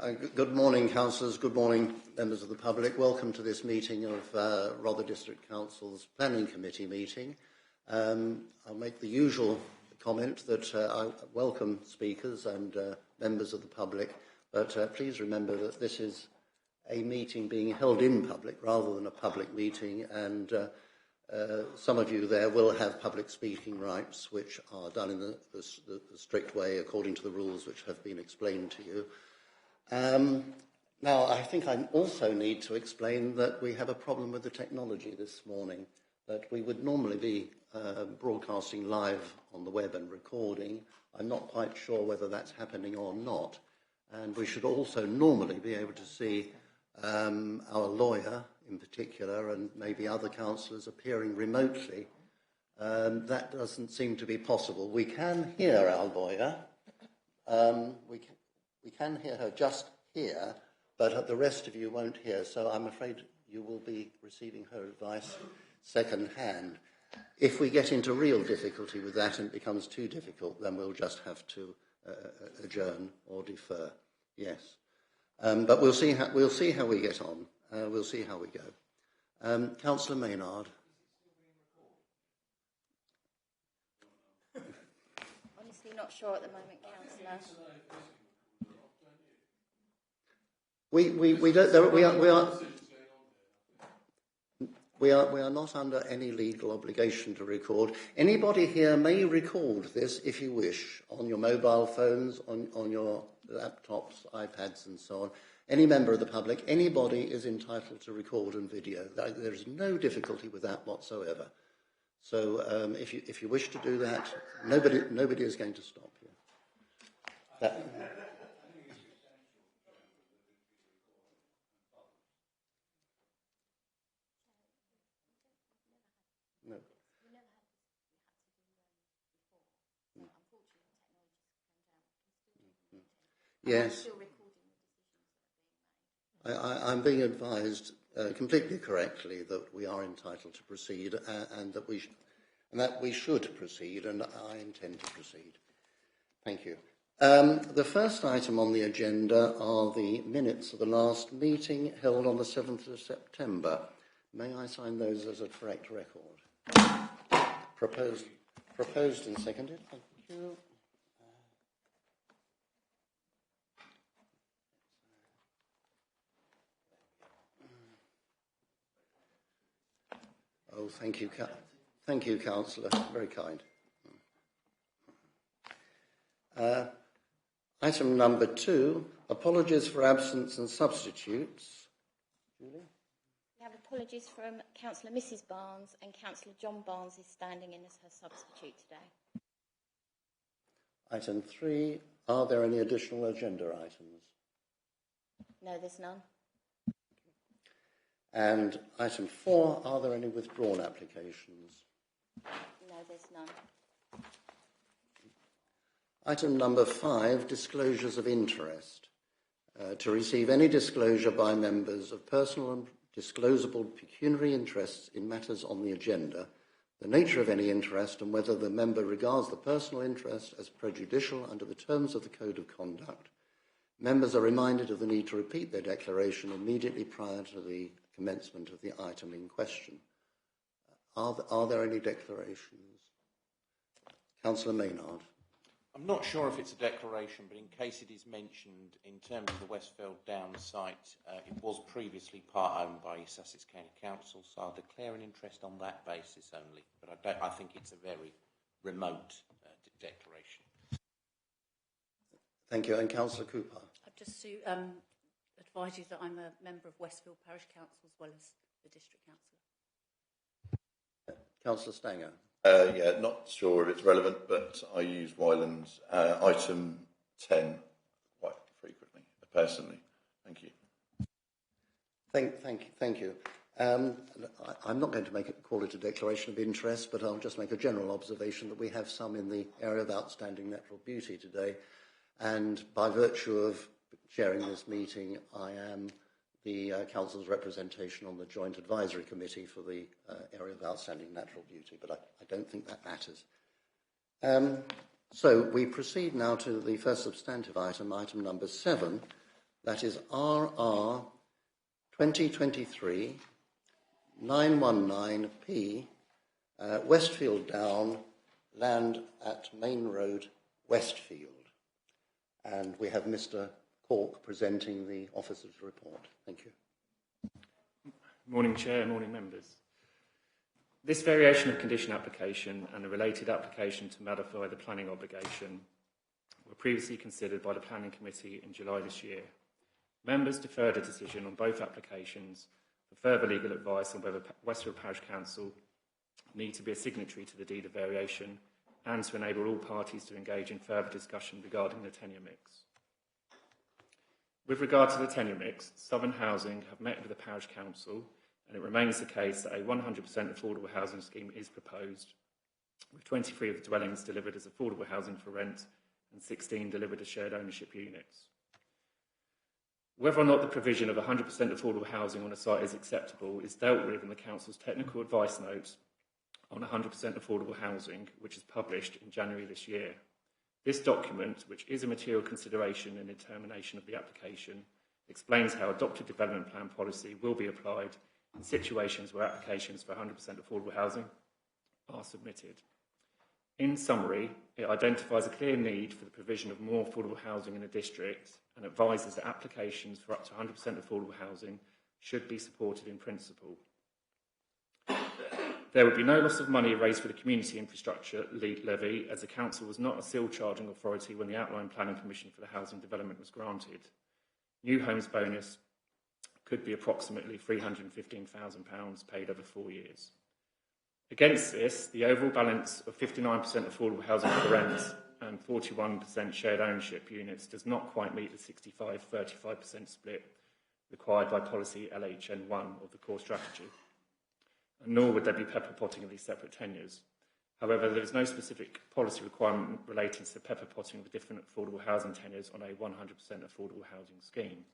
Good morning, councillors. Good morning, members of the public. Welcome to this meeting of Rother District Council's Planning Committee meeting. I'll make the usual comment that I welcome speakers and members of the public, but please remember that this is a meeting being held in public rather than a public meeting, and some of you there will have public speaking rights, which are done in the strict way according to the rules which have been explained to you. Now, I think I also need to explain that we have a problem with the technology this morning, that we would normally be broadcasting live on the web and recording. I'm not quite sure whether that's happening or not. And we should also normally be able to see our lawyer in particular and maybe other councillors appearing remotely. That doesn't seem to be possible. We can hear our lawyer. We can hear her just here, but the rest of you won't hear, so I'm afraid you will be receiving her advice second hand. If we get into real difficulty with that and it becomes too difficult, then we'll just have to adjourn or defer. Yes. But we'll see how we get on. We'll see how we go. Councillor Maynard. Honestly, not sure at the moment, Councillor. We are not under any legal obligation to record. Anybody here may record this if you wish, on your mobile phones, on your laptops, iPads and so on. Any member of the public, anybody is entitled to record and video. There is no difficulty with that whatsoever. So if you wish to do that, nobody is going to stop you. Yes, I'm being advised completely correctly that we are entitled to proceed and that we should proceed, and I intend to proceed. Thank you. The first item on the agenda are the minutes of the last meeting held on the 7th of September. May I sign those as a correct record? Proposed and seconded. Thank you. Oh, thank you, Councillor. Very kind. Item number 2, apologies for absence and substitutes. Julie? We have apologies from Councillor Mrs Barnes, and Councillor John Barnes is standing in as her substitute today. Item 3, are there any additional agenda items? No, there's none. And item 4, are there any withdrawn applications? No, there's none. Item number 5, disclosures of interest. To receive any disclosure by members of personal and disclosable pecuniary interests in matters on the agenda, the nature of any interest and whether the member regards the personal interest as prejudicial under the terms of the Code of Conduct. Members are reminded of the need to repeat their declaration immediately prior to the commencement of the item in question. Are there any declarations? Councillor Maynard. I'm not sure if it's a declaration, but in case it is mentioned in terms of the Westfield Downs site, it was previously part-owned by Sussex County Council, so I'll declare an interest on that basis only. But I think it's a very remote declaration. Thank you. And Councillor Cooper. Just to advise you that I'm a member of Westfield Parish Council as well as the District Council. Councillor Stanger. Yeah, not sure if it's relevant, but I use Wyland's item 10 quite frequently, personally. Thank you. Thank you. I'm not going to call it a declaration of interest, but I'll just make a general observation that we have some in the area of outstanding natural beauty today, and by virtue of chairing this meeting, I am the Council's representation on the Joint Advisory Committee for the area of outstanding natural beauty, but I don't think that matters. So we proceed now to the first substantive item, item number 7, That is RR 2023 919P, Westfield Down, land at Main Road, Westfield. And we have Mr. Cork presenting the officer's report. Thank you. Morning Chair, morning members. This variation of condition application and the related application to modify the planning obligation were previously considered by the Planning Committee in July this year. Members deferred a decision on both applications for further legal advice on whether Westfield Parish Council need to be a signatory to the deed of variation and to enable all parties to engage in further discussion regarding the tenure mix. With regard to the tenure mix, Southern Housing have met with the Parish Council, and it remains the case that a 100% affordable housing scheme is proposed, with 23 of the dwellings delivered as affordable housing for rent and 16 delivered as shared ownership units. Whether or not the provision of 100% affordable housing on a site is acceptable is dealt with in the Council's technical advice notes on 100% affordable housing, which is published in January this year. This document, which is a material consideration in determination of the application, explains how adopted development plan policy will be applied in situations where applications for 100% affordable housing are submitted. In summary, it identifies a clear need for the provision of more affordable housing in a district and advises that applications for up to 100% affordable housing should be supported in principle. There would be no loss of money raised for the community infrastructure levy, as the council was not a seal charging authority when the outline planning permission for the housing development was granted. New homes bonus could be approximately £315,000 paid over 4 years. Against this, the overall balance of 59% affordable housing for rent and 41% shared ownership units does not quite meet the 65-35% split required by policy LHN1 of the core strategy, and nor would there be pepper potting of these separate tenures. However, there is no specific policy requirement relating to the pepper potting of the different affordable housing tenures on a 100% affordable housing scheme.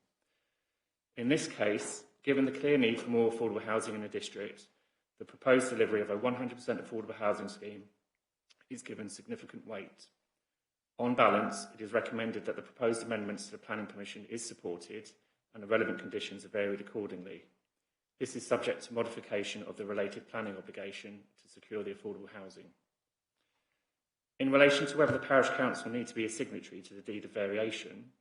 In this case, given the clear need for more affordable housing in the district, the proposed delivery of a 100% affordable housing scheme is given significant weight. On balance, it is recommended that the proposed amendments to the planning permission is supported and the relevant conditions are varied accordingly. This is subject to modification of the related planning obligation to secure the affordable housing. In relation to whether the Parish Council need to be a signatory to the deed of variation,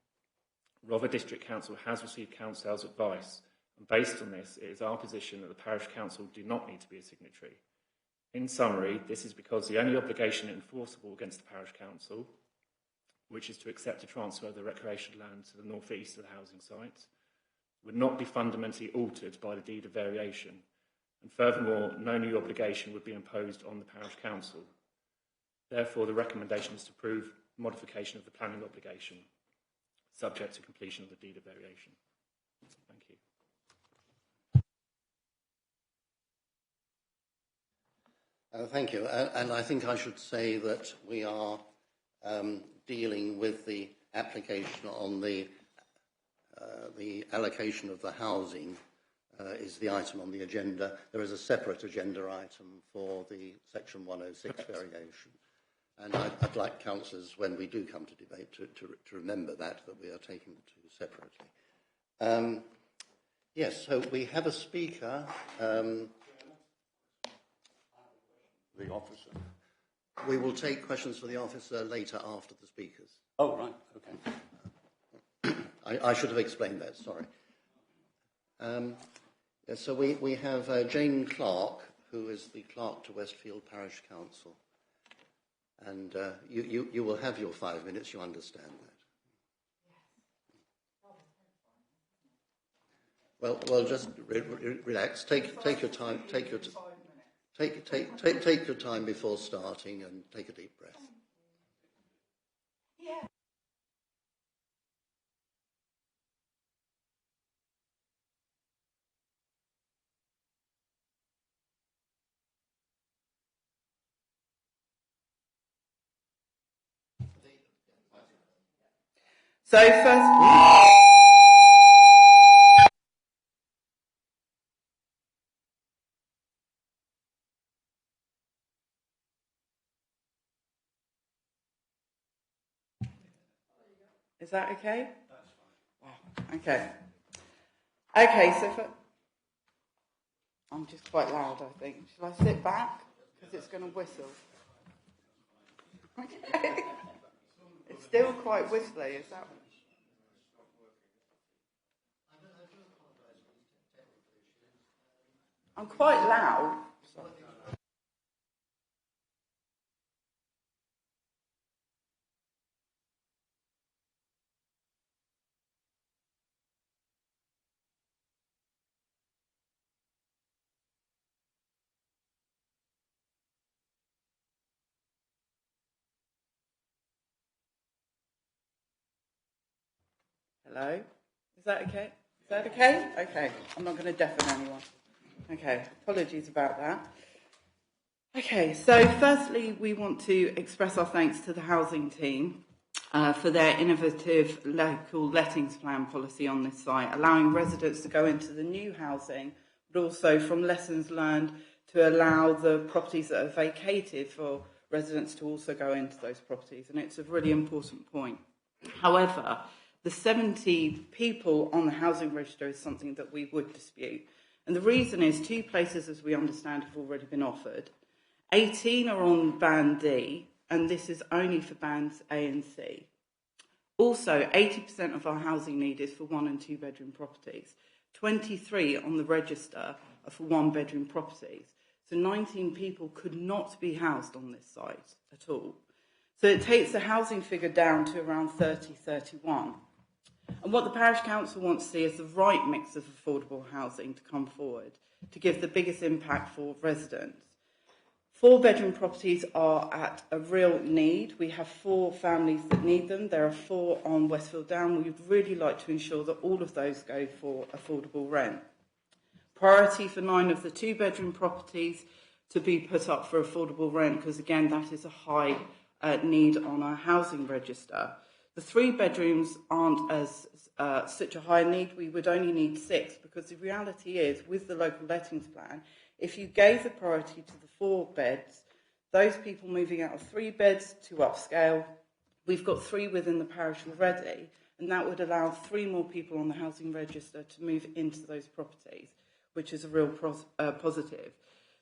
Rother District Council has received Council's advice, and based on this, it is our position that the Parish Council do not need to be a signatory. In summary, this is because the only obligation enforceable against the Parish Council, which is to accept a transfer of the recreational land to the north east of the housing site, would not be fundamentally altered by the deed of variation, and furthermore, no new obligation would be imposed on the Parish Council. Therefore, the recommendation is to approve modification of the planning obligation, subject to completion of the deed of variation. Thank you. Thank you. And I think I should say that we are dealing with the application on the allocation of the housing is the item on the agenda. There is a separate agenda item for the Section 106 variation. And I'd like councillors, when we do come to debate, to remember that we are taking the two separately. Yes, so we have a speaker. The officer. We will take questions for the officer later after the speakers. Oh, right, okay. I should have explained that, sorry. Yes, so we have Jane Clark, who is the clerk to Westfield Parish Council. And you will have your 5 minutes, you understand that. Well, just relax. Take your time. Take your time before starting, and take a deep breath. Yeah. So first. Is that okay? That's fine. Wow, Okay. Okay, so I'm just quite loud, I think. Shall I sit back? Because it's going to whistle. Okay. It's still quite whistly, is that? I'm quite loud. Sorry. Hello? Is that okay? Is that okay? Okay. I'm not going to deafen anyone. Okay. Apologies about that. Okay. So firstly, we want to express our thanks to the housing team for their innovative local lettings plan policy on this site, allowing residents to go into the new housing, but also from lessons learned to allow the properties that are vacated for residents to also go into those properties. And it's a really important point. However, the 70 people on the housing register is something that we would dispute. And the reason is 2 places, as we understand, have already been offered. 18 are on Band D, and this is only for Bands A and C. Also, 80% of our housing need is for 1 and 2 bedroom properties. 23 on the register are for 1 bedroom properties. So 19 people could not be housed on this site at all. So it takes the housing figure down to around 30, 31. And what the Parish Council wants to see is the right mix of affordable housing to come forward to give the biggest impact for residents. 4 bedroom properties are at a real need. We have 4 families that need them. There are 4 on Westfield Down. We'd really like to ensure that all of those go for affordable rent. Priority for 9 of the 2 bedroom properties to be put up for affordable rent, because again, that is a high need on our housing register. The 3 bedrooms aren't as such a high need. We would only need 6, because the reality is, with the local lettings plan, if you gave the priority to the 4 beds, those people moving out of 3 beds to upscale, we've got 3 within the parish already, and that would allow 3 more people on the housing register to move into those properties, which is a real positive.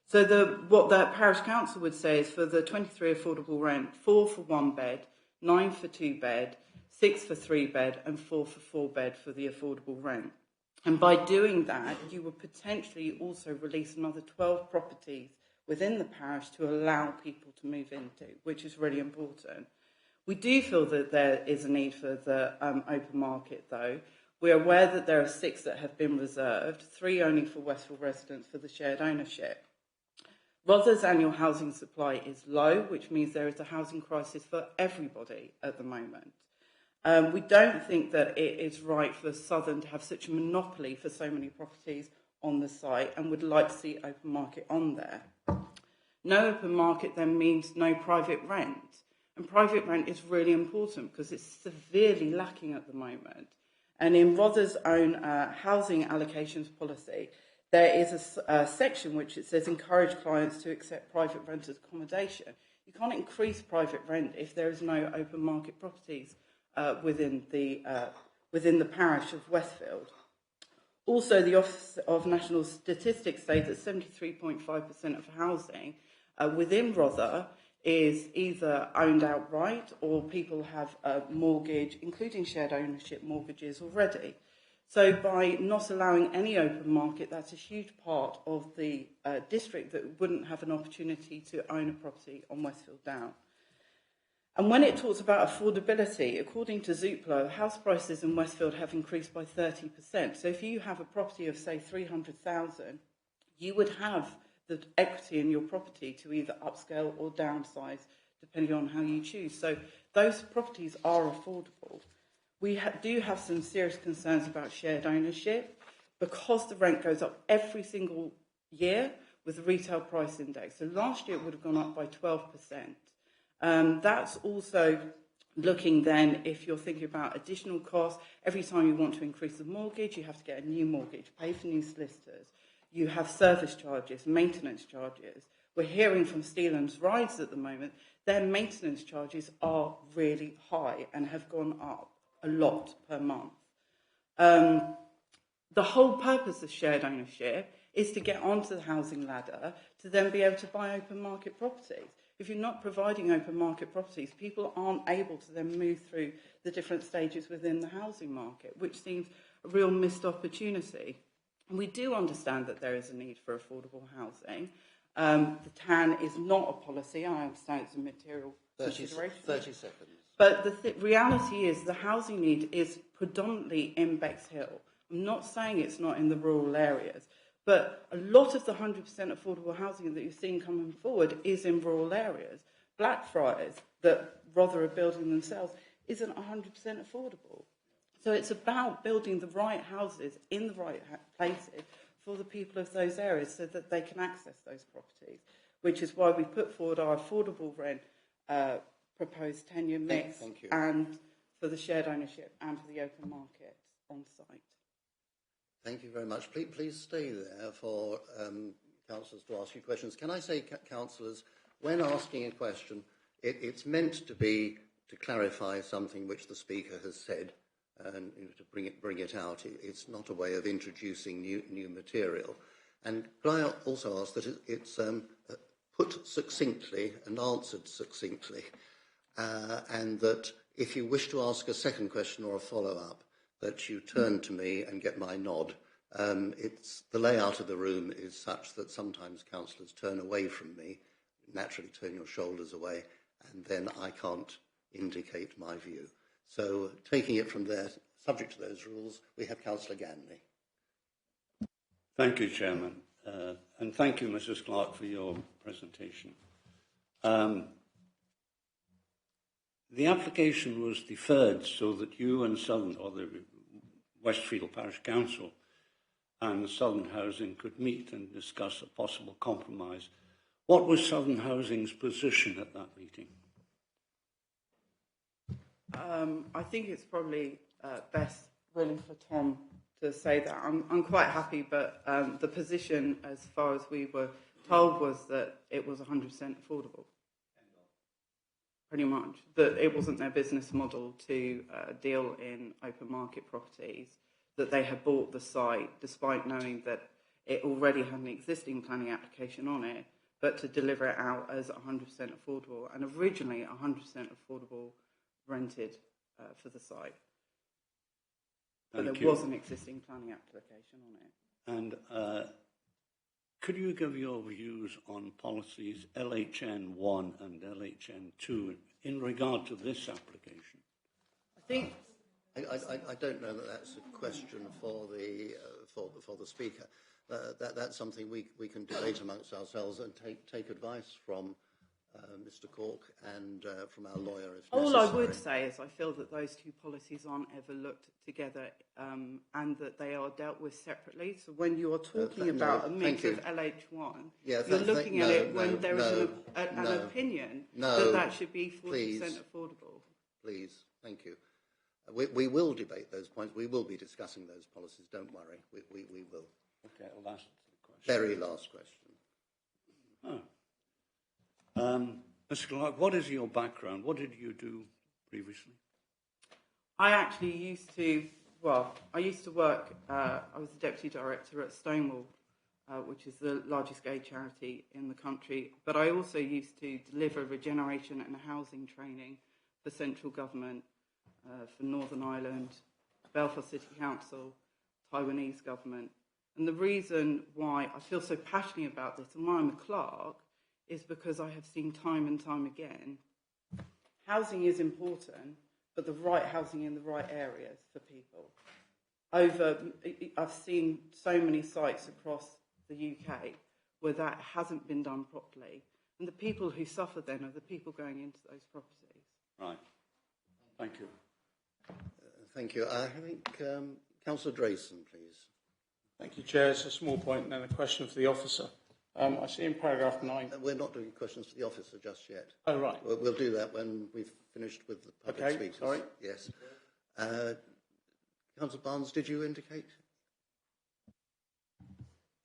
So what the parish council would say is for the 23 affordable rent, 4 for 1 bed, 9 for 2 bed, 6 for 3 bed, and 4 for 4 bed for the affordable rent. And by doing that, you would potentially also release another 12 properties within the parish to allow people to move into, which is really important. We do feel that there is a need for the open market, though. We're aware that there are 6 that have been reserved, 3 only for Westfield residents for the shared ownership. Rother's annual housing supply is low, which means there is a housing crisis for everybody at the moment. We don't think that it is right for Southern to have such a monopoly for so many properties on the site, and would like to see open market on there. No open market then means no private rent. And private rent is really important because it's severely lacking at the moment. And in Rother's own housing allocations policy, there is a section which it says encourage clients to accept private renters accommodation. You can't increase private rent if there is no open market properties within the parish of Westfield. Also, the Office of National Statistics say that 73.5% of housing within Rother is either owned outright or people have a mortgage, including shared ownership mortgages already. So by not allowing any open market, that's a huge part of the district that wouldn't have an opportunity to own a property on Westfield Down. And when it talks about affordability, according to Zoopla, house prices in Westfield have increased by 30%. So if you have a property of, say, 300,000, you would have the equity in your property to either upscale or downsize, depending on how you choose. So those properties are affordable. We do have some serious concerns about shared ownership because the rent goes up every single year with the retail price index. So last year it would have gone up by 12%. That's also looking then, if you're thinking about additional costs, every time you want to increase the mortgage, you have to get a new mortgage, pay for new solicitors. You have service charges, maintenance charges. We're hearing from Steelands Rides at the moment, their maintenance charges are really high and have gone up a lot per month. The whole purpose of shared ownership is to get onto the housing ladder to then be able to buy open market properties. If you're not providing open market properties, people aren't able to then move through the different stages within the housing market, which seems a real missed opportunity. And we do understand that there is a need for affordable housing. The TAN is not a policy. I understand it's a material consideration. 30 seconds. But the reality is the housing need is predominantly in Bexhill. I'm not saying it's not in the rural areas, but a lot of the 100% affordable housing that you're seeing coming forward is in rural areas. Blackfriars, that Rother are building themselves, isn't 100% affordable. So it's about building the right houses in the right places for the people of those areas so that they can access those properties, which is why we put forward our affordable rent proposed tenure mix and for the shared ownership and for the open market on site. Thank you very much. Please stay there for councillors to ask you questions. Can I say, councillors, when asking a question, it's meant to be to clarify something which the speaker has said and to bring it out. It's not a way of introducing new material. And could I also ask that it's put succinctly and answered succinctly, and that if you wish to ask a second question or a follow-up, that you turn to me and get my nod. The layout of the room is such that sometimes councillors turn away from me, naturally turn your shoulders away, and then I can't indicate my view. So taking it from there, subject to those rules, we have Councillor Ganley. Thank you, Chairman. And thank you, Mrs. Clark, for your presentation. The application was deferred so that you and Southern, or the Westfield Parish Council and Southern Housing could meet and discuss a possible compromise. What was Southern Housing's position at that meeting? I think it's probably best really for Tom to say that. I'm quite happy, but the position, as far as we were told, was that it was 100% affordable. Pretty much. That it wasn't their business model to deal in open market properties, that they had bought the site despite knowing that it already had an existing planning application on it, but to deliver it out as 100% affordable, and originally 100% affordable rented for the site. But there was an existing planning application on it. And could you give your views on policies LHN1 and LHN2 in regard to this application? I think I don't know that that's a question for the speaker. That's something we can debate amongst ourselves and take advice from Mr. Cork and from our lawyer if necessary. all I would say is I feel that those two policies aren't ever looked together and that they are dealt with separately. So when you are talking about a mix of LH1, you're looking at it when there is an opinion that should be 40% affordable. Please, thank you. We will debate those points. We will be discussing those policies. Don't worry. We will. Okay, last question. Very last question. Mr. Clark, what is your background? What did you do previously? I actually used to work, I was the Deputy Director at Stonewall, which is the largest gay charity in the country, but I also used to deliver regeneration and housing training for central government, for Northern Ireland, Belfast City Council, Taiwanese government. And the reason why I feel so passionately about this and why I'm a clerk is because I have seen time and time again, housing is important, but the right housing in the right areas for people. I've seen so many sites across the UK where that hasn't been done properly, and the people who suffer then are the people going into those properties. Right. Thank you. Thank you. I think Councillor Drayson, please. Thank you, Chair. It's a small point and then a question for the officer. I see in paragraph 9... We're not doing questions for the officer just yet. Oh, right. We'll do that when we've finished with the public speakers. Sorry. Yes. Councillor Barnes, did you indicate?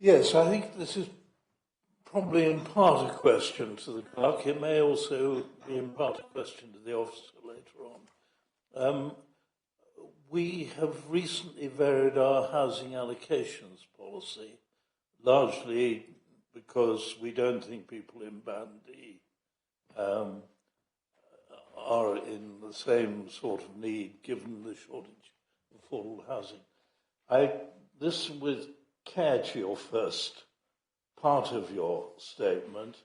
Yes, I think this is probably in part a question to the clerk. It may also be in part a question to the officer later on. we have recently varied our housing allocations policy, largely because we don't think people in Band D are in the same sort of need, given the shortage of affordable housing. I listened with care to your first part of your statement.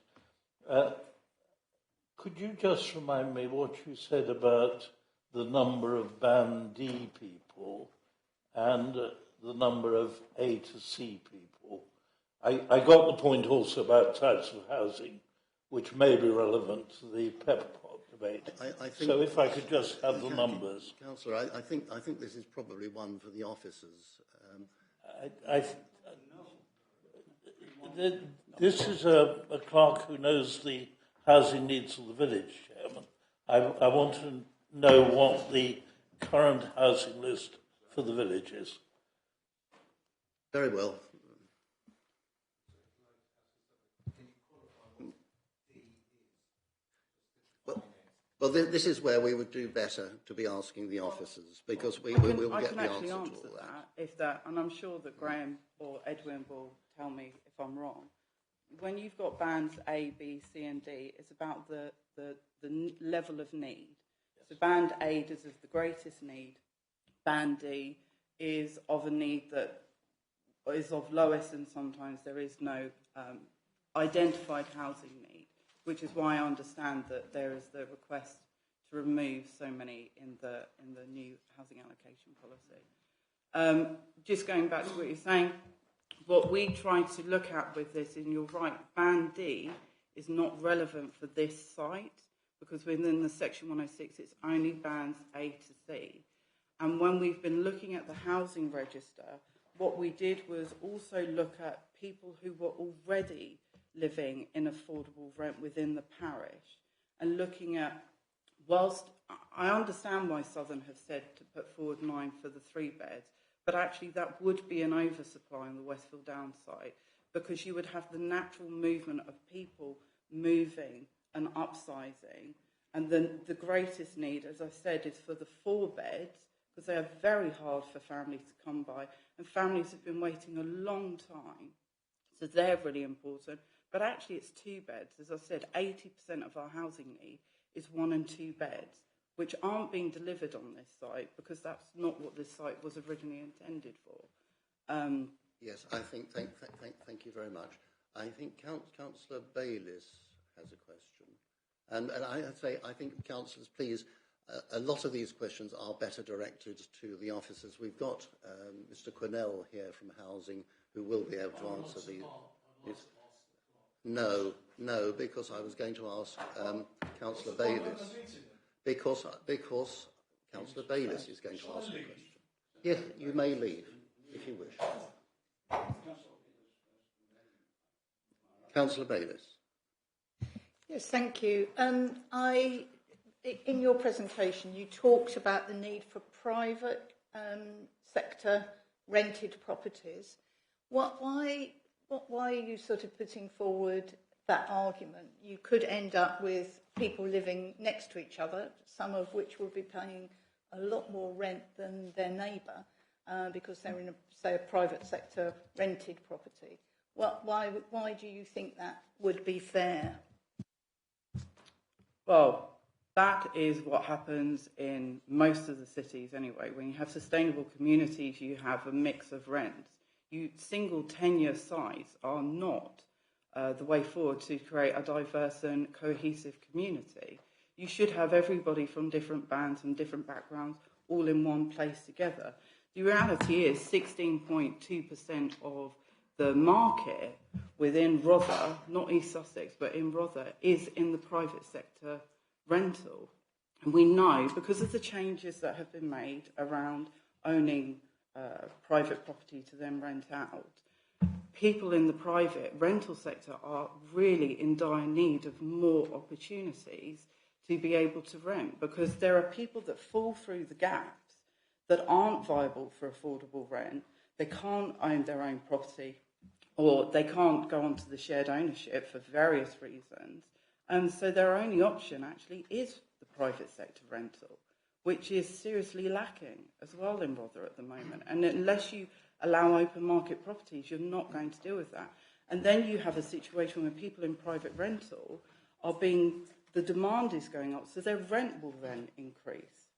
Could you just remind me what you said about the number of Band D people and the number of A to C people? I got the point also about types of housing, which may be relevant to the pepper pot debate. I think, so if I could just have the numbers. Councillor, I think this is probably one for the officers. This is a clerk who knows the housing needs of the village, Chairman. I want to know what the current housing list for the village is. Very well. Well, this is where we would do better to be asking the officers, because we will get the answer to all that. If that, and I'm sure that Graham or Edwin will tell me if I'm wrong. When you've got bands A, B, C, and D, it's about the level of need. Yes. So band A is of the greatest need. Band D is of a need that is of lowest, and sometimes there is no identified housing need, which is why I understand that there is the request to remove so many in the new housing allocation policy. Just going back to what you're saying, what we try to look at with this, and you're right, Band D is not relevant for this site, because within the Section 106 it's only bands A to C. And when we've been looking at the housing register, what we did was also look at people who were already living in affordable rent within the parish, and looking at, whilst I understand why Southern have said to put forward 9 for the 3 beds, but actually that would be an oversupply on the Westfield Downs site, because you would have the natural movement of people moving and upsizing. And then the greatest need, as I said, is for the 4 beds, because they are very hard for families to come by, and families have been waiting a long time. So they're really important. But actually it's 2 beds. As I said, 80% of our housing need is 1 and 2 beds, which aren't being delivered on this site, because that's not what this site was originally intended for. Yes, I think, thank you very much. I think Councillor Bayliss has a question. And I'd say, I think, councillors, please, a lot of these questions are better directed to the officers. We've got Mr. Quinnell here from Housing, who will be able to answer these. No, because I was going to ask Councillor Bayliss. Because Councillor Bayliss is going to ask a question. Yes, you may leave, if you wish. Councillor Bayliss. Yes, thank you. In your presentation, you talked about the need for private sector rented properties. Why are you sort of putting forward that argument? You could end up with people living next to each other, some of which will be paying a lot more rent than their neighbour because they're in, a private sector rented property. Why do you think that would be fair? Well, that is what happens in most of the cities anyway. When you have sustainable communities, you have a mix of rents. Single tenure sites are not the way forward to create a diverse and cohesive community. You should have everybody from different bands and different backgrounds all in one place together. The reality is 16.2% of the market within Rother, not East Sussex, but in Rother, is in the private sector rental. And we know, because of the changes that have been made around owning private property to then rent out, people in the private rental sector are really in dire need of more opportunities to be able to rent, because there are people that fall through the gaps that aren't viable for affordable rent. They can't own their own property, or they can't go onto the shared ownership for various reasons. And so their only option actually is the private sector rental, which is seriously lacking as well in Rother at the moment. And unless you allow open market properties, you're not going to deal with that. And then you have a situation where people in private rental are the demand is going up, so their rent will then increase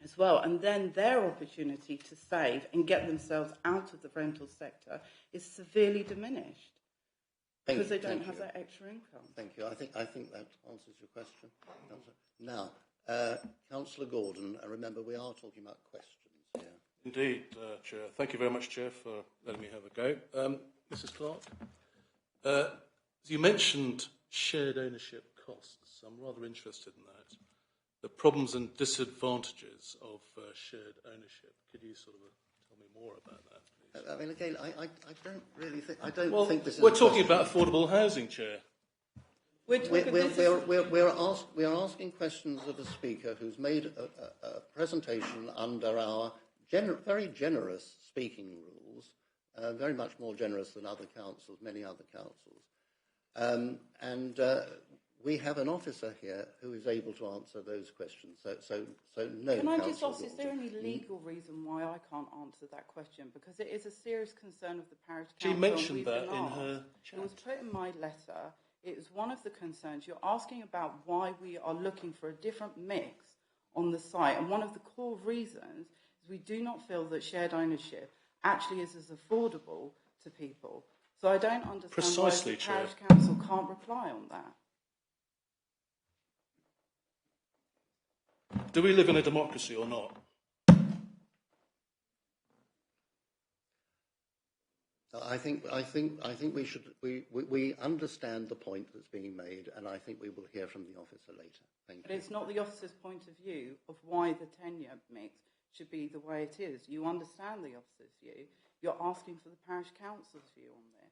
as well. And then their opportunity to save and get themselves out of the rental sector is severely diminished because they don't have that extra income. Thank you. I think that answers your question. Now, Councillor Gordon, remember we are talking about questions here. Indeed, Chair. Thank you very much, Chair, for letting me have a go. Mrs. Clark, you mentioned shared ownership costs. I'm rather interested in that. The problems and disadvantages of shared ownership. Could you sort of tell me more about that, please? I mean, again, I don't really think... think this is... We're talking about affordable housing, Chair. We're asking questions of a speaker who's made a presentation under our very generous speaking rules, very much more generous than other councils, many other councils. We have an officer here who is able to answer those questions. So no. Can I just ask, is there any legal reason why I can't answer that question? Because it is a serious concern of the parish council. She mentioned that in her chat. It was put in my letter. It was one of the concerns. You're asking about why we are looking for a different mix on the site. And one of the core reasons is we do not feel that shared ownership actually is as affordable to people. So I don't understand why the parish council can't reply on that. Do we live in a democracy or not? I think we understand the point that's being made, and I think we will hear from the officer later. Thank you. But it's not the officer's point of view of why the tenure mix should be the way it is. You understand the officer's view. You're asking for the parish council's view on this.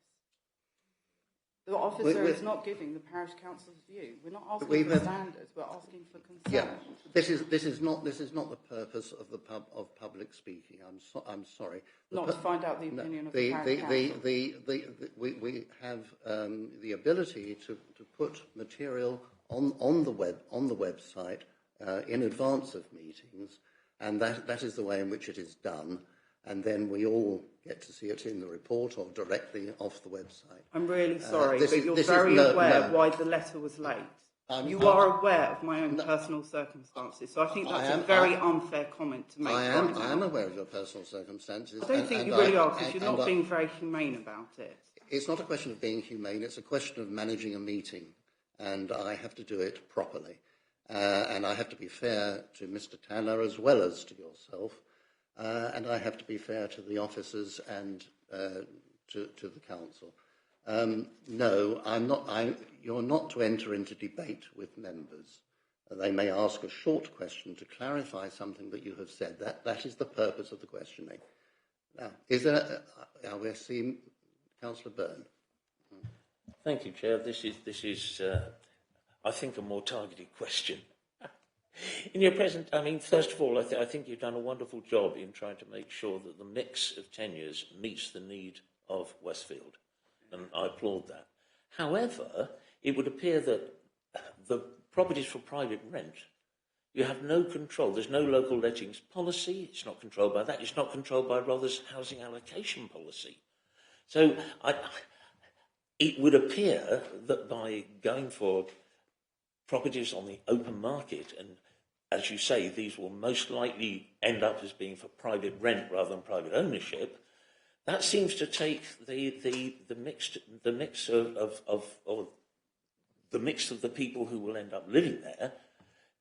The officer is not giving the parish council's view. We're not asking for standards. We're asking for concern. Yeah, this is not the purpose of public speaking. I'm sorry. Not to find out the opinion of the parish council. We have the ability to put material on the website in advance of meetings, and that is the way in which it is done. And then we all get to see it in the report or directly off the website. I'm really sorry, but you're very aware why the letter was late. You are aware of my own personal circumstances, so I think that's a very unfair comment to make. I am aware of your personal circumstances. I don't think you really are, because you're not being very humane about it. It's not a question of being humane, it's a question of managing a meeting, and I have to do it properly. And I have to be fair to Mr. Tanner as well as to yourself. And I have to be fair to the officers and to the council. No, I'm not. You're not to enter into debate with members. They may ask a short question to clarify something that you have said. That is the purpose of the questioning. Now, is there? We're seeing Councillor Byrne. Thank you, Chair. This is I think, a more targeted question. In your first of all, I think you've done a wonderful job in trying to make sure that the mix of tenures meets the need of Westfield, and I applaud that. However, it would appear that the properties for private rent, you have no control. There's no local lettings policy. It's not controlled by that. It's not controlled by Rother's housing allocation policy. So it would appear that by going for properties on the open market, and as you say, these will most likely end up as being for private rent rather than private ownership. That seems to take the mix of the people who will end up living there,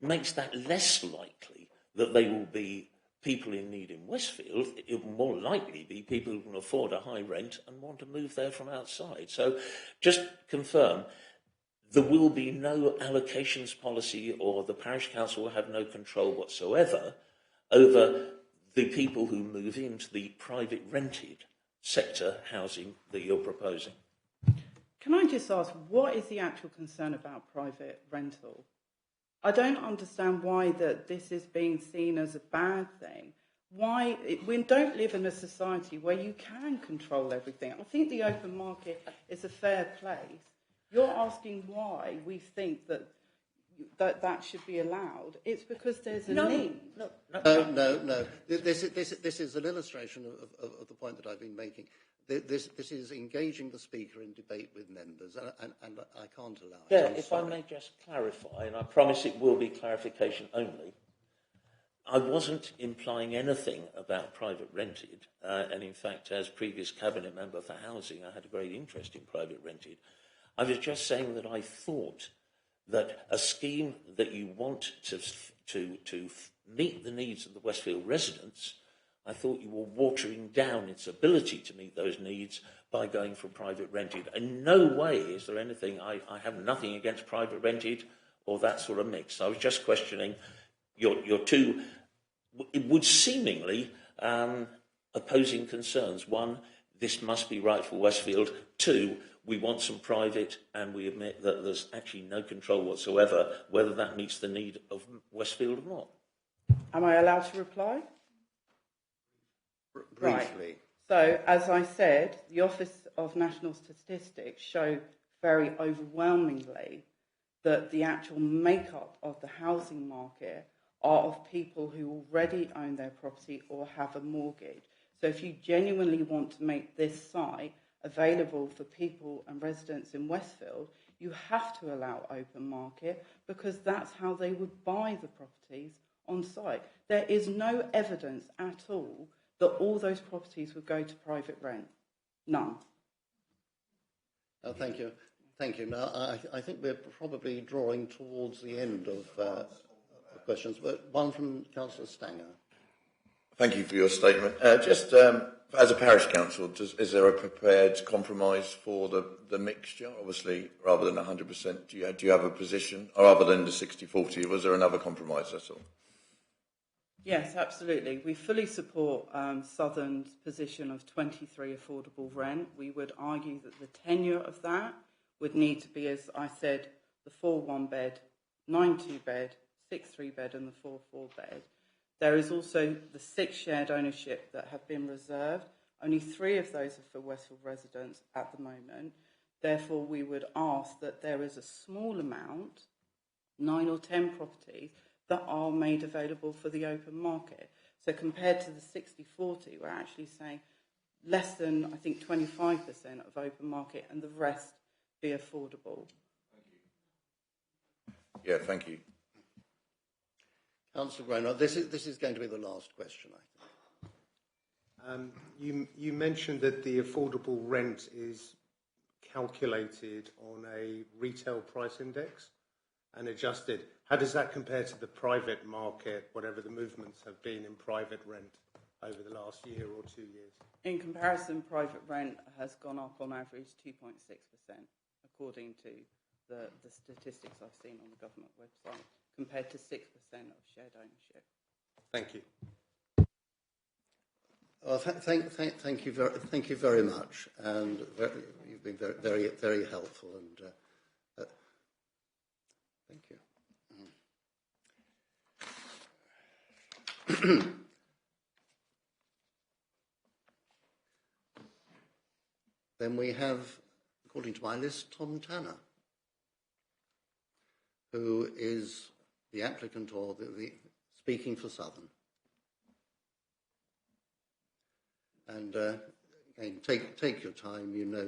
makes that less likely that they will be people in need in Westfield. It will more likely be people who can afford a high rent and want to move there from outside. So just confirm, there will be no allocations policy, or the parish council will have no control whatsoever over the people who move into the private rented sector housing that you're proposing. Can I just ask, what is the actual concern about private rental? I don't understand why that this is being seen as a bad thing. We don't live in a society where you can control everything. I think the open market is a fair place. You're asking why we think that that should be allowed, it's because there's a No, need. No. This is an illustration of the point that I've been making. This is engaging the Speaker in debate with members, and I can't allow it. Yeah, if I may just clarify, and I promise it will be clarification only. I wasn't implying anything about private rented, and in fact, as previous Cabinet Member for Housing, I had a great interest in private rented. I was just saying that I thought that a scheme that you want to meet the needs of the Westfield residents, I thought you were watering down its ability to meet those needs by going for private rented. In no way is there anything, I have nothing against private rented or that sort of mix. I was just questioning your two, it would seemingly opposing concerns. One, this must be right for Westfield. Two, we want some private, and we admit that there's actually no control whatsoever whether that meets the need of Westfield or not. Am I allowed to reply? Briefly. Right. So, as I said, the Office of National Statistics show very overwhelmingly that the actual makeup of the housing market are of people who already own their property or have a mortgage. So if you genuinely want to make this site available for people and residents in Westfield, you have to allow open market, because that's how they would buy the properties on site. There is no evidence at all that all those properties would go to private rent. None. Thank you. Now, I think we're probably drawing towards the end of questions, but one from Councillor Stanger. Thank you for your statement. Just as a parish council, is there a prepared compromise for the mixture? Obviously, rather than 100%, do you have a position? Or rather than the 60-40, was there another compromise, that's all? Yes, absolutely. We fully support Southern's position of 23 affordable rent. We would argue that the tenure of that would need to be, as I said, the 4 1-bed, 9 2-bed, 6 3-bed and the 4 4-bed. There is also the 6 shared ownership that have been reserved. Only 3 of those are for Westfield residents at the moment. Therefore, we would ask that there is a small amount, 9 or 10 properties, that are made available for the open market. So compared to the 60-40, we're actually saying less than, I think, 25% of open market and the rest be affordable. Yeah, thank you. Councillor Groner, this is going to be the last question, I think. You mentioned that the affordable rent is calculated on a retail price index and adjusted. How does that compare to the private market, whatever the movements have been in private rent over the last year or 2 years? In comparison, private rent has gone up on average 2.6%, according to the statistics I've seen on the government website, compared to 6% of shared ownership. Thank you. Well, thank you very much, and you've been very helpful, and thank you. Then we have, according to my list, Tom Tanner, who is the applicant or the speaking for Southern. And again, take your time. You know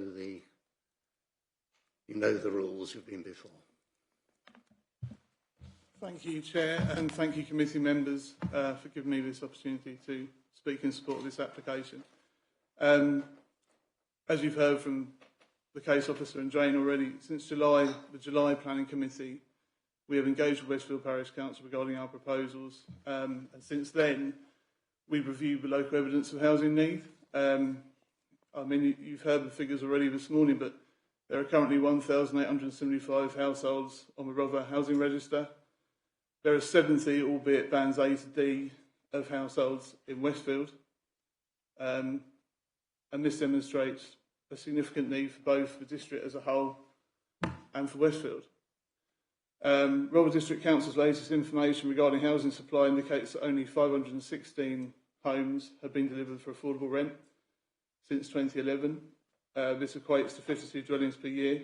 the rules. You've been before. Thank you, Chair, and thank you, committee members, for giving me this opportunity to speak in support of this application. As you've heard from the case officer and Jane already, since July, the July Planning Committee, we have engaged with Westfield Parish Council regarding our proposals, and since then, we've reviewed the local evidence of housing need. I mean, you've heard the figures already this morning, but there are currently 1,875 households on the Rother Housing Register. There are 70, albeit bands A to D, of households in Westfield. And this demonstrates a significant need for both the district as a whole and for Westfield. Rother District Council's latest information regarding housing supply indicates that only 516 homes have been delivered for affordable rent since 2011. This equates to 52 dwellings per year.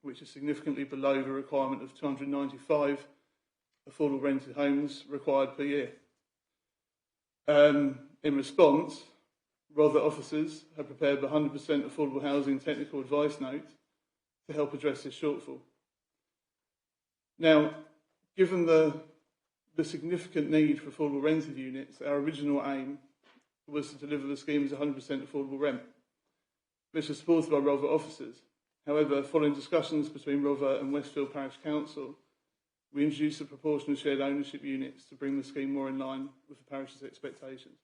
which is significantly below the requirement of 295 affordable rented homes required per year. In response, Rother officers have prepared the 100% affordable housing technical advice note to help address this shortfall. Now, given the significant need for affordable rented units, our original aim was to deliver the scheme as 100% affordable rent. This was supported by Rother officers. However, following discussions between Rother and Westfield Parish Council, we introduced a proportion of shared ownership units to bring the scheme more in line with the parish's expectations.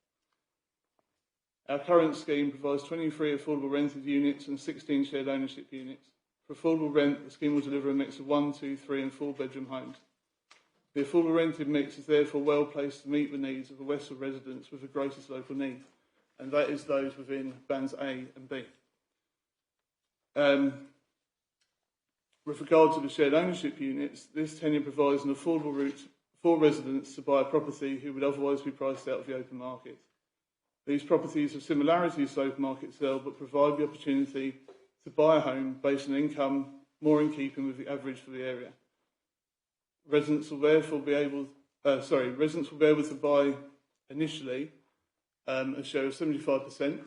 Our current scheme provides 23 affordable rented units and 16 shared ownership units. For affordable rent, the scheme will deliver a mix of 1, 2, 3 and 4 bedroom homes. The affordable rented mix is therefore well placed to meet the needs of the Westfield residents with the greatest local need, and that is those within bands A and B. With regard to the shared ownership units, this tenure provides an affordable route for residents to buy a property who would otherwise be priced out of the open market. These properties have similarities to open market sale, but provide the opportunity to buy a home based on income more in keeping with the average for the area. Residents will therefore be able to buy initially a share of 75%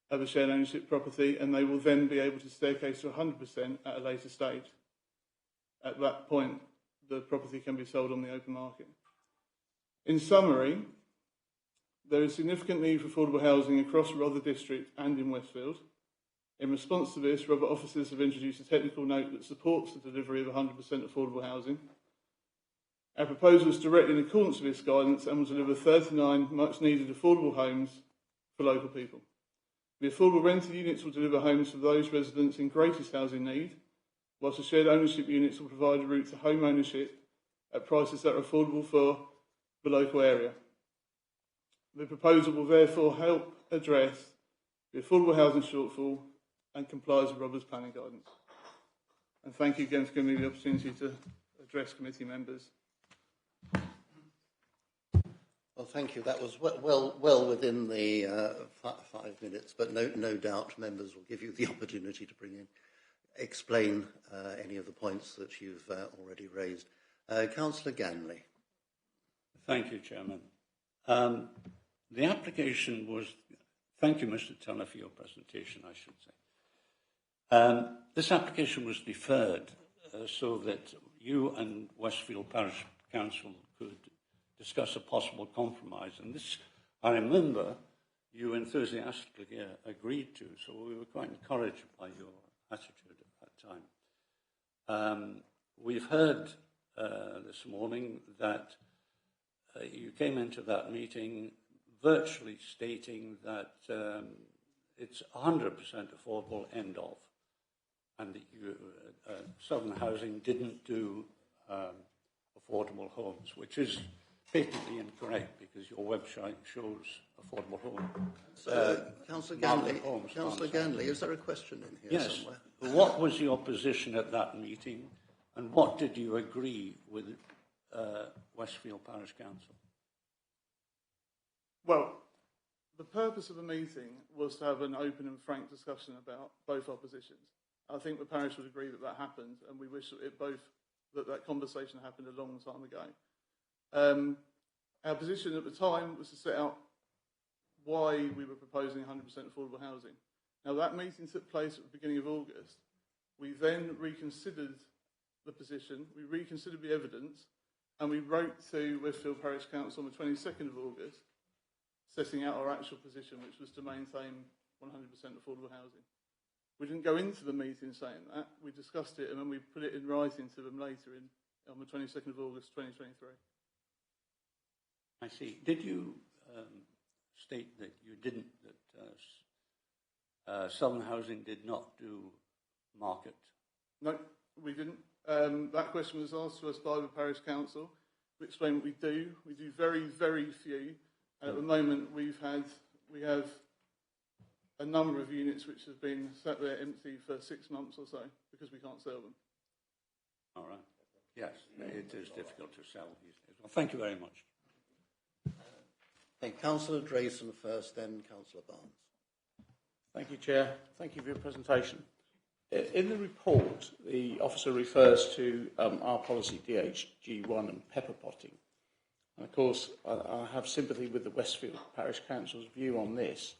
of a shared ownership property, and they will then be able to staircase to 100% at a later stage. At that point, the property can be sold on the open market. In summary, there is significant need for affordable housing across Rother District and in Westfield. In response to this, Rother officers have introduced a technical note that supports the delivery of 100% affordable housing. Our proposal is directly in accordance with this guidance and will deliver 39 much needed affordable homes for local people. The affordable rented units will deliver homes for those residents in greatest housing need, whilst the shared ownership units will provide a route to home ownership at prices that are affordable for the local area. The proposal will therefore help address the affordable housing shortfall and complies with Rother's planning guidance. And thank you again for giving me the opportunity to address committee members. Well, thank you. That was well within the 5 minutes, but no doubt members will give you the opportunity to explain any of the points that you've already raised. Councillor Ganley. Thank you, Chairman. The application was... Thank you, Mr. Turner, for your presentation, I should say. This application was deferred so that you and Westfield Parish Council could discuss a possible compromise. And this, I remember, you enthusiastically agreed to, so we were quite encouraged by your attitude at that time. We've heard this morning that you came into that meeting virtually stating that it's 100% affordable, end of, and that Southern Housing didn't do affordable homes, which is patently incorrect because your website shows affordable homes. Councillor Ganley, is there a question in here somewhere? Yes. What was your position at that meeting, and what did you agree with Westfield Parish Council? Well, the purpose of the meeting was to have an open and frank discussion about both our positions. I think the parish would agree that that happened, and we wish that conversation happened a long time ago. Our position at the time was to set out why we were proposing 100% affordable housing. Now, that meeting took place at the beginning of August. We then reconsidered the position, we reconsidered the evidence, and we wrote to Westfield Parish Council on the 22nd of August, setting out our actual position, which was to maintain 100% affordable housing. We didn't go into the meeting saying that. We discussed it, and then we put it in writing to them later on the 22nd of August 2023. I see. Did you state that you didn't, that Southern Housing did not do market? No, we didn't. That question was asked to us by the Parish Council. We explained what we do. We do very, very few. At the moment, we have a number of units which have been sat there empty for 6 months or so because we can't sell them. All right. Yes, it is difficult to sell these days. Well, thank you very much. Thank Councillor Drayson first, then Councillor Barnes. Thank you, Chair. Thank you for your presentation. In the report, the officer refers to our policy DHG1 and pepper potting. And of course, I have sympathy with the Westfield Parish Council's view on this,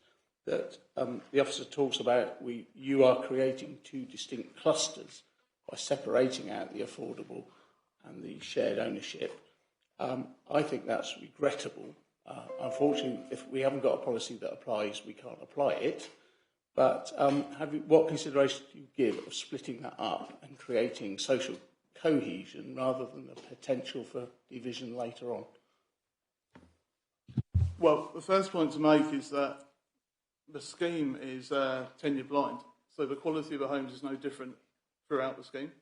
that the officer talks about you are creating two distinct clusters by separating out the affordable and the shared ownership. I think that's regrettable. Unfortunately, if we haven't got a policy that applies, we can't apply it. But what consideration do you give of splitting that up and creating social cohesion rather than the potential for division later on? Well, the first point to make is that the scheme is tenure blind, so the quality of the homes is no different throughout the scheme.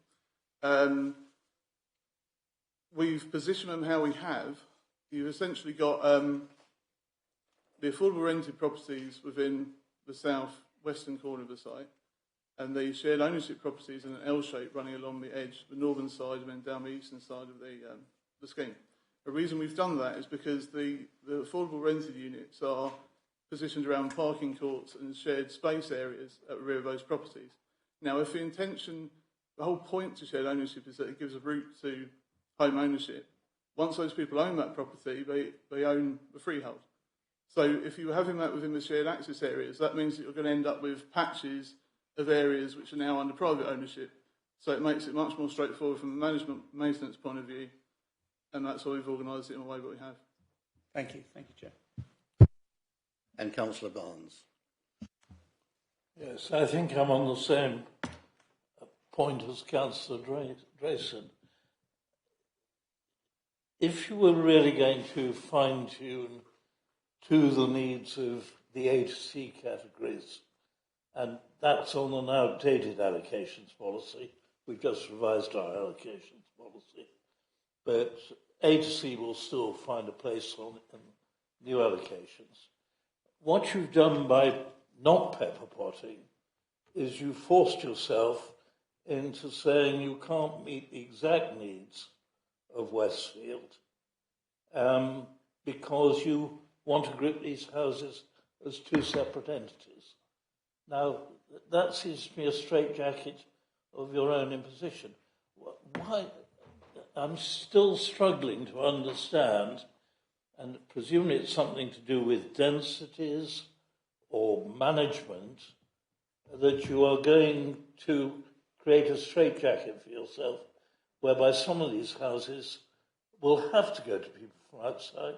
We've positioned them how we have. You've essentially got the affordable rented properties within the south-western corner of the site, and the shared ownership properties in an L shape running along the edge, the northern side, and then down the eastern side of the scheme. The reason we've done that is because the affordable rented units are positioned around parking courts and shared space areas at the rear of those properties. Now, if the whole point to shared ownership is that it gives a route to home ownership. Once those people own that property, they own the freehold. So if you were having that within the shared access areas, that means that you're going to end up with patches of areas which are now under private ownership. So it makes it much more straightforward from a management maintenance point of view, and that's why we've organised it in the way that we have. Thank you. Thank you, Chair. And Councillor Barnes. Yes, I think I'm on the same point as Councillor Drayson. If you were really going to fine-tune to the needs of the A to C categories, and that's on an outdated allocations policy, we've just revised our allocations policy, but A to C will still find a place on new allocations. What you've done by not pepper potting is you forced yourself into saying you can't meet the exact needs of Westfield because you want to group these houses as two separate entities. Now, that seems to me a straitjacket of your own imposition. Why? I'm still struggling to understand, and presumably it's something to do with densities or management, that you are going to create a straitjacket for yourself whereby some of these houses will have to go to people from outside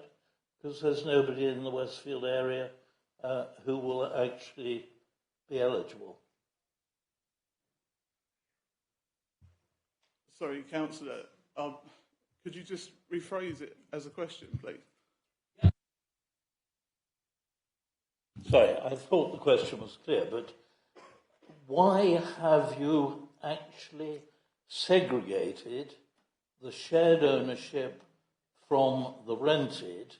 because there's nobody in the Westfield area who will actually be eligible. Sorry, Councillor, could you just rephrase it as a question, please? Sorry, I thought the question was clear, but why have you actually segregated the shared ownership from the rented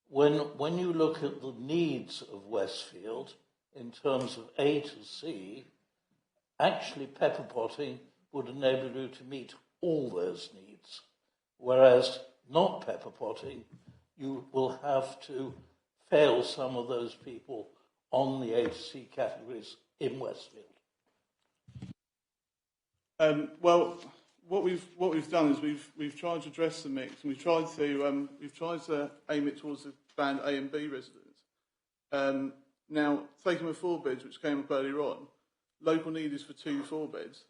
when you look at the needs of Westfield in terms of A to C? Actually, pepper potting would enable you to meet all those needs, whereas not pepper potting, you will have to fail some of those people on the A to C categories in Westfield. Well, what we've done is we've tried to address the mix, and we've tried to aim it towards the band A and B residents. Now, taking the 4 beds, which came up earlier on, local need is for 2 4 beds.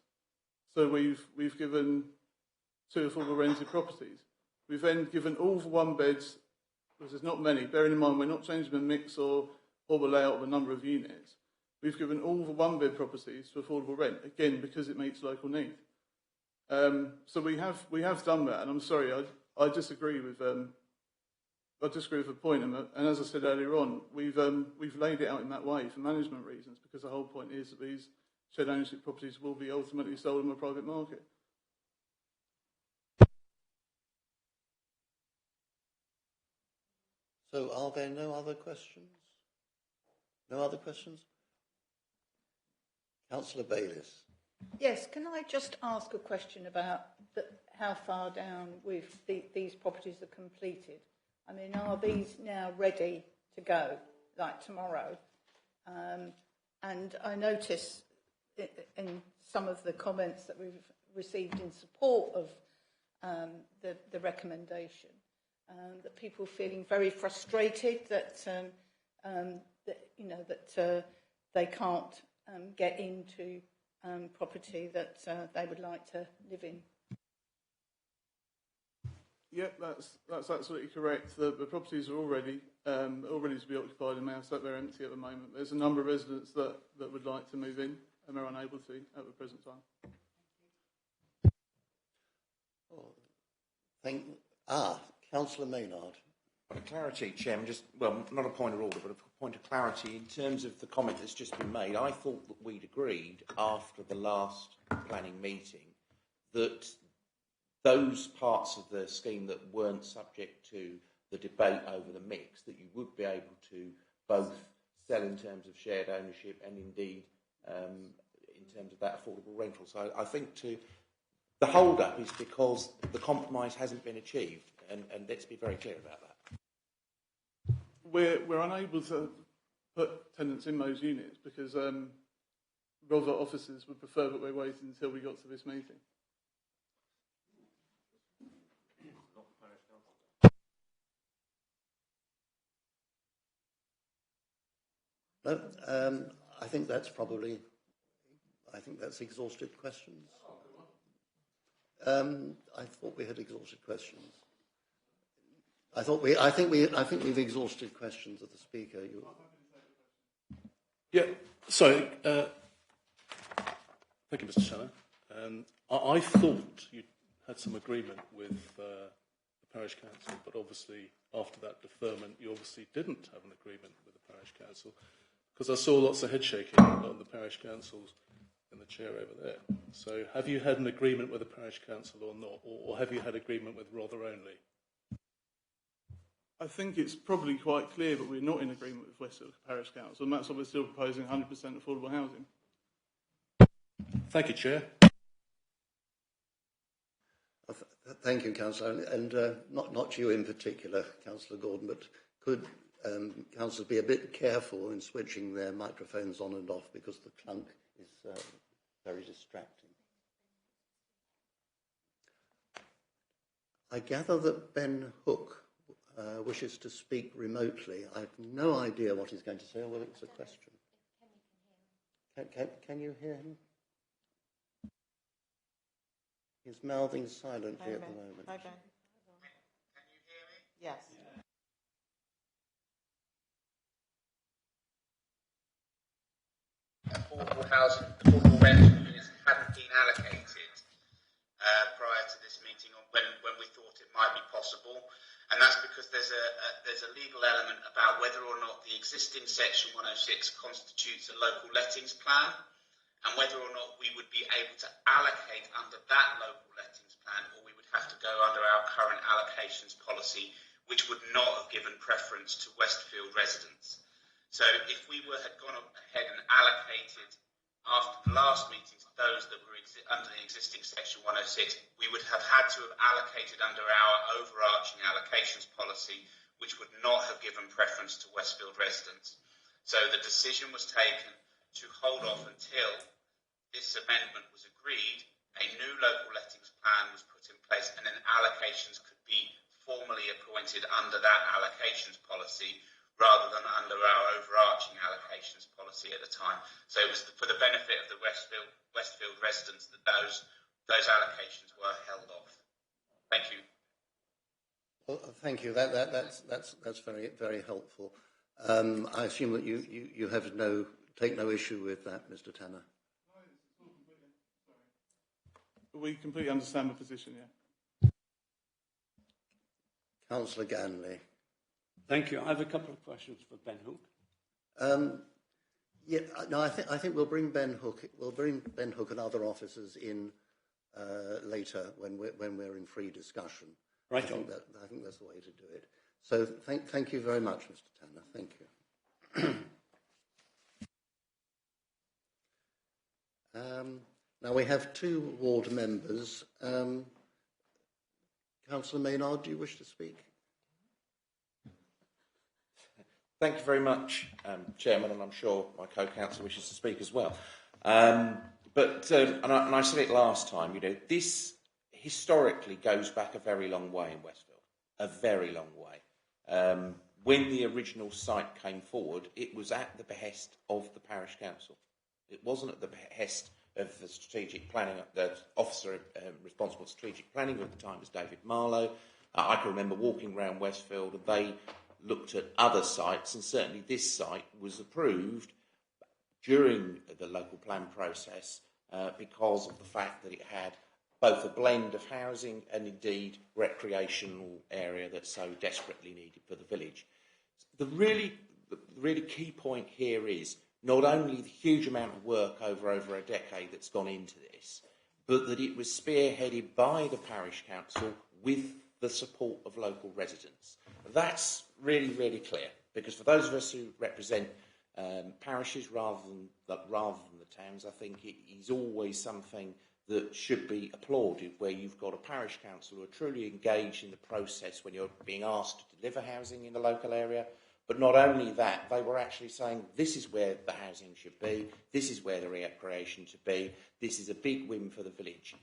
So we've given 2 affordable rented properties. We've then given all the 1 beds, because there's not many. Bearing in mind we're not changing the mix or the layout of the number of units. We've given all the 1 bed properties to affordable rent, again because it meets local need. So we have done that, and I'm sorry, I disagree with the point, and as I said earlier on, we've laid it out in that way for management reasons, because the whole point is that these shared ownership properties will be ultimately sold on the private market. So are there no other questions? No other questions? Councillor Bayliss. Yes, can I just ask a question about how far down these properties are completed? I mean, are these now ready to go, like tomorrow? And I notice in some of the comments that we've received in support of the recommendation, that people feeling very frustrated that they can't get into property that they would like to live in. Yep, that's absolutely correct. The properties are already to be occupied and they're empty at the moment. There's a number of residents that would like to move in and are unable to at the present time. Councillor Maynard. For clarity, Chairman, not a point of order, but a point of clarity. In terms of the comment that's just been made, I thought that we'd agreed after the last planning meeting that those parts of the scheme that weren't subject to the debate over the mix, that you would be able to both sell in terms of shared ownership and indeed in terms of that affordable rental. So I think the hold-up is because the compromise hasn't been achieved, and let's be very clear about that. We're unable to put tenants in those units because relevant officers would prefer that we're waiting until we got to this meeting. No, I think that's exhausted questions. I thought we had exhausted questions. I think we've exhausted questions of the speaker. Yeah. So, thank you, Mr. Shannon. I thought you had some agreement with the parish council, but obviously after that deferment, you obviously didn't have an agreement with the parish council, because I saw lots of head shaking on the parish councils in the chair over there. So, have you had an agreement with the parish council or not, or have you had agreement with Rother only? I think it's probably quite clear that we're not in agreement with Westfield Parish Council, and that's why we're still proposing 100% affordable housing. Thank you, Chair. Thank you, Councillor, and not you in particular, Councillor Gordon, but could councillors be a bit careful in switching their microphones on and off, because the clunk is very distracting. I gather that Ben Hook wishes to speak remotely. I have no idea what he's going to say or whether it's a question. Can you hear him? He's mouthing silently at the moment. Hi, Ben. Can you hear me? Yes. Affordable housing, affordable rental units hadn't been allocated prior to this meeting, or when we thought it might be possible. And that's because there's a legal element about whether or not the existing Section 106 constitutes a local lettings plan, and whether or not we would be able to allocate under that local lettings plan, or we would have to go under our current allocations policy, which would not have given preference to Westfield residents. So if we had gone ahead and allocated after the last meetings those that were under the existing Section 106, we would have had to have allocated under our overarching allocations policy, which would not have given preference to Westfield residents. So the decision was taken to hold off until this amendment was agreed, a new local lettings plan was put in place, and then allocations could be formally appointed under that allocations policy, rather than under our overarching allocations policy at the time. So it was for the benefit of the Westfield residents that those allocations were held off. Thank you. Well, thank you. That's very, very helpful. I assume that you have take no issue with that, Mr. Tanner. We completely understand the position, yeah. Councillor Ganley. Thank you. I have a couple of questions for Ben Hook. I think we'll bring Ben Hook. We'll bring Ben Hook and other officers in later when we're in free discussion. Right. I think that's the way to do it. So thank you very much, Mr. Tanner. Thank you. Now we have two ward members. Councillor Maynard, do you wish to speak? Thank you very much, Chairman, and I'm sure my co-counsel wishes to speak as well. And I said it last time, you know, this historically goes back a very long way in Westfield, a very long way. When the original site came forward, it was at the behest of the parish council. It wasn't at the behest of the strategic planning, the officer responsible for strategic planning at the time was David Marlowe. I can remember walking around Westfield and they looked at other sites, and certainly this site was approved during the local plan process because of the fact that it had both a blend of housing and indeed recreational area that's so desperately needed for the village. The really key point here is not only the huge amount of work over a decade that's gone into this, but that it was spearheaded by the parish council with the support of local residents. That's really, really clear, because for those of us who represent parishes rather than the towns, I think it is always something that should be applauded, where you've got a parish council who are truly engaged in the process when you're being asked to deliver housing in the local area. But not only that, they were actually saying this is where the housing should be, this is where the recreation should be, this is a big win for the village.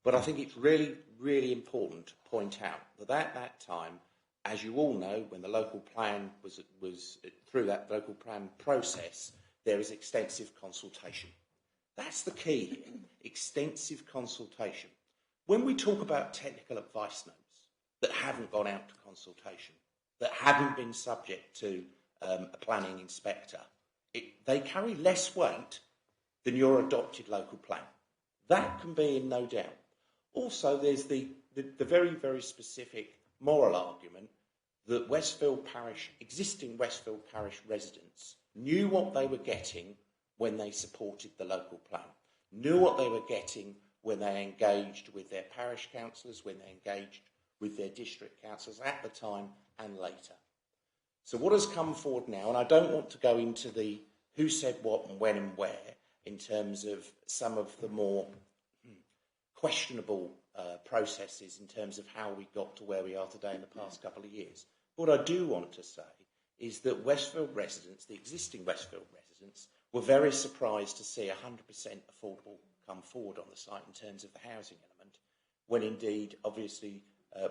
But I think it's really, really important to point out that at that time, as you all know, when the local plan was through that local plan process, there is extensive consultation. That's the key here, extensive consultation. When we talk about technical advice notes that haven't gone out to consultation, that haven't been subject to a planning inspector, they carry less weight than your adopted local plan. That can be in no doubt. Also, there's the very, very specific moral argument that existing Westfield Parish residents knew what they were getting when they supported the local plan, knew what they were getting when they engaged with their parish councillors, when they engaged with their district councillors at the time and later. So what has come forward now, and I don't want to go into the who said what and when and where in terms of some of the more questionable processes in terms of how we got to where we are today in the past couple of years. What I do want to say is that Westfield residents, the existing Westfield residents, were very surprised to see 100% affordable come forward on the site in terms of the housing element, when indeed, obviously,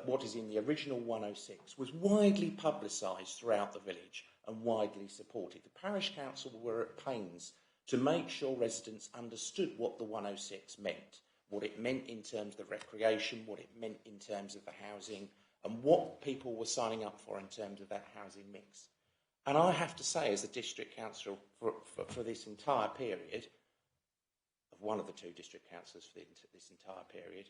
what is in the original 106 was widely publicised throughout the village and widely supported. The parish council were at pains to make sure residents understood what the 106 meant, what it meant in terms of the recreation, what it meant in terms of the housing, and what people were signing up for in terms of that housing mix. And I have to say, as a district councillor for this entire period, of one of the two district councillors for this entire period,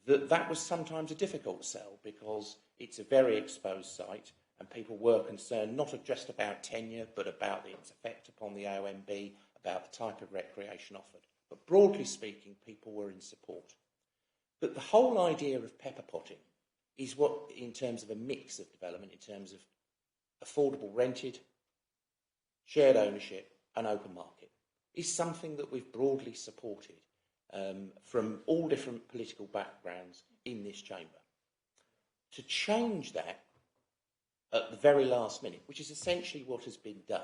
that was sometimes a difficult sell, because it's a very exposed site and people were concerned not just about tenure but about its effect upon the OMB, about the type of recreation offered. But broadly speaking, people were in support. But the whole idea of pepper potting is what, in terms of a mix of development, in terms of affordable rented, shared ownership and open market, is something that we've broadly supported from all different political backgrounds in this chamber. To change that at the very last minute, which is essentially what has been done,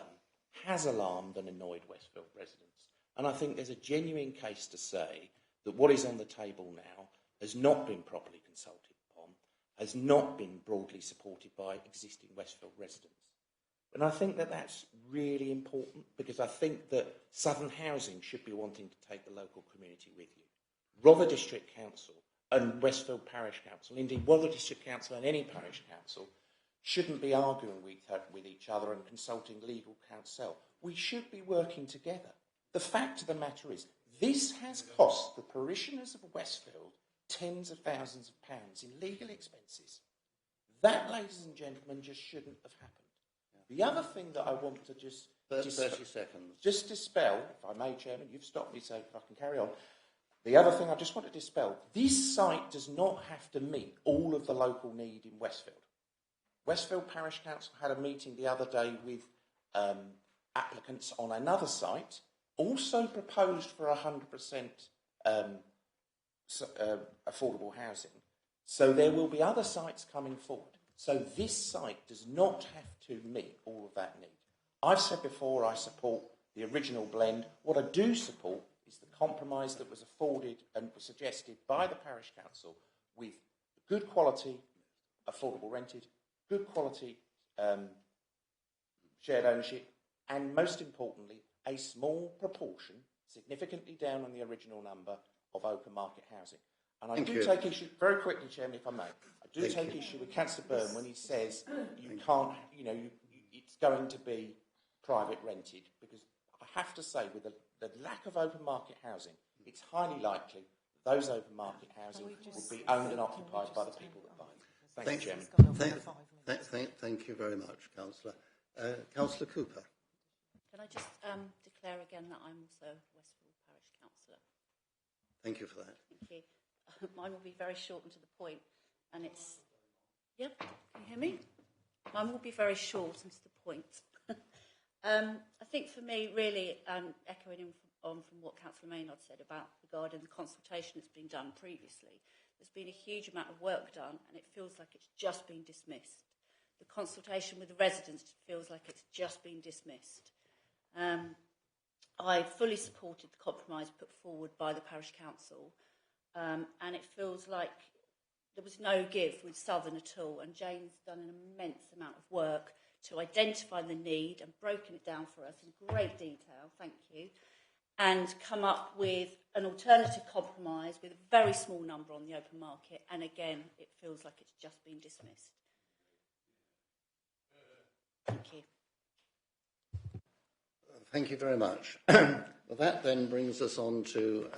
has alarmed and annoyed Westfield residents. And I think there's a genuine case to say that what is on the table now has not been properly consulted upon, has not been broadly supported by existing Westfield residents. And I think that that's really important, because I think that Southern Housing should be wanting to take the local community with you. Rother District Council and Westfield Parish Council, indeed Rother District Council and any parish council, shouldn't be arguing with each other and consulting legal counsel. We should be working together. The fact of the matter is, this has cost the parishioners of Westfield tens of thousands of pounds in legal expenses. That, ladies and gentlemen, just shouldn't have happened. The other thing that I want to just 30 seconds. Just dispel, if I may, Chairman, you've stopped me so I can carry on. The other thing I just want to dispel, this site does not have to meet all of the local need in Westfield. Westfield Parish Council had a meeting the other day with applicants on another site, also proposed for 100% affordable housing. So there will be other sites coming forward. So this site does not have to meet all of that need. I've said before I support the original blend. What I do support is the compromise that was afforded and was suggested by the parish council with good quality, affordable rented, good quality shared ownership, and most importantly, a small proportion, significantly down on the original number, of open market housing. And I do take issue, very quickly, Chairman, if I may, I do take issue with Councillor Byrne when he says you can't, it's going to be private rented, because I have to say, with the lack of open market housing, it's highly likely those open market housing would be owned and occupied by the people that buy them. Thank you, Chairman. Thank you very much, Councillor. Councillor Cooper. Can I just declare again that I'm also Westfield Parish Councillor? Thank you for that. Thank you. Mine will be very short and to the point, and it's... Yeah, can you hear me? Mine will be very short and to the point. I think for me, really, echoing on from what Councillor Maynard said about regarding the consultation that's been done previously, there's been a huge amount of work done, and it feels like it's just been dismissed. The consultation with the residents feels like it's just been dismissed. I fully supported the compromise put forward by the parish council, and it feels like there was no give with Southern at all, and Jane's done an immense amount of work to identify the need and broken it down for us in great detail, thank you, and come up with an alternative compromise with a very small number on the open market, and again, it feels like it's just been dismissed. Thank you. Thank you very much. Well, that then brings us on to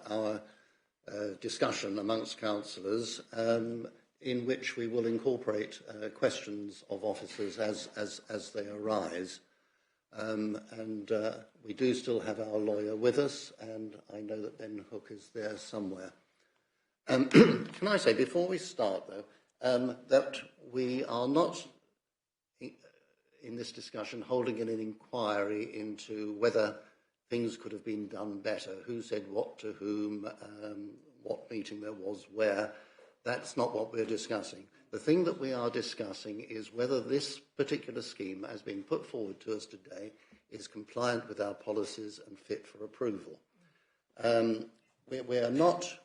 our discussion amongst councillors, in which we will incorporate questions of officers as they arise. And we do still have our lawyer with us, and I know that Ben Hook is there somewhere. Can I say, before we start, though, that we are not, in this discussion, holding an inquiry into whether things could have been done better, who said what to whom, what meeting there was where. That's not what we're discussing. The thing that we are discussing is whether this particular scheme, as being put forward to us today, is compliant with our policies and fit for approval. We are not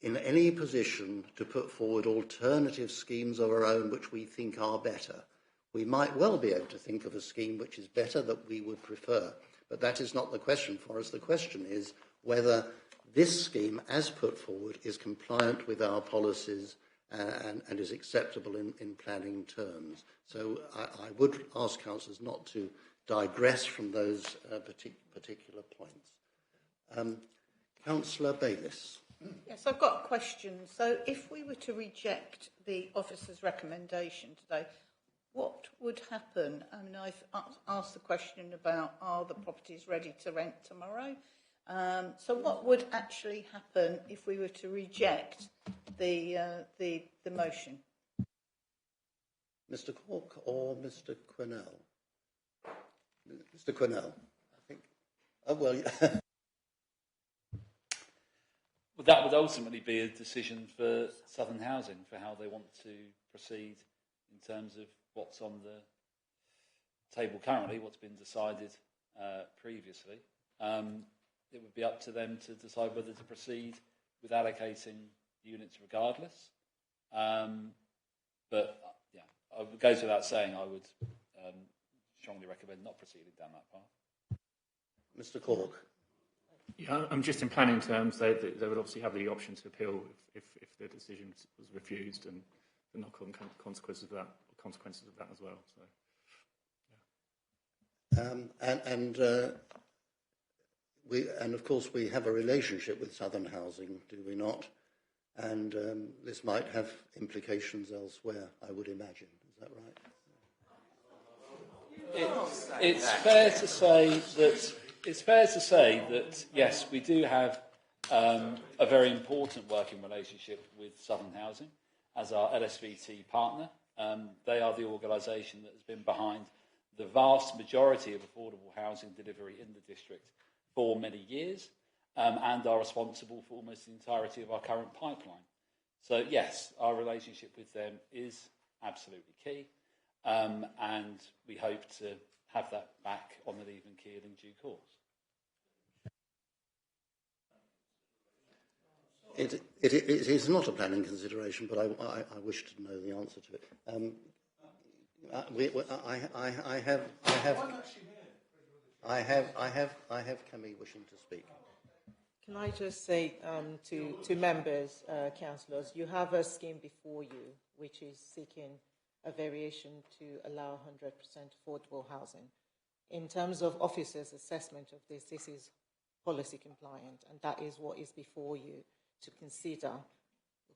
in any position to put forward alternative schemes of our own which we think are better. We might well be able to think of a scheme which is better that we would prefer, but that is not the question for us. The question is whether this scheme, as put forward, is compliant with our policies and is acceptable in planning terms. So I would ask councillors not to digress from those particular points. Councillor Bayliss. Yes, I've got a question. So if we were to reject the officer's recommendation today, what would happen? I mean, I've asked the question about, are the properties ready to rent tomorrow? So what would actually happen if we were to reject the motion? Mr. Cork or Mr. Quinnell? Mr. Quinnell, I think. Oh, well, yeah. Well, that would ultimately be a decision for Southern Housing for how they want to proceed in terms of what's on the table currently, what's been decided previously. It would be up to them to decide whether to proceed with allocating units regardless. But yeah, it goes without saying I would strongly recommend not proceeding down that path. Mr. Cork. Yeah, just in planning terms, they would obviously have the option to appeal if the decision was refused, and the knock-on consequences of that as well. So, yeah. And of course we have a relationship with Southern Housing, do we not? And this might have implications elsewhere, I would imagine. Is that right? It's fair to say that. It's fair to say that, yes, we do have a very important working relationship with Southern Housing as our LSVT partner. They are the organisation that has been behind the vast majority of affordable housing delivery in the district for many years, and are responsible for almost the entirety of our current pipeline. So, yes, our relationship with them is absolutely key, and we hope to have that back on an even keel in due course. It is not a planning consideration, but I wish to know the answer to it. I have Camille wishing to speak. Can I just say to members, councillors, you have a scheme before you which is seeking a variation to allow 100% affordable housing. In terms of officers' assessment of this is policy compliant, and that is what is before you to consider.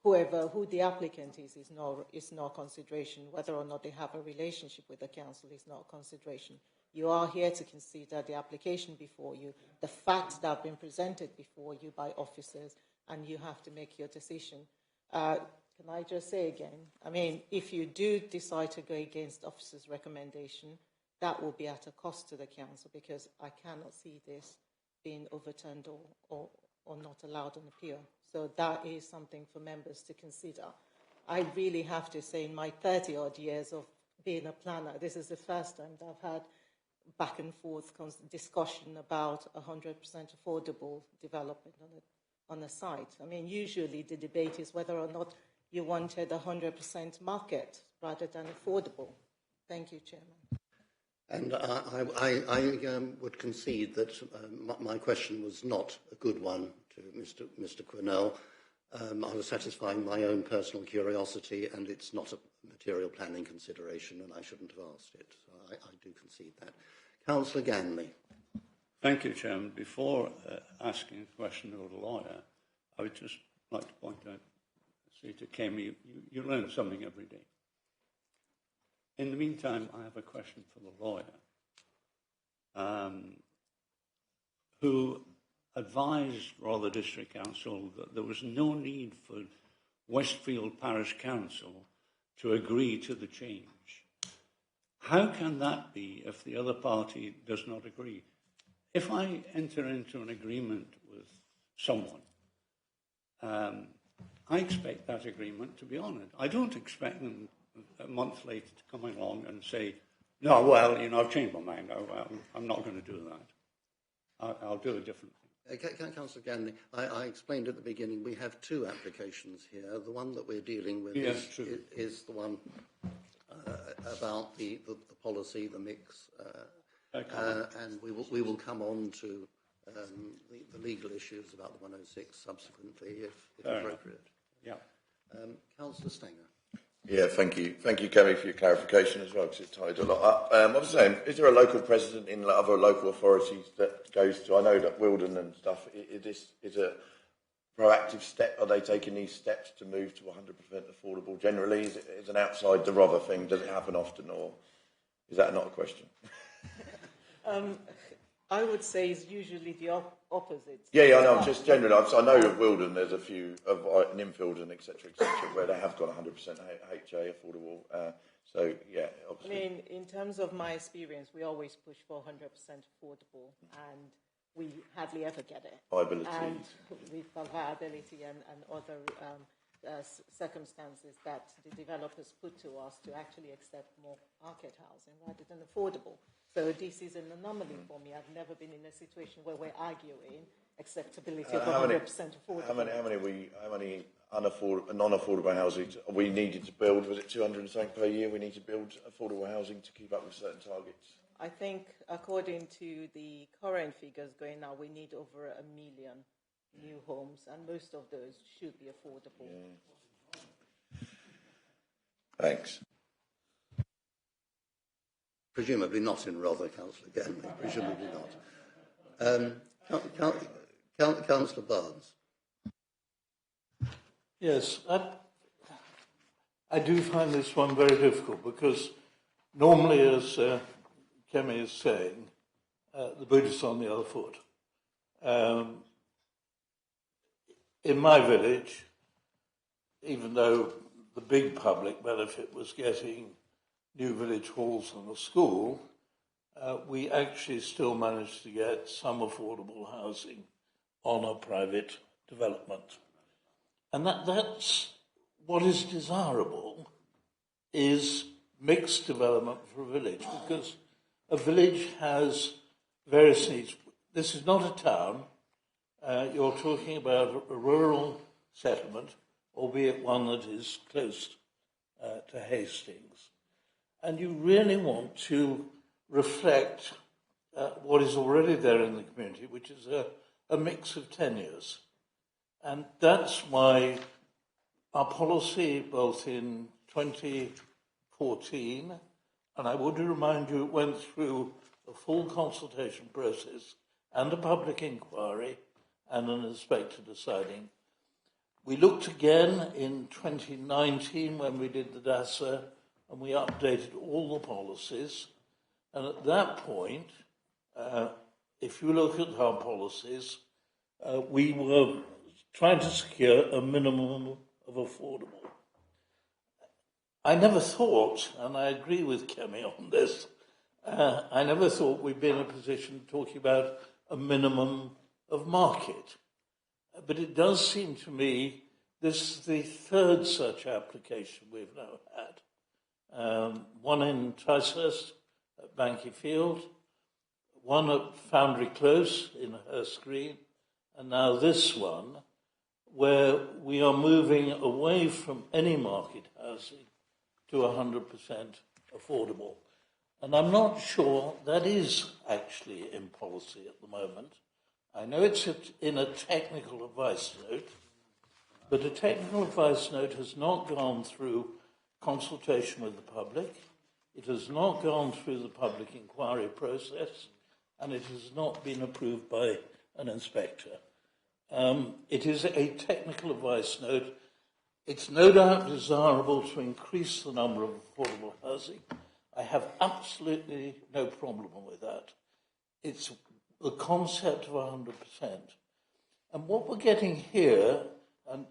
Who the applicant is not consideration. Whether or not they have a relationship with the council is not consideration. You are here to consider the application before you, the facts that have been presented before you by officers, and you have to make your decision. Can I just say again, I mean, if you do decide to go against officers' recommendation, that will be at a cost to the council, because I cannot see this being overturned or not allowed on appeal. So that is something for members to consider. I really have to say, in my 30-odd years of being a planner, this is the first time that I've had back and forth discussion about 100% affordable development on a site. I mean, usually the debate is whether or not you wanted 100% market rather than affordable. Thank you, Chairman. And I would concede that my question was not a good one to Mr. Quinnell. I was satisfying my own personal curiosity, and it's not a material planning consideration, and I shouldn't have asked it. So I do concede that. Councillor Ganley. Thank you, Chairman. Before asking a question of the lawyer, I would just like to point out, say to Kemi, you learn something every day. In the meantime, I have a question for the lawyer, who advised Rother District Council that there was no need for Westfield Parish Council to agree to the change. How can that be if the other party does not agree? If I enter into an agreement with someone, I expect that agreement to be honoured. I don't expect them a month later to come along and say, no, well, I've changed my mind. I'm not going to do that. I'll do a different thing. Councillor Ganley, I explained at the beginning we have two applications here. The one that we're dealing with is the one about the policy, the mix, and we will come on to the legal issues about the 106 subsequently, if appropriate. Yeah. Councillor Stenger. Yeah, thank you. Thank you, Kemi, for your clarification as well, because it tied a lot up. I was saying, is there a local precedent in other local authorities that goes to, I know that Wilden and stuff, is a proactive step? Are they taking these steps to move to 100% affordable generally? Is it an outside the Rother thing? Does it happen often, or is that not a question? I would say it's usually the opposite. Yeah, I know. Just generally, I know of Wilden, there's a few of Ninfield and etc., where they have got 100% HA affordable. So yeah, obviously. I mean, in terms of my experience, we always push for 100% affordable, and we hardly ever get it. Viability. And with viability and other circumstances that the developers put to us to actually accept more market housing rather than affordable. So this is an anomaly for me. I've never been in a situation where we're arguing acceptability of 100% affordable. How many non-affordable housing we needed to build? Was it 200 and something per year? We need to build affordable housing to keep up with certain targets. I think, according to the current figures going now, we need over 1 million new homes, and most of those should be affordable. Yeah. Thanks. Presumably not in Rother, Councillor Ganley. Presumably not. Councillor Barnes. Yes, I do find this one very difficult because normally, as Kemi is saying, the boot is on the other foot. In my village, even though the big public benefit was getting new village halls and a school, we actually still managed to get some affordable housing on a private development. And that's what is desirable, is mixed development for a village, because a village has various needs. This is not a town. You're talking about a rural settlement, albeit one that is close to Hastings. And you really want to reflect what is already there in the community, which is a mix of tenures. And that's why our policy, both in 2014, and I would remind you, it went through a full consultation process and a public inquiry and an inspector deciding. We looked again in 2019 when we did the DASA, and we updated all the policies. And at that point, if you look at our policies, we were trying to secure a minimum of affordable. I never thought, and I agree with Kemi on this, I never thought we'd be in a position talking about a minimum of market. But it does seem to me this is the third such application we've now had. One in Ticehurst at Banky Field, one at Foundry Close in Hurst Green, and now this one, where we are moving away from any market housing to 100% affordable. And I'm not sure that is actually in policy at the moment. I know it's in a technical advice note, but a technical advice note has not gone through consultation with the public, it has not gone through the public inquiry process, and it has not been approved by an inspector. It is a technical advice note. It's no doubt desirable to increase the number of affordable housing. I have absolutely no problem with that. It's the concept of 100%. And what we're getting here, and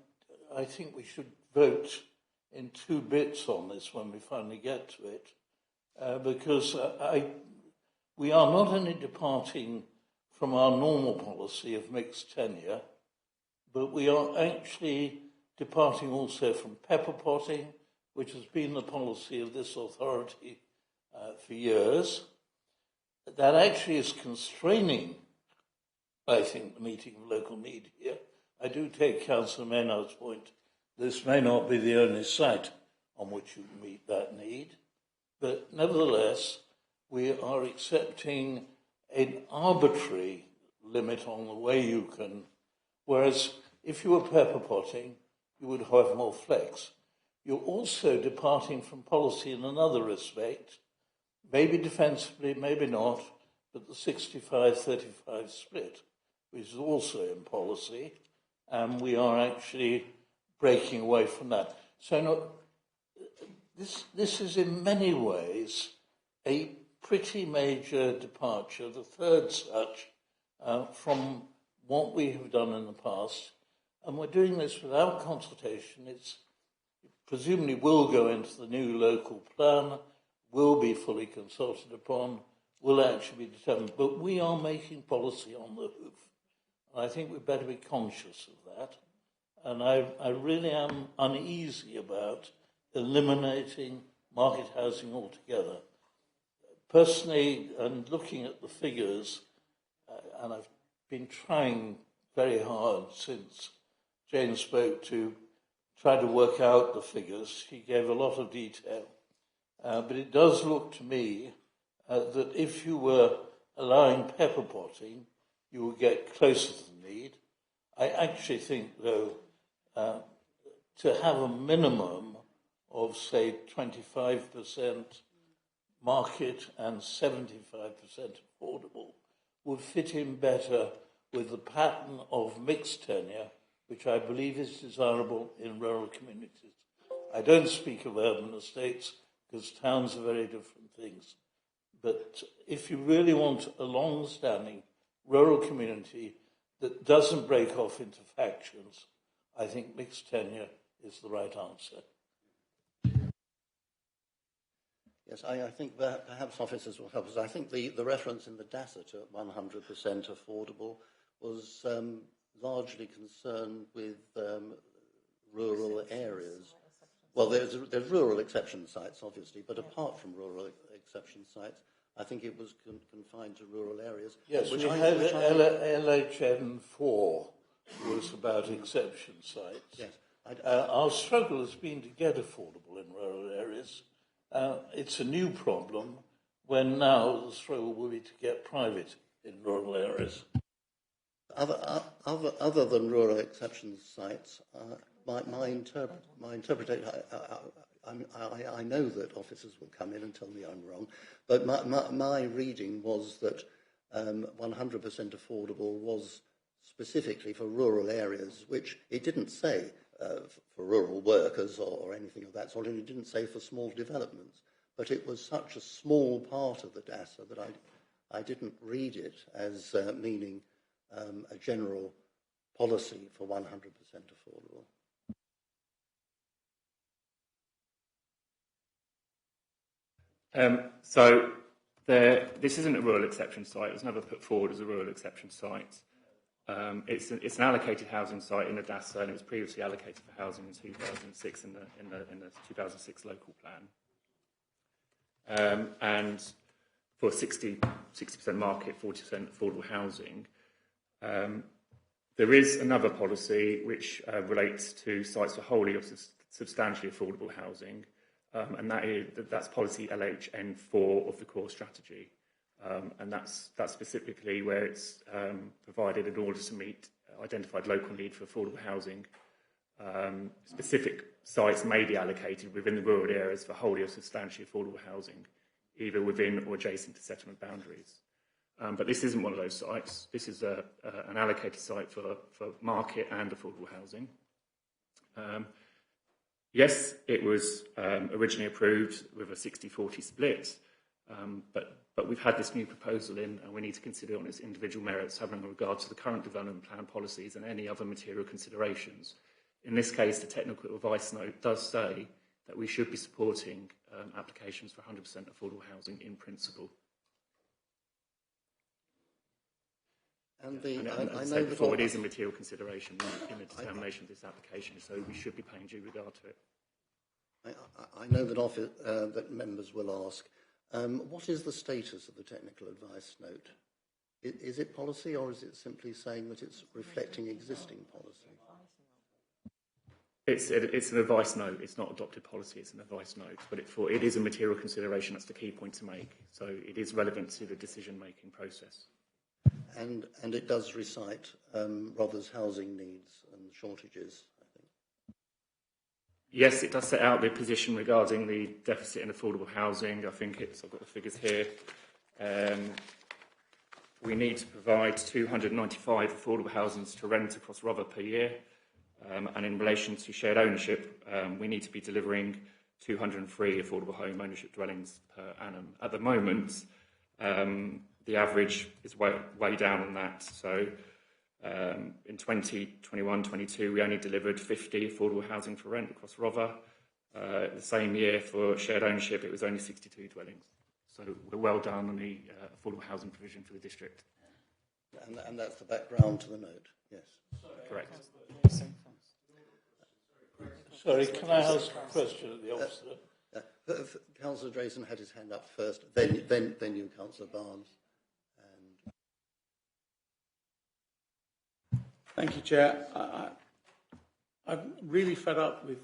I think we should vote in two bits on this when we finally get to it, because we are not only departing from our normal policy of mixed tenure, but we are actually departing also from pepper potting, which has been the policy of this authority for years. That actually is constraining, I think, the meeting of local need here. I do take Councillor Maynard's point. This may not be the only site on which you meet that need, but nevertheless, we are accepting an arbitrary limit on the way you can, whereas if you were pepper potting, you would have more flex. You're also departing from policy in another respect, maybe defensively, maybe not, but the 65-35 split, which is also in policy, and we are actually breaking away from that. So no, this is in many ways a pretty major departure, the third such, from what we have done in the past. And we're doing this without consultation. It presumably will go into the new local plan, will be fully consulted upon, will actually be determined. But we are making policy on the hoof. And I think we'd better be conscious of that. And I really am uneasy about eliminating market housing altogether. Personally, and looking at the figures, and I've been trying very hard since Jane spoke to try to work out the figures. She gave a lot of detail. But it does look to me that if you were allowing pepper potting, you would get closer to the need. I actually think, though, to have a minimum of, say, 25% market and 75% affordable would fit in better with the pattern of mixed tenure, which I believe is desirable in rural communities. I don't speak of urban estates because towns are very different things. But if you really want a long-standing rural community that doesn't break off into factions, I think mixed tenure is the right answer. Yes, I think that perhaps officers will help us. I think the reference in the DASA to 100% affordable was largely concerned with rural areas. Well, there's rural exception sites, obviously, but apart from rural exception sites, I think it was confined to rural areas. Yes, we had LHN4 was about exception sites. Yes. Our struggle has been to get affordable in rural areas. It's a new problem when now the struggle will be to get private in rural areas. Other than rural exception sites, my interpretation, I know that officers will come in and tell me I'm wrong, but my reading was that 100% affordable was specifically for rural areas, which it didn't say for rural workers or anything of that sort, and it didn't say for small developments. But it was such a small part of the data that I didn't read it as meaning a general policy for 100% affordable. So this isn't a rural exception site. It was never put forward as a rural exception site. It's an allocated housing site in Adassa, and it was previously allocated for housing in 2006 in the 2006 local plan. And for 60% market, 40% affordable housing. There is another policy which relates to sites for wholly or substantially affordable housing, and that's policy LHN4 of the core strategy. And that's specifically where it's provided in order to meet identified local need for affordable housing. Specific sites may be allocated within the rural areas for wholly or substantially affordable housing, either within or adjacent to settlement boundaries. But this isn't one of those sites. This is an allocated site for market and affordable housing. Yes, it was originally approved with a 60-40 split, but we've had this new proposal in, and we need to consider on its individual merits, having regard to the current development plan policies and any other material considerations. In this case, the technical advice note does say that we should be supporting applications for 100% affordable housing in principle. And I know before, it is a material consideration in the determination of this application, so we should be paying due regard to it. I know that that members will ask, what is the status of the technical advice note? Is it policy, or is it simply saying that it's reflecting existing policy? It's an advice note. It's not adopted policy. It's an advice note, but it is a material consideration. That's the key point to make. So it is relevant to the decision-making process. And it does recite Rother's housing needs and shortages, I think. Yes, it does set out the position regarding the deficit in affordable housing. I think I've got the figures here. We need to provide 295 affordable housings to rent across Rother per year. And in relation to shared ownership, we need to be delivering 203 affordable home ownership dwellings per annum. At the moment, the average is way down on that. So in 2021-22, we only delivered 50 affordable housing for rent across Rother. The same year for shared ownership, it was only 62 dwellings. So we're well down on the affordable housing provision for the district. And that's the background to the note, yes. Correct. Sorry, can I ask a question of the officer? Councillor Drayson had his hand up first, then you, Councillor Barnes. Thank you, Chair. I'm really fed up with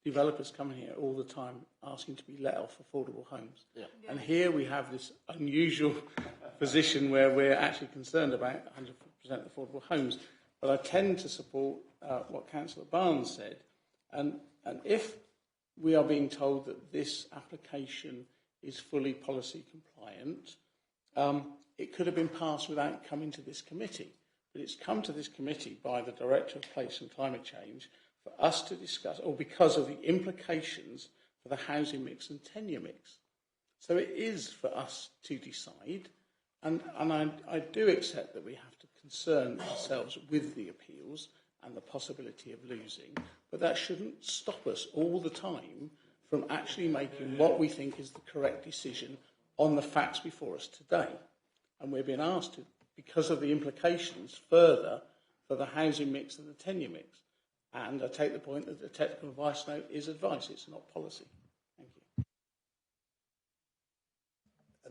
developers coming here all the time asking to be let off affordable homes. Yeah. And here we have this unusual position where we're actually concerned about 100% affordable homes. But I tend to support what Councillor Barnes said. And if we are being told that this application is fully policy compliant, it could have been passed without coming to this committee. But it's come to this committee by the Director of Place and Climate Change for us to discuss, or because of the implications for the housing mix and tenure mix. So it is for us to decide, and I do accept that we have to concern ourselves with the appeals and the possibility of losing, but that shouldn't stop us all the time from actually making what we think is the correct decision on the facts before us today. And we're being asked to, because of the implications further for the housing mix and the tenure mix. And I take the point that the technical advice note is advice, it's not policy. Thank you.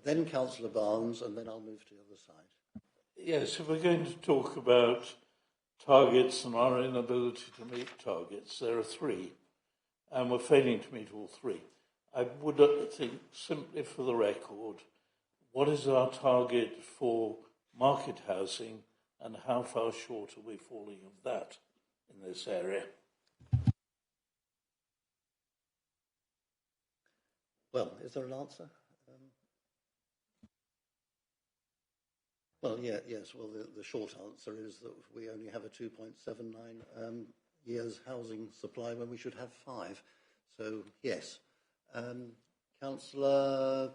then Councillor Barnes, and then I'll move to the other side. Yes, if we're going to talk about targets and our inability to meet targets, there are three, and we're failing to meet all three. I would think, simply for the record, what is our target for market housing, and how far short are we falling of that in this area? Well, is there an answer? Well, yes. Well, the short answer is that we only have a 2.79 years housing supply when we should have 5. So, yes. Councillor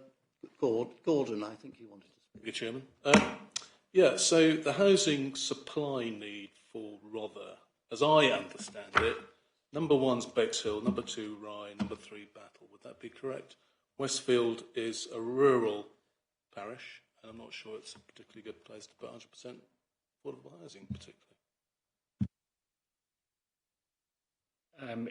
Gordon, I think you wanted to speak. Thank you, Chairman. So the housing supply need for Rother, as I understand it, number 1's Bexhill, number 2 Rye, number 3 Battle. Would that be correct? Westfield is a rural parish, and I'm not sure it's a particularly good place to put 100% affordable housing, particularly.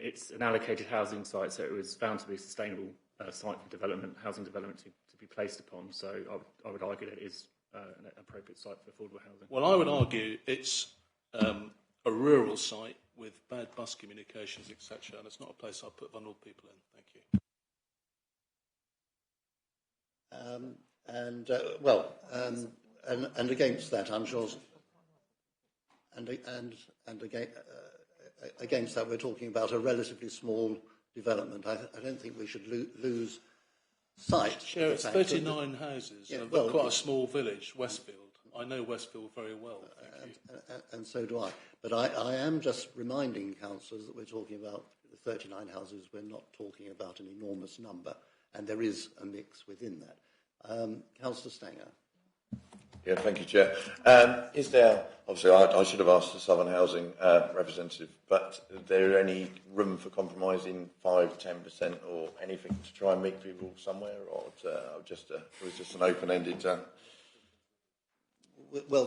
It's an allocated housing site, so it was found to be a sustainable site for development, housing development to be placed upon. So I would argue that it is an appropriate site for affordable housing. Well, I would argue it's a rural site with bad bus communications, etc., and it's not a place I'd put vulnerable people in. Thank you. And against that, I'm sure, and against that, we're talking about a relatively small development. I don't think we should lose sight. Chair, it's 39 houses. Yeah, Well, quite a small village, Westfield. I know Westfield very well. And so do I. But I am just reminding councillors that we're talking about 39 houses. We're not talking about an enormous number, and there is a mix within that. Councillor Stanger. Yeah, thank you, Chair. Is there, obviously, I should have asked the Southern Housing representative, but is there any room for compromising 5, 10% or anything to try and meet people somewhere, or was just an open-ended? Well,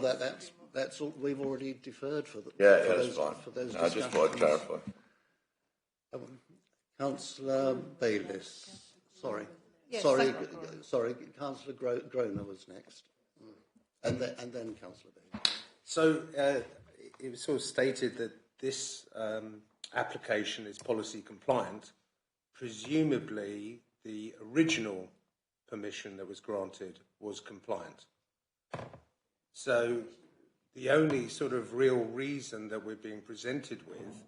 that's all, we've already deferred for the. Yeah, for that's those, fine. For those I just thought I'd clarify. Councillor Bayliss. Sorry. Yes, Sorry. Councillor Groner was next. And then Councillor Bailey. So it was sort of stated that this application is policy compliant. Presumably, the original permission that was granted was compliant. So the only sort of real reason that we're being presented with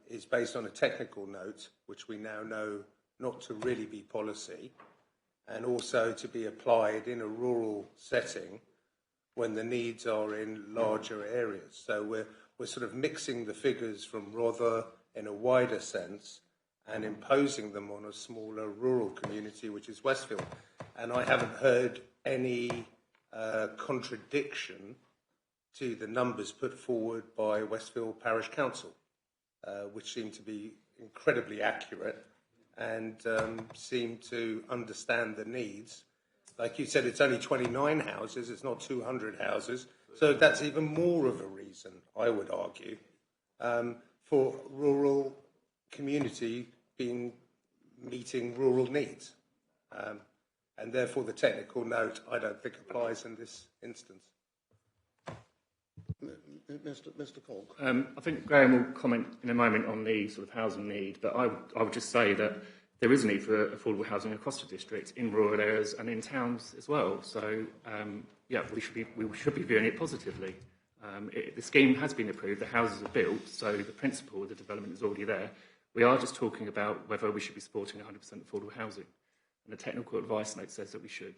is based on a technical note, which we now know not to really be policy, and also to be applied in a rural setting when the needs are in larger areas. So we're sort of mixing the figures from Rother in a wider sense and imposing them on a smaller rural community, which is Westfield. And I haven't heard any contradiction to the numbers put forward by Westfield Parish Council, which seem to be incredibly accurate and seem to understand the needs. Like you said, it's only 29 houses, it's not 200 houses, so that's even more of a reason, I would argue, for rural community meeting rural needs. And therefore the technical note, I don't think applies in this instance. Mr. Cork. I think Graham will comment in a moment on the sort of housing need, but I would just say that there is a need for affordable housing across the district, in rural areas and in towns as well. So, we should be viewing it positively. The scheme has been approved, the houses are built, so the principle of the development is already there. We are just talking about whether we should be supporting 100% affordable housing. And the technical advice note says that we should.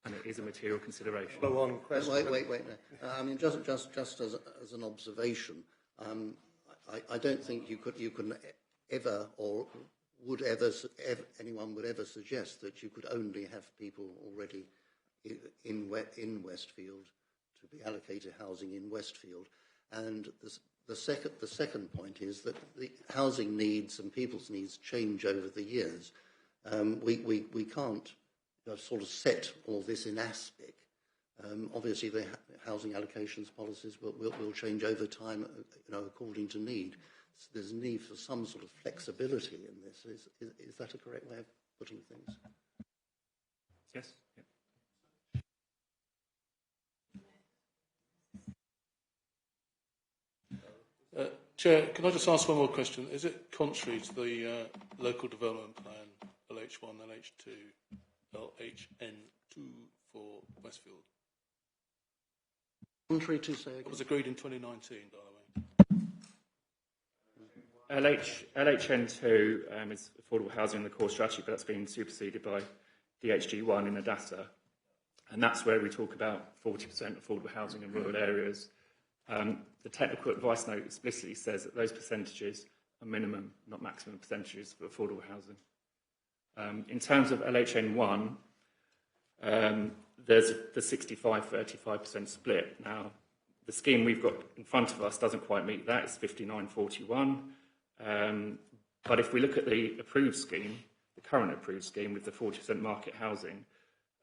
And it is a material consideration. Wait. No. I mean, just as an observation, I don't think you can ever or would ever anyone would ever suggest that you could only have people already in Westfield to be allocated housing in Westfield. And the second point is that the housing needs and people's needs change over the years. We can't sort of set all this in aspic. Obviously, the housing allocations policies will change over time, according to need. So there's a need for some sort of flexibility in this. Is that a correct way of putting things? Yes. Chair, can I just ask one more question? Is it contrary to the local development plan LH1, LH2, LHN2 for Westfield? Contrary to, say again? It was agreed in 2019, by the way. LHN2 is affordable housing in the core strategy, but that's been superseded by DHG1 in ADASA. And that's where we talk about 40% affordable housing in rural areas. The technical advice note explicitly says that those percentages are minimum, not maximum percentages for affordable housing. In terms of LHN1, there's the 65-35% split. Now, the scheme we've got in front of us doesn't quite meet that. It's 59-41. But if we look at the approved scheme, the current approved scheme with the 40% market housing,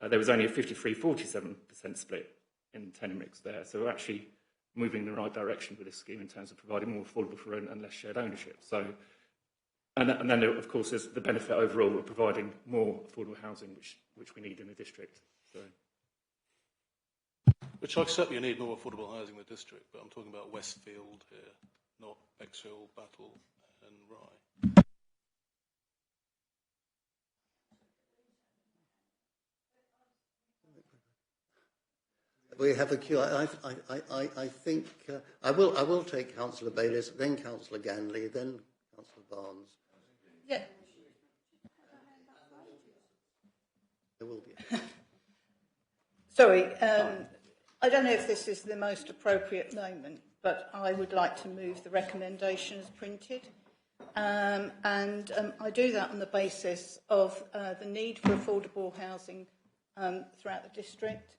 there was only a 53-47% split in the tenure mix there. So we're actually moving in the right direction with this scheme in terms of providing more affordable for rent and less shared ownership. So, and then of course there's the benefit overall of providing more affordable housing, which we need in the district. So. Which I accept you need more affordable housing in the district, but I'm talking about Westfield here, not Bexhill, Battle and Rye. We have a queue. I think I will take Councillor Bayliss, then Councillor Ganley, then Councillor Barnes. Yeah. There will be. Sorry, I don't know if this is the most appropriate moment, but I would like to move the recommendation as printed. I do that on the basis of the need for affordable housing throughout the district.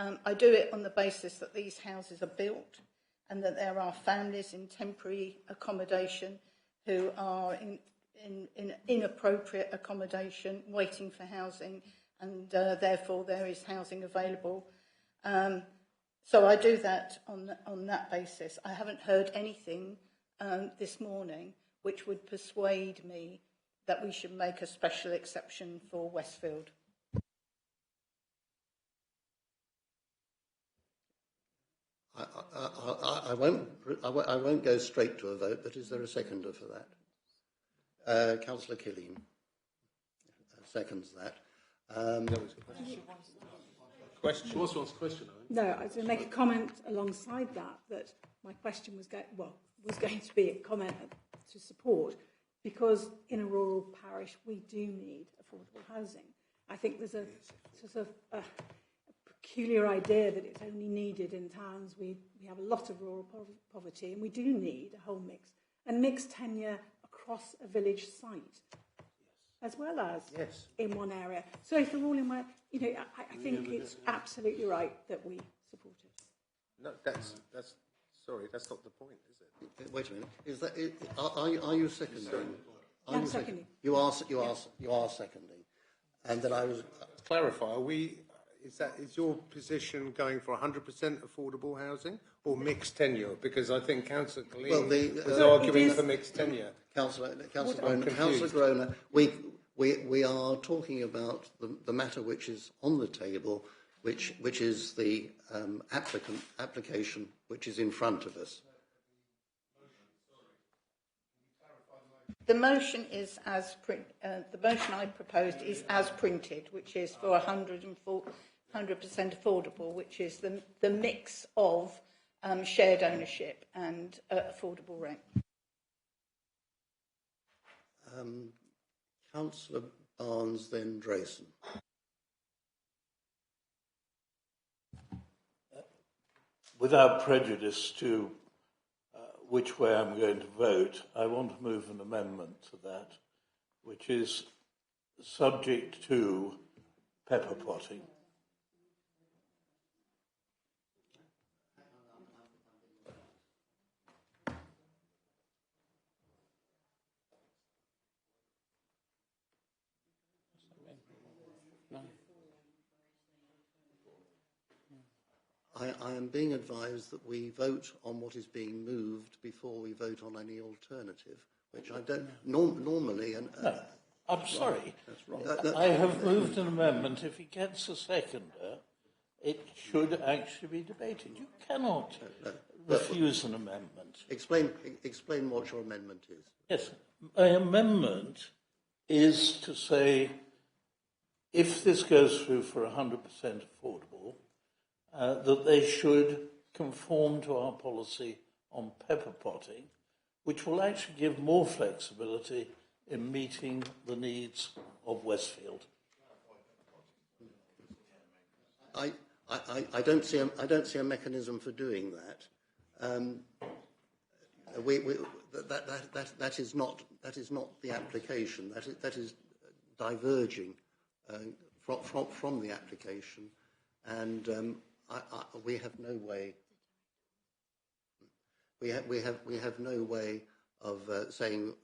I do it on the basis that these houses are built and that there are families in temporary accommodation who are in inappropriate accommodation waiting for housing, and therefore there is housing available. So I do that on that basis. I haven't heard anything this morning which would persuade me that we should make a special exception for Westfield. I won't go straight to a vote, but is there a seconder for that? Councillor Killeen seconds that. Question. She wants to ask a question. No, I was going to make a comment alongside that my question was going to be a comment to support, because in a rural parish we do need affordable housing. I think there's a sort of a peculiar idea that it's only needed in towns. We have a lot of rural poverty, and we do need a whole mix, and mixed tenure across a village site, as well as in one area. So if they're all in one, I think it's absolutely right that we support it. No, that's not the point, is it? Wait a minute. Is that? Are you seconding? I'm seconding. You are seconding, and then I was clarify. Is your position going for 100% affordable housing or mixed tenure? Because I think Councillor Killeen was arguing for mixed tenure. Councillor Groner, we are talking about the matter which is on the table, which is the application which is in front of us. The motion is the motion I proposed is as printed, which is for 100% affordable, which is the mix of shared ownership and affordable rent. Councillor Barnes, then Drayson. Without prejudice to which way I'm going to vote, I want to move an amendment to that, which is subject to pepper potting. I am being advised that we vote on what is being moved before we vote on any alternative, which I don't normally. And I'm sorry. That's wrong. I have moved an amendment. If he gets a seconder, it should actually be debated. You cannot refuse an amendment. Explain what your amendment is. Yes, my amendment is to say, if this goes through for 100% affordable, that they should conform to our policy on pepper potting, which will actually give more flexibility in meeting the needs of Westfield. I don't see a mechanism for doing that. That is not the application. That is diverging from the application, and we have no way. We have no way of saying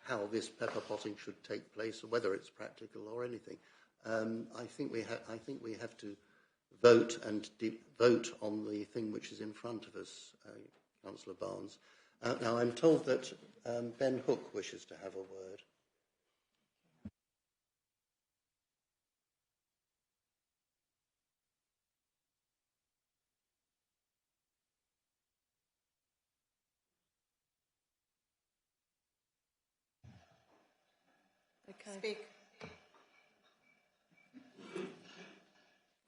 how this pepper potting should take place, or whether it's practical or anything. I think we have to vote and vote on the thing which is in front of us, Councillor Barnes. Now I'm told that Ben Hook wishes to have a word. Okay. Speak.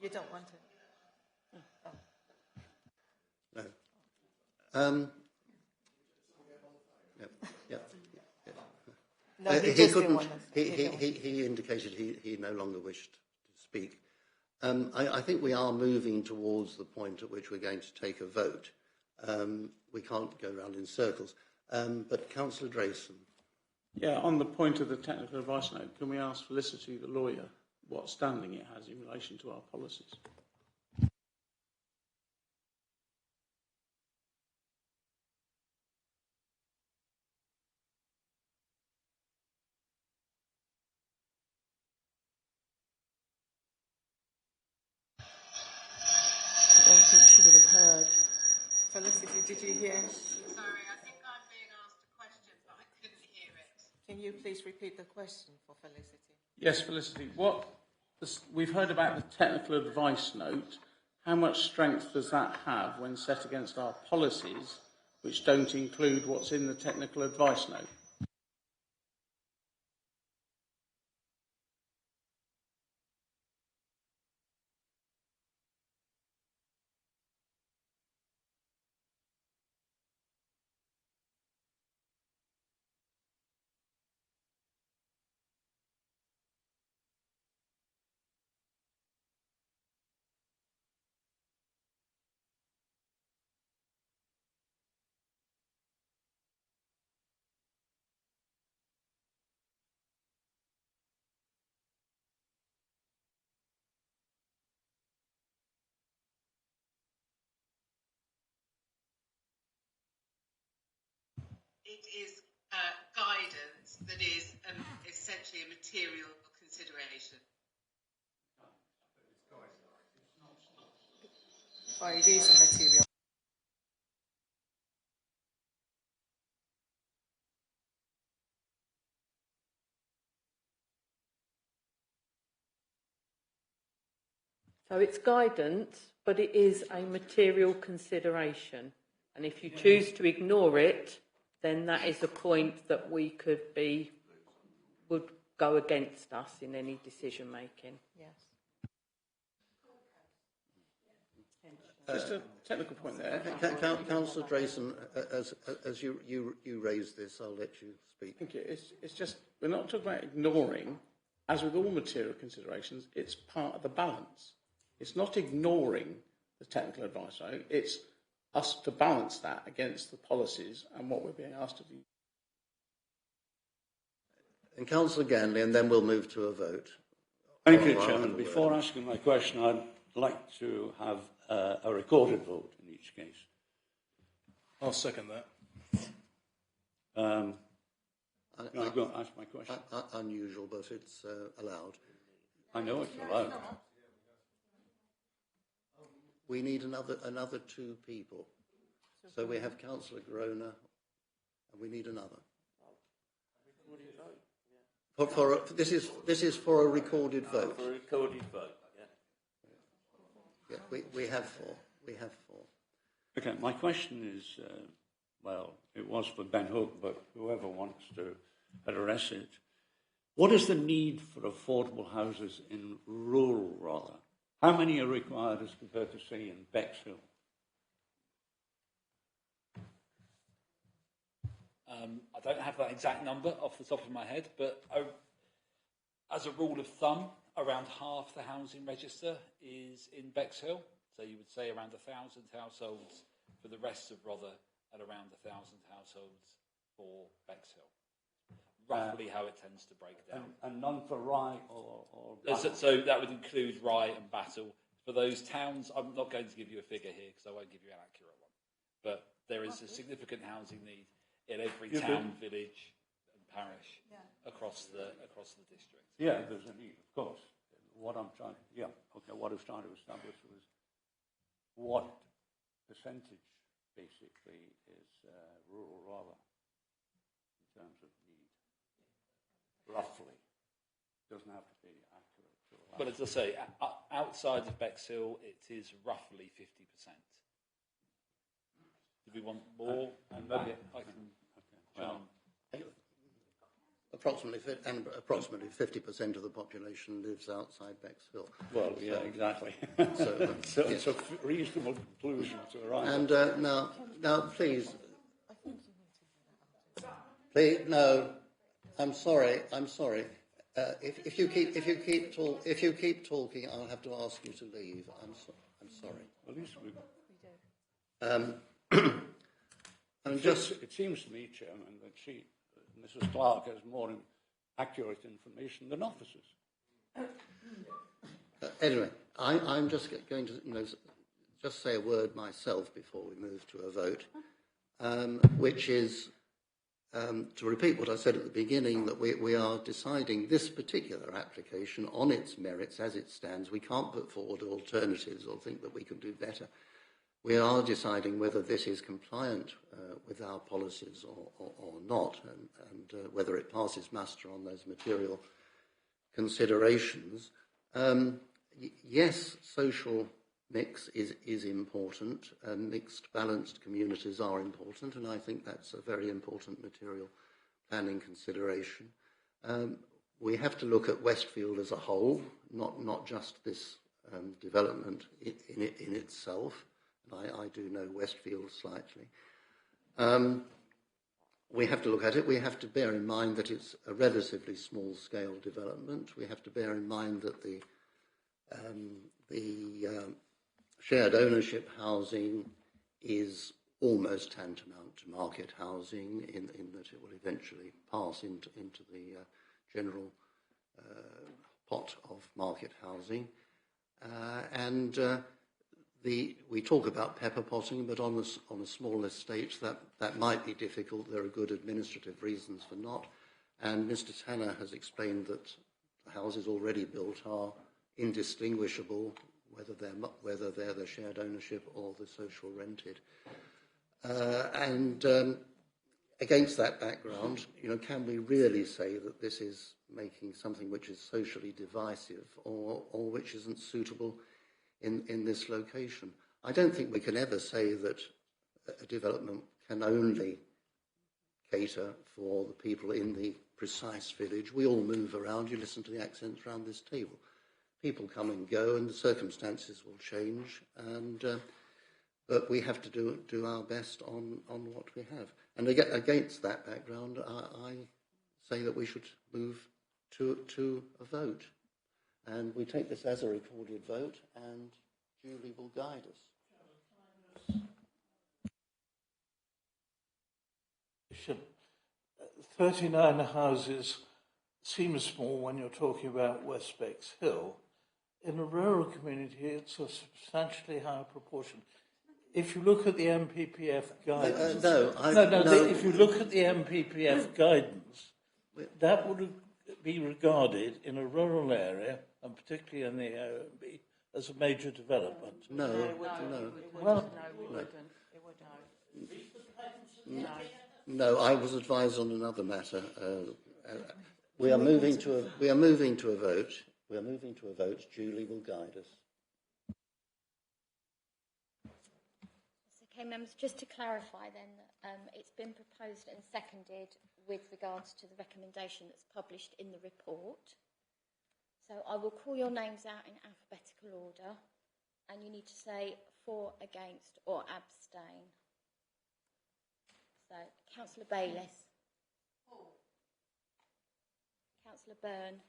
You don't want it? Oh. No. Yeah. No, he couldn't. He indicated he no longer wished to speak. I think we are moving towards the point at which we're going to take a vote. We can't go round in circles. But Councillor Drayson. Yeah, on the point of the technical advice note, can we ask Felicity, the lawyer, what standing it has in relation to our policies? I don't think she would have heard. Felicity, did you hear? Sorry, I think I'm being asked a question, but I couldn't hear it. Can you please repeat the question for Felicity? Yes, Felicity. We've heard about the technical advice note. How much strength does that have when set against our policies, which don't include what's in the technical advice note? It is guidance that is essentially a material consideration. Well, it is a material. So it's guidance, but it is a material consideration. And if you choose to ignore it, then that is a point that would go against us in any decision making. Yes. Just a technical point there. Councillor Drayson, as you raised this, I'll let you speak. Thank you. It's just, we're not talking about ignoring. As with all material considerations, it's part of the balance. It's not ignoring the technical advice note. It's us to balance that against the policies and what we're being asked to do. And Councillor Ganley, and then we'll move to a vote. Thank you, Chairman. Before asking my question, I'd like to have a recorded vote in each case. I'll second that. Can I go and ask my question? Unusual, but it's allowed. I know it's allowed. We need another two people. So we have Councillor Groner, and we need another. This is for a recorded vote. For a recorded vote, yeah. Yeah, we have four. We have four. Okay, my question is, well, it was for Ben Hook, but whoever wants to address it. What is the need for affordable houses in rural, rather? How many are required as compared to, say, in Bexhill? I don't have that exact number off the top of my head, but as a rule of thumb, around half the housing register is in Bexhill. So you would say around 1,000 households for the rest of Rother and around 1,000 households for Bexhill. Roughly how it tends to break down. And none for Rye or So that would include Rye and Battle. For those towns, I'm not going to give you a figure here because I won't give you an accurate one. But there is a significant housing need in every town, village and parish across the district. Yeah, there's a need, of course. What I was trying to establish was what percentage, basically, is rural rather, in terms of need, roughly. Doesn't have to be accurate. But as I say, outside of Bexhill, it is roughly 50%. Do we want more? And maybe I can. Approximately 50% of the population lives outside Bexhill. Well, yeah, exactly. So it's a reasonable conclusion to arrive at. And now, please, no, I'm sorry. If you keep talking, I'll have to ask you to leave. I'm sorry. At least we It seems to me, Chairman, that Mrs. Clark has more accurate information than officers. Anyway, I'm just going to just say a word myself before we move to a vote, which is to repeat what I said at the beginning, that we are deciding this particular application on its merits as it stands. We can't put forward alternatives or think that we can do better. We are deciding whether this is compliant with our policies or not, and whether it passes muster on those material considerations. Yes, social mix is important, and mixed, balanced communities are important, and I think that's a very important material planning consideration. We have to look at Westfield as a whole, not just this development in itself. I do know Westfield slightly. We have to look at it. We have to bear in mind that it's a relatively small-scale development. We have to bear in mind that the shared ownership housing is almost tantamount to market housing in that it will eventually pass into the general pot of market housing. We talk about pepper potting, but on a small estate that might be difficult. There are good administrative reasons for not. And Mr. Tanner has explained that the houses already built are indistinguishable, whether they're the shared ownership or the social rented. Against that background, can we really say that this is making something which is socially divisive or which isn't suitable in this location? I don't think we can ever say that a development can only cater for the people in the precise village. We all move around. You listen to the accents around this table. People come and go, and the circumstances will change. But we have to do our best on what we have. And against that background, I say that we should move to a vote. And we take this as a recorded vote, and Julie will guide us. 39 houses seems small when you're talking about West Bexhill. In a rural community, it's a substantially higher proportion. If you look at the MPPF guidance... No. If you look at the MPPF guidance, that would be regarded in a rural area, and particularly in the AOB, as a major development. No. No, I was advised on another matter. We are moving to a vote. We are moving to a vote. Julie will guide us. Okay, members, just to clarify then, it's been proposed and seconded with regards to the recommendation that's published in the report. So I will call your names out in alphabetical order, and you need to say for, against or abstain. So, Councillor Bayliss. For. Councillor Byrne.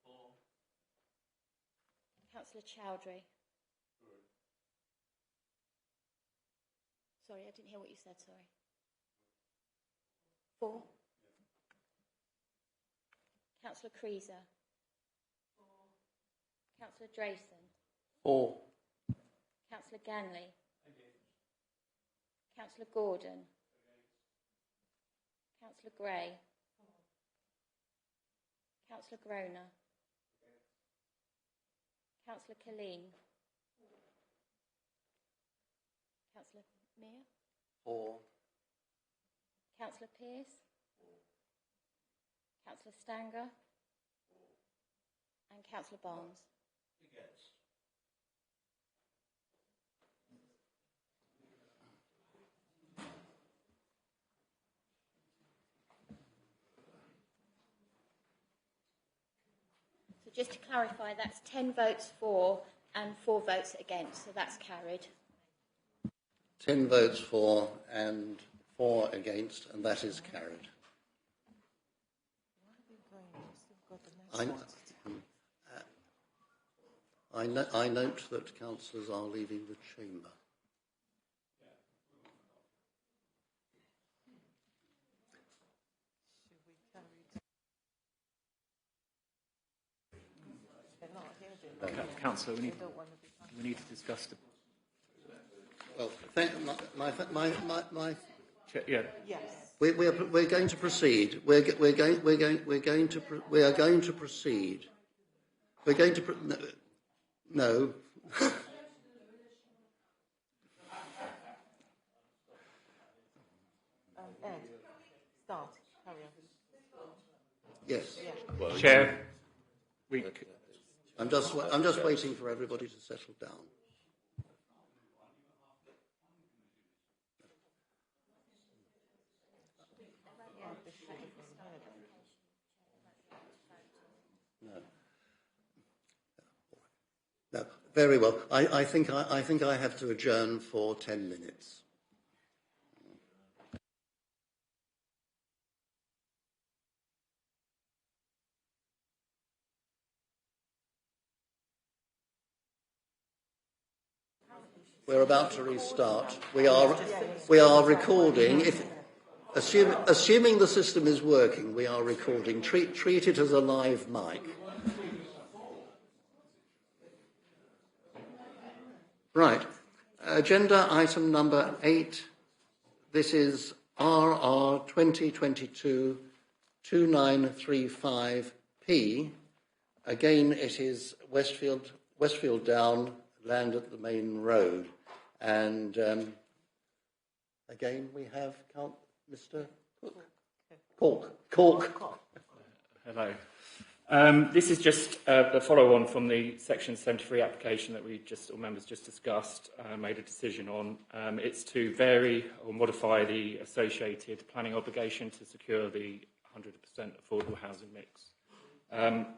For. Councillor Chowdhury. Sorry, I didn't hear what you said, sorry. For. Councillor Creaser. For. Councillor Drayson. For. Councillor Ganley. Against. Councillor Gordon. Against. Councillor Gray. For. Councillor Groner. Against. Councillor Killeen. For. Councillor Mear. For. Councillor Pearce. For. Councillor Stanger. For. And Councillor Barnes. Against. So just to clarify, that's 10 votes for and 4 votes against, so that's carried. 10 votes for and 4 against, and that is carried. I note that councillors are leaving the chamber. Councillor, we need to discuss the. Well, yeah. Yes. We're going to proceed. We are going to proceed. We're going to no. Ed, start. Carry on. Yes. Well, Chair, I'm just waiting for everybody to settle down. No, very well. I think I have to adjourn for 10 minutes. We're about to restart. We are recording. Assuming the system is working, we are recording. Treat it as a live mic. Right. Agenda item number 8. This is RR 2022-2935P. Again, it is Westfield Down, land at the main road. And again, we have Mr. Cork. Hello. This is just the follow-on from the Section 73 application that all members just discussed, made a decision on. It's to vary or modify the associated planning obligation to secure the 100% affordable housing mix.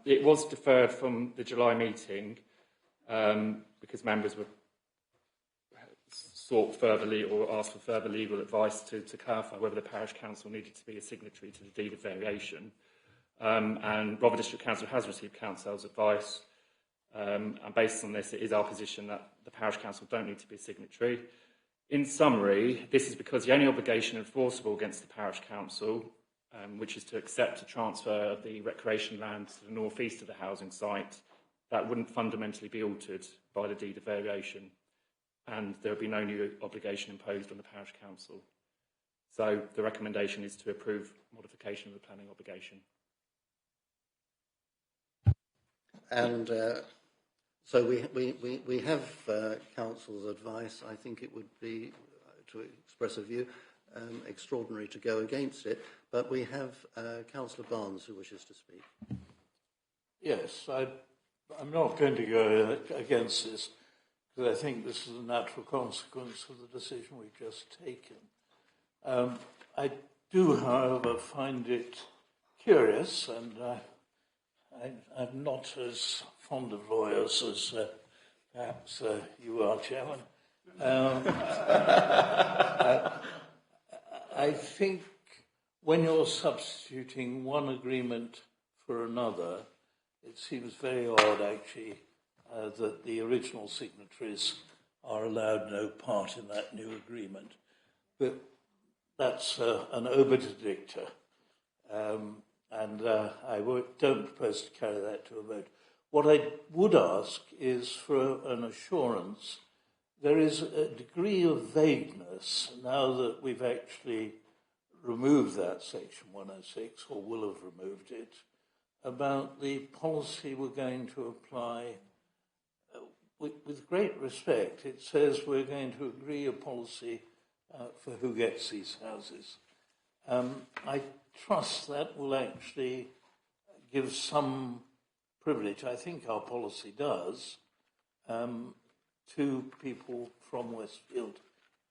It was deferred from the July meeting because members were sought further or asked for further legal advice to clarify whether the parish council needed to be a signatory to the deed of variation. And Rotherham District Council has received council's advice, and based on this, it is our position that the parish council don't need to be a signatory. In summary, this is because the only obligation enforceable against the parish council, which is to accept a transfer of the recreation land to the north east of the housing site, that wouldn't fundamentally be altered by the deed of variation, and there would be no new obligation imposed on the parish council. So the recommendation is to approve modification of the planning obligation. And so we have council's advice. I think it would be, to express a view, extraordinary to go against it. But we have Councillor Barnes who wishes to speak. Yes, I'm not going to go against this because I think this is a natural consequence of the decision we've just taken. I do, however, find it curious, and I'm not as fond of lawyers as perhaps you are, Chairman. I think when you're substituting one agreement for another, it seems very odd, actually, that the original signatories are allowed no part in that new agreement. But that's an obiter dicta, and I don't propose to carry that to a vote. What I would ask is for an assurance. There is a degree of vagueness now that we've actually removed that Section 106, or will have removed it, about the policy we're going to apply. With great respect, it says we're going to agree a policy for who gets these houses. I trust that will actually give some privilege, I think our policy does, to people from Westfield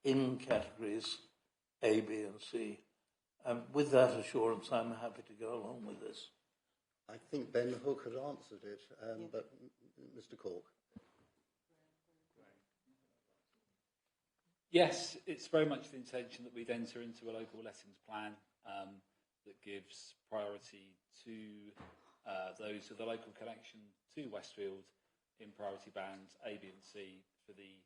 in categories A, B and C. With that assurance, I'm happy to go along with this. I think Ben Hook had answered it, but Mr. Cork. Yes, it's very much the intention that we'd enter into a local lettings plan that gives priority to those with a local connection to Westfield in priority bands A, B and C for the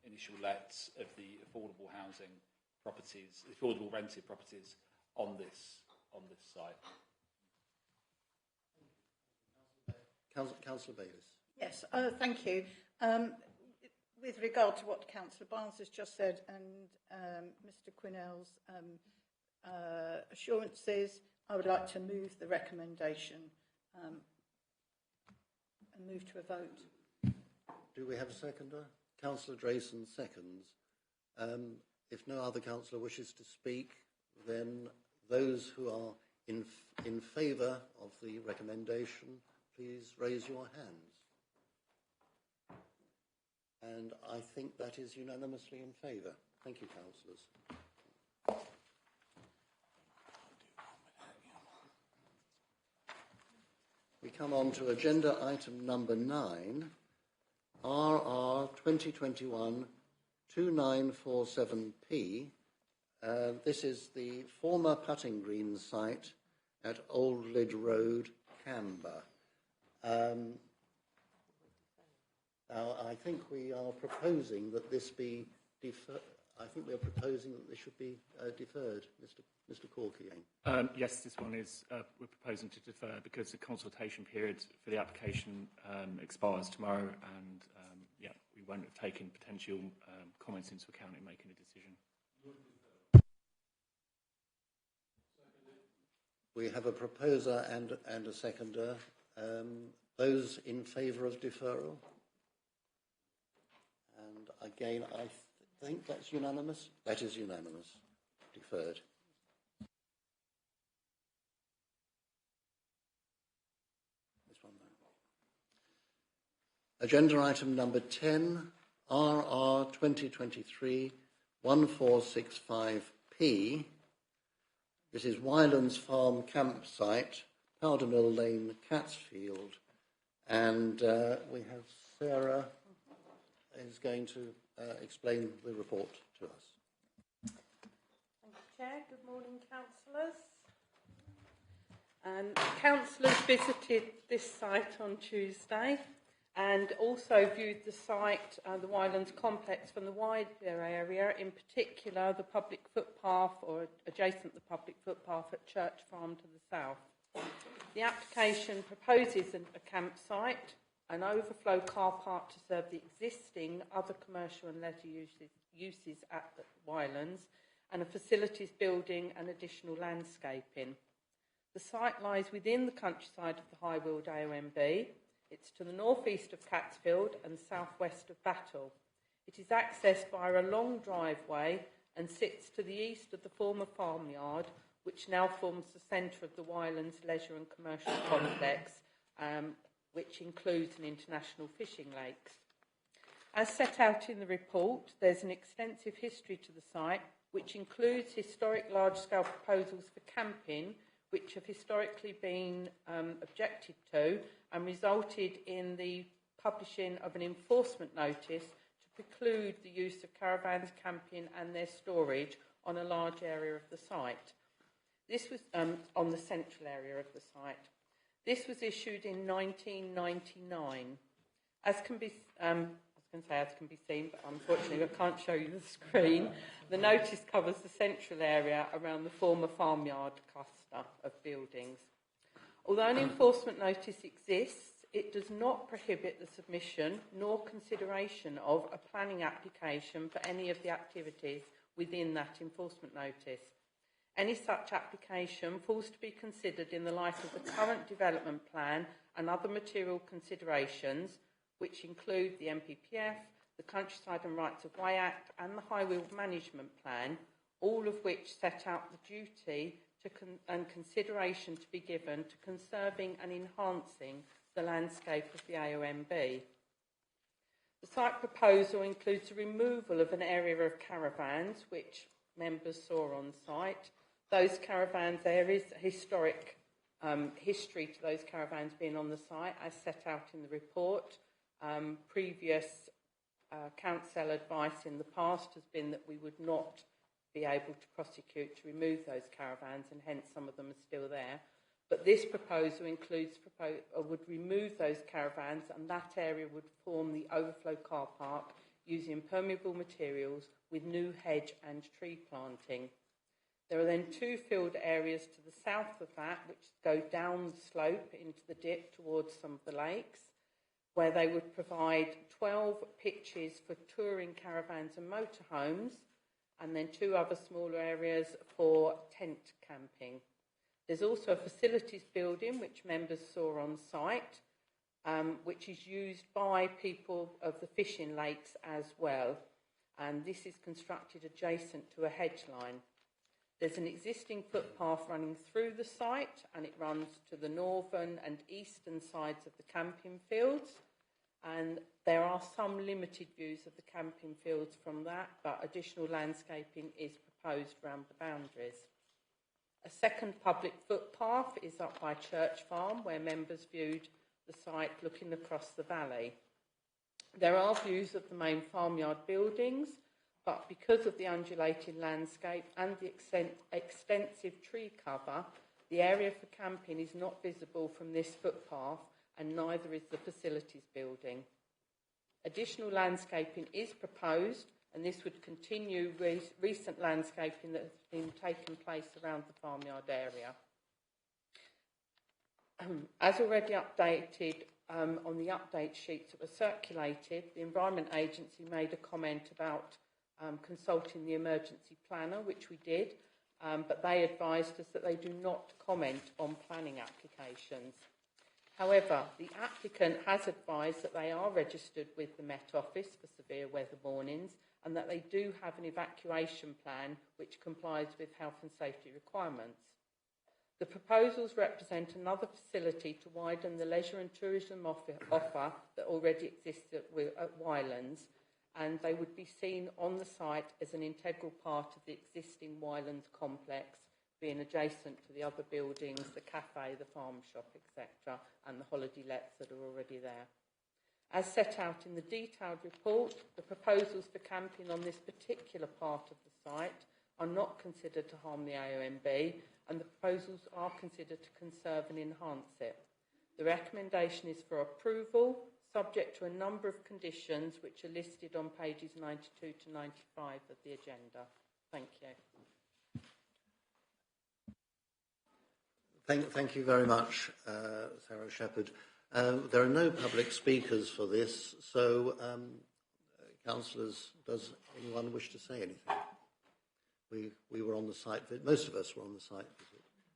initial lets of the affordable housing properties, affordable rented properties on this site. Councillor Bayliss. Yes, thank you. With regard to what Councillor Barnes has just said and Mr. Quinnell's assurances, I would like to move the recommendation and move to a vote. Do we have a seconder? Councillor Drayson seconds. If no other councillor wishes to speak, then those who are in favour of the recommendation, please raise your hands. And I think that is unanimously in favour. Thank you, councillors. We come on to agenda item number 9, RR 2021-2947P. This is the former putting green site at Old Lid Road, Canberra. Now, I think we are proposing that this be deferred. I think we are proposing that this should be deferred, Mr. Corky. Yes, this one is. We're proposing to defer because the consultation period for the application expires tomorrow, and we won't have taken potential comments into account in making a decision. We have a proposer and a seconder. Those in favour of deferral? And again, I think that's unanimous. That is unanimous. Deferred. This one there. Agenda item number 10, RR 2023-1465P. This is Wylands Farm campsite, Powder Mill Lane, Catsfield. And we have Sarah is going to explain the report to us. Thank you, Chair. Good morning, councillors. Councillors visited this site on Tuesday and also viewed the site, the Wylands complex, from the wider area, in particular the public footpath or adjacent to the public footpath at Church Farm to the south. The application proposes a campsite, an overflow car park to serve the existing other commercial and leisure uses at the Wylands, and a facilities building and additional landscaping. The site lies within the countryside of the High Weald AONB. It's to the northeast of Catsfield and southwest of Battle. It is accessed via a long driveway and sits to the east of the former farmyard which now forms the centre of the Wylands Leisure and Commercial Complex, which includes an international fishing lakes. As set out in the report, there's an extensive history to the site, which includes historic large-scale proposals for camping, which have historically been objected to and resulted in the publishing of an enforcement notice to preclude the use of caravans, camping and their storage on a large area of the site. This was on the central area of the site. This was issued in 1999. As can be seen, but unfortunately I can't show you the screen. The notice covers the central area around the former farmyard cluster of buildings. Although an enforcement notice exists, it does not prohibit the submission nor consideration of a planning application for any of the activities within that enforcement notice. Any such application falls to be considered in the light of the current development plan and other material considerations, which include the NPPF, the Countryside and Rights of Way Act and the Highway Management Plan, all of which set out the duty and consideration to be given to conserving and enhancing the landscape of the AONB. The site proposal includes the removal of an area of caravans, which members saw on site. Those caravans, there is historic history to those caravans being on the site, as set out in the report. Previous council advice in the past has been that we would not be able to prosecute to remove those caravans, and hence some of them are still there. But this proposal would remove those caravans, and that area would form the overflow car park using permeable materials with new hedge and tree planting. There are then two field areas to the south of that, which go down the slope into the dip towards some of the lakes, where they would provide 12 pitches for touring caravans and motorhomes, and then two other smaller areas for tent camping. There's also a facilities building, which members saw on site, which is used by people of the fishing lakes as well. And this is constructed adjacent to a hedge line. There's an existing footpath running through the site, and it runs to the northern and eastern sides of the camping fields. And there are some limited views of the camping fields from that, but additional landscaping is proposed around the boundaries. A second public footpath is up by Church Farm, where members viewed the site looking across the valley. There are views of the main farmyard buildings, but because of the undulating landscape and the extensive tree cover, the area for camping is not visible from this footpath, and neither is the facilities building. Additional landscaping is proposed, and this would continue recent landscaping that has been taking place around the farmyard area. As already updated on the update sheets that were circulated, the Environment Agency made a comment about consulting the emergency planner, which we did, but they advised us that they do not comment on planning applications. However, the applicant has advised that they are registered with the Met Office for severe weather warnings, and that they do have an evacuation plan which complies with health and safety requirements. The proposals represent another facility to widen the leisure and tourism offer that already exists at Wylands, and they would be seen on the site as an integral part of the existing Wylands complex, being adjacent to the other buildings, the cafe, the farm shop, etc., and the holiday lets that are already there. As set out in the detailed report, the proposals for camping on this particular part of the site are not considered to harm the AONB, and the proposals are considered to conserve and enhance it. The recommendation is for approval, subject to a number of conditions which are listed on pages 92 to 95 of the agenda. Thank you. Thank you very much, Sarah Shepherd. There are no public speakers for this, so councillors, does anyone wish to say anything? We were on the site, most of us were on the site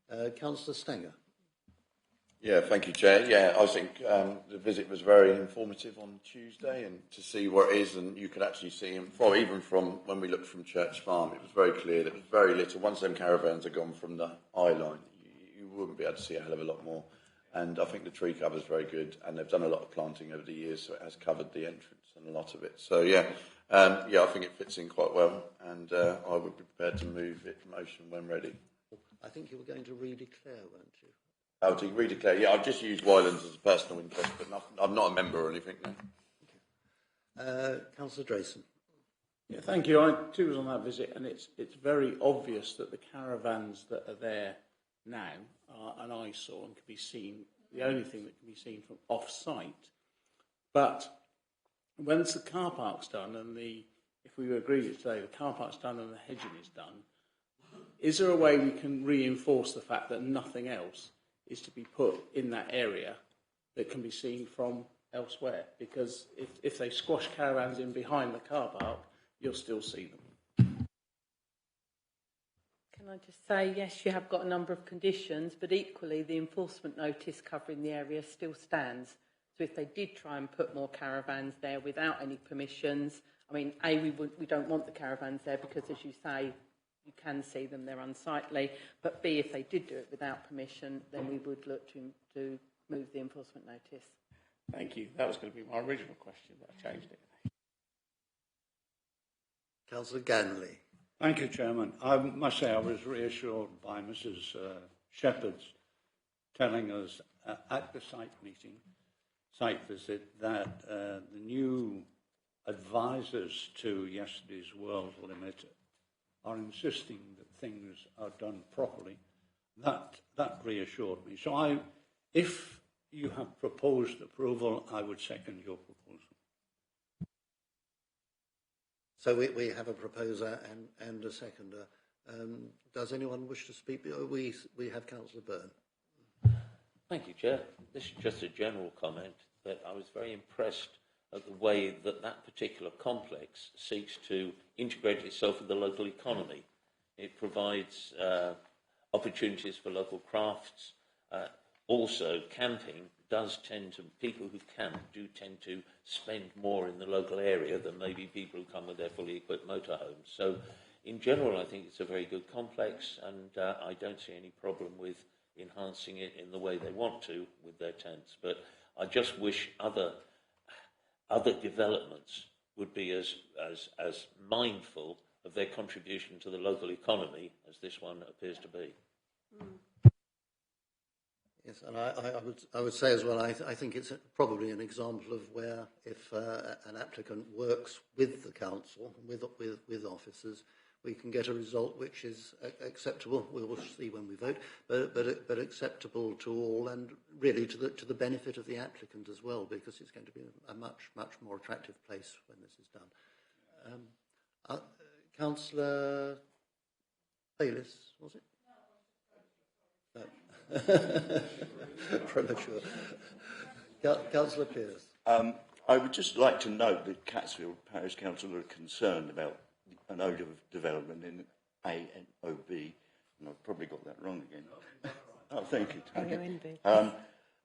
visit. Councillor Stenger. Yeah, thank you, Chair. Yeah, I think the visit was very informative on Tuesday, and to see where it is, and you could actually see him even from when we looked from Church Farm, it was very clear that it was very little. Once them caravans are gone from the eye line, you wouldn't be able to see a hell of a lot more. And I think the tree cover is very good, and they've done a lot of planting over the years, so it has covered the entrance and a lot of it. So yeah, I think it fits in quite well, and I would be prepared to move it motion when ready. I think you were going to redeclare, weren't you? Oh, to redeclare? Yeah, I've just used Wylands as a personal interest, but I'm not a member or anything. No. Councillor Drayson. Yeah, thank you. I too was on that visit, and it's very obvious that the caravans that are there now are an eyesore and can be seen. The only thing that can be seen from off-site. But once the car park's done, and if we agree today, the car park's done and the hedging is done, is there a way we can reinforce the fact that nothing else is to be put in that area that can be seen from elsewhere? Because if they squash caravans in behind the car park, you'll still see them. Can I just say, yes, you have got a number of conditions, but equally the enforcement notice covering the area still stands. So if they did try and put more caravans there without any permissions, I mean, A, we don't want the caravans there because, as you say, you can see them, they're unsightly. But B, if they did do it without permission, then we would look to move the enforcement notice. Thank you. That was going to be my original question, but I changed it. Councillor Ganley. Thank you, Chairman. I must say I was reassured by Mrs. Shepherd's telling us at the site visit, that the new advisors to yesterday's World Limit are insisting that things are done properly. That reassured me. So if you have proposed approval, I would second your proposal. So we have a proposer and a seconder. Does anyone wish to speak? We have Councillor Byrne. Thank you, Chair. This is just a general comment that I was very impressed at the way that particular complex seeks to integrate itself with the local economy. It provides opportunities for local crafts. Also, camping does tend to, people who camp do tend to spend more in the local area than maybe people who come with their fully equipped motorhomes. So, in general, I think it's a very good complex, and I don't see any problem with enhancing it in the way they want to with their tents. But I just wish other developments would be as mindful of their contribution to the local economy as this one appears to be. Yes, and I would say as well, I think it's probably an example of where if an applicant works with the council, with officers, we can get a result which is acceptable. We will see when we vote, but acceptable to all, and really to the benefit of the applicant as well, because it's going to be a much more attractive place when this is done. Councillor Bayliss, was it? No. Premature. Councillor Pearce. I would just like to note that Catsfield Parish Council are concerned about an odour of development in ANOB, and I've probably got that wrong again. Oh, thank you, Tony.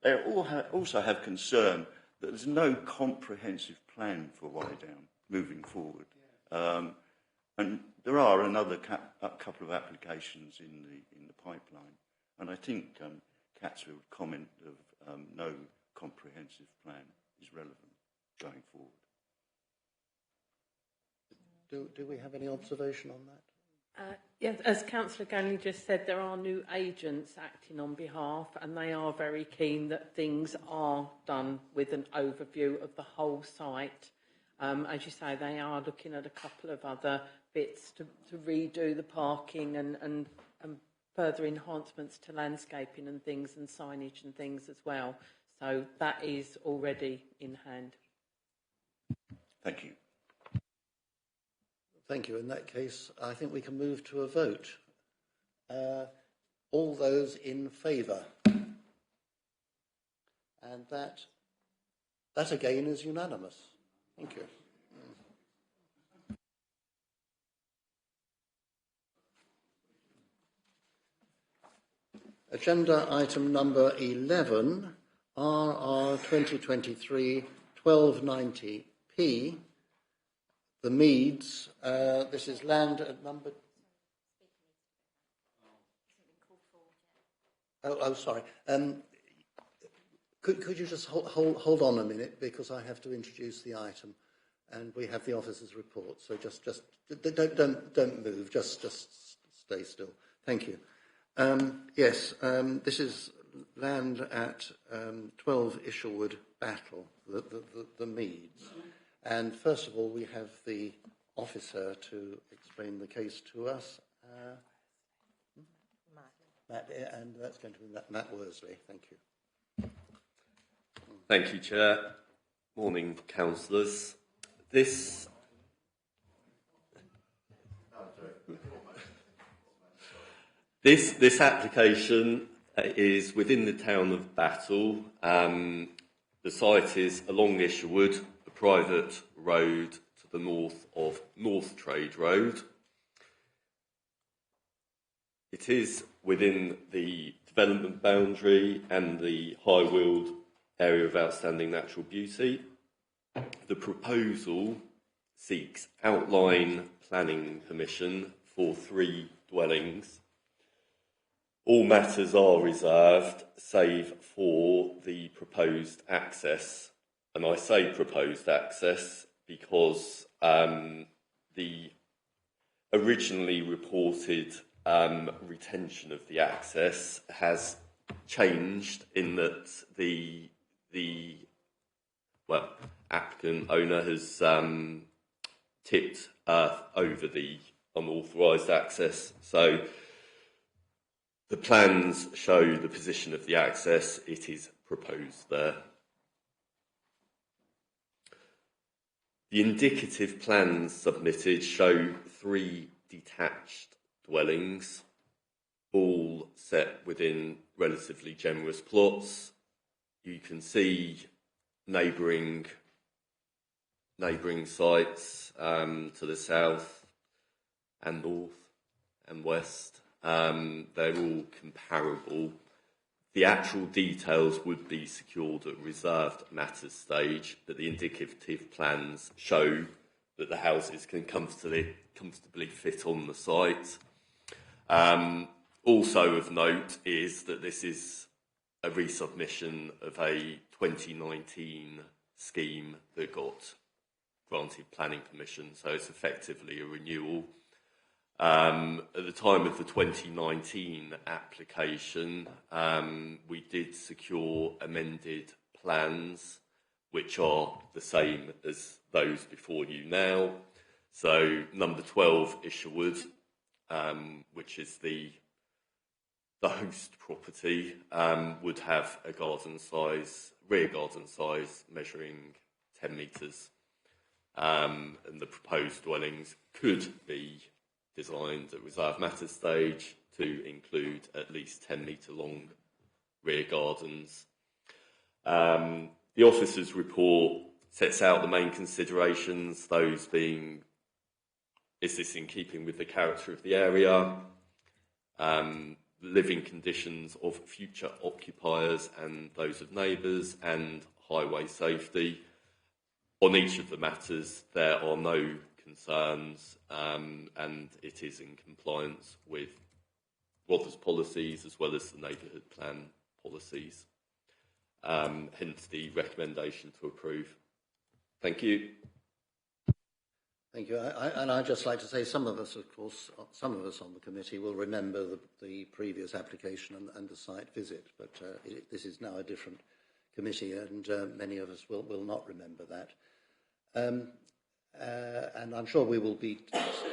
They also have concern that there's no comprehensive plan for Wydown moving forward. And there are another couple of applications in the pipeline, and I think Catsfield's comment of no comprehensive plan is relevant going forward. Do we have any observation on that? Yes, as Councillor Ganley just said, there are new agents acting on behalf, and they are very keen that things are done with an overview of the whole site. As you say, they are looking at a couple of other bits to redo the parking and further enhancements to landscaping and things, and signage and things as well. So that is already in hand. Thank you. Thank you. In that case, I think we can move to a vote. All those in favour? And that again is unanimous. Thank you. Agenda item number 11, RR 2023-1290P, the Meads. This is land at number... Oh, sorry. Could you just hold on a minute, because I have to introduce the item, and we have the officer's report. So just don't move. Just stay still. Thank you. Yes, this is land at 12 Isherwood Battle, the Meads. And first of all, we have the officer to explain the case to us. Matt, and that's going to be Matt Worsley. Thank you. Thank you, Chair. Morning, councillors. This application is within the town of Battle. The site is along Isherwood, a private road to the north of North Trade Road. It is within the development boundary and the High Weald area of outstanding natural beauty. The proposal seeks outline planning permission for 3 dwellings. All matters are reserved, save for the proposed access. And I say proposed access because the originally reported retention of the access has changed in that the applicant owner has tipped earth over the unauthorised access. So the plans show the position of the access. It is proposed there. The indicative plans submitted show 3 detached dwellings, all set within relatively generous plots. You can see neighbouring sites to the south and north and west. They're all comparable. The actual details would be secured at reserved matters stage, but the indicative plans show that the houses can comfortably fit on the site. Also of note is that this is a resubmission of a 2019 scheme that got granted planning permission, so it's effectively a renewal. At the time of the 2019 application, we did secure amended plans, which are the same as those before you now. So number 12 Isherwood, which is the host property, would have a rear garden size measuring 10 metres. And the proposed dwellings could be designed at reserved matters stage to include at least 10 metre long rear gardens. The officer's report sets out the main considerations, those being, is this in keeping with the character of the area, living conditions of future occupiers and those of neighbours, and highway safety. On each of the matters, there are no concerns, and it is in compliance with Rother's policies as well as the neighbourhood plan policies. Hence the recommendation to approve. Thank you. Thank you. And I'd just like to say some of us, of course, some of us on the committee will remember the previous application and the site visit, but this is now a different committee, and many of us will not remember that. And I'm sure we will be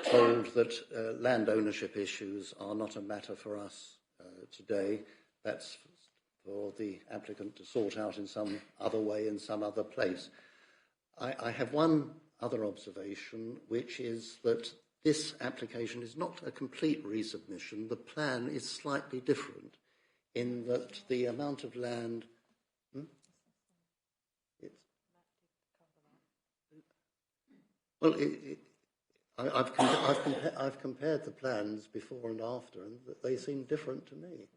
told that land ownership issues are not a matter for us today. That's for the applicant to sort out in some other way, in some other place. I have one other observation, which is that this application is not a complete resubmission. The plan is slightly different in that the amount of land... Well, I've compared the plans before and after, and they seem different to me.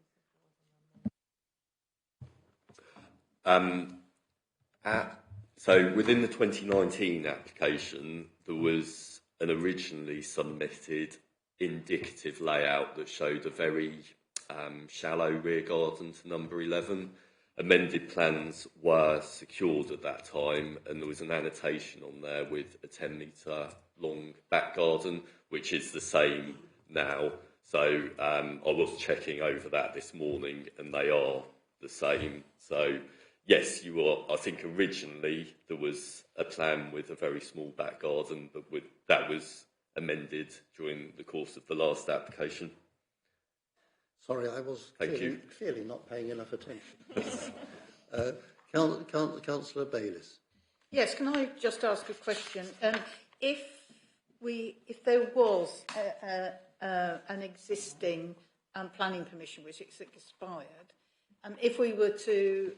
So within the 2019 application, there was an originally submitted indicative layout that showed a very shallow rear garden to number 11. Amended plans were secured at that time, and there was an annotation on there with a 10-metre long back garden, which is the same now. So I was checking over that this morning, and they are the same. So yes, you are. I think originally there was a plan with a very small back garden, but that was amended during the course of the last application. Sorry, I was clearly not paying enough attention. Councillor Bayliss. Yes, can I just ask a question? If there was an existing planning permission which is expired, if we were to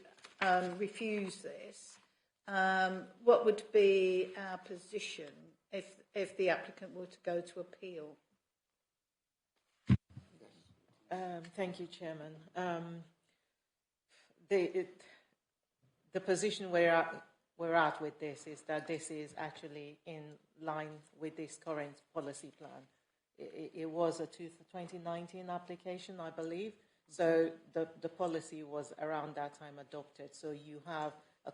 refuse this, what would be our position if the applicant were to go to appeal? Thank you, Chairman. The position we're at with this is that this is actually in line with this current policy plan. It was a 2019 application, I believe, so the policy was around that time adopted. So you have a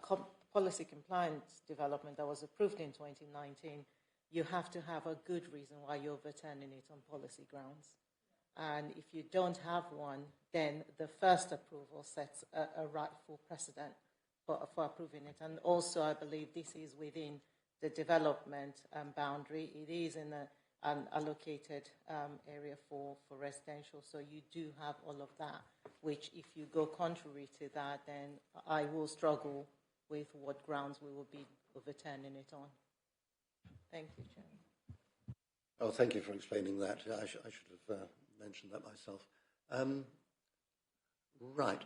policy compliance development that was approved in 2019. You have to have a good reason why you're overturning it on policy grounds. And if you don't have one, then the first approval sets a rightful precedent for approving it. And also, I believe this is within the development boundary. It is in an allocated area for residential, so you do have all of that, which if you go contrary to that, then I will struggle with what grounds we will be overturning it on. Thank you, Chairman. Oh, thank you for explaining that. I should have mentioned that myself. Right.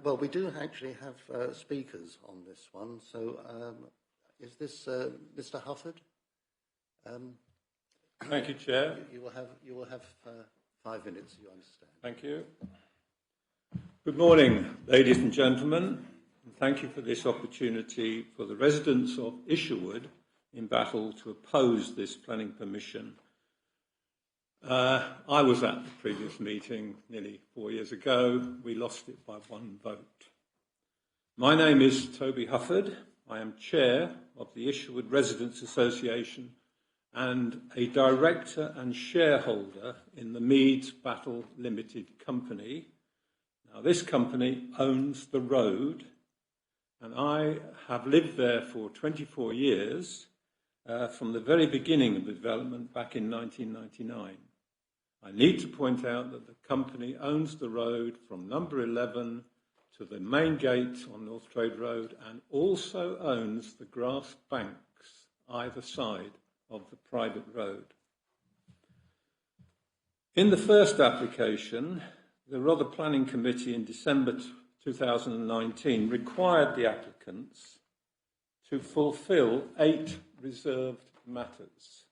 Well, we do actually have speakers on this one. So, is this Mr. Hufford? Thank you, Chair. You will have 5 minutes. You understand? Thank you. Good morning, ladies and gentlemen, and thank you for this opportunity for the residents of Isherwood in Battle to oppose this planning permission. I was at the previous meeting nearly 4 years ago. We lost it by 1 vote. My name is Toby Hufford. I am chair of the Isherwood Residents Association and a director and shareholder in the Meads Battle Limited Company. Now, this company owns the road, and I have lived there for 24 years, from the very beginning of the development back in 1999. I need to point out that the company owns the road from number 11 to the main gate on North Trade Road and also owns the grass banks either side of the private road. In the first application, the Rother Planning Committee in December 2019 required the applicants to fulfil 8 reserved matters.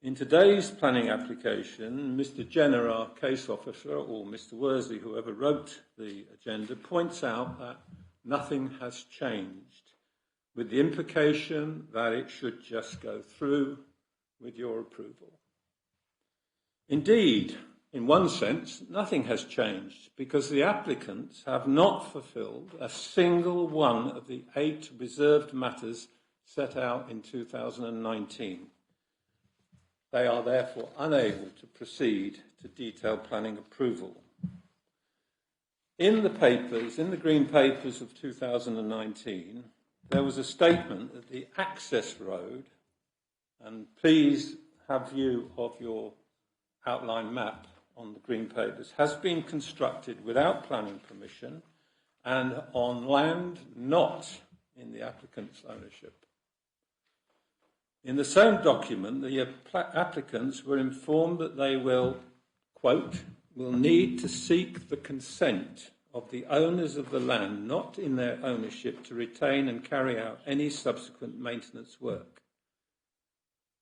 In today's planning application, Mr. Jenner, our case officer, or Mr. Worsley, whoever wrote the agenda, points out that nothing has changed, with the implication that it should just go through with your approval. Indeed, in one sense, nothing has changed because the applicants have not fulfilled a single one of the 8 reserved matters set out in 2019. They are therefore unable to proceed to detailed planning approval. In the papers, in the Green Papers of 2019, there was a statement that the access road, and please have view of your outline map on the Green Papers, has been constructed without planning permission and on land not in the applicant's ownership. In the same document, the applicants were informed that they will, quote, will need to seek the consent of the owners of the land not in their ownership to retain and carry out any subsequent maintenance work.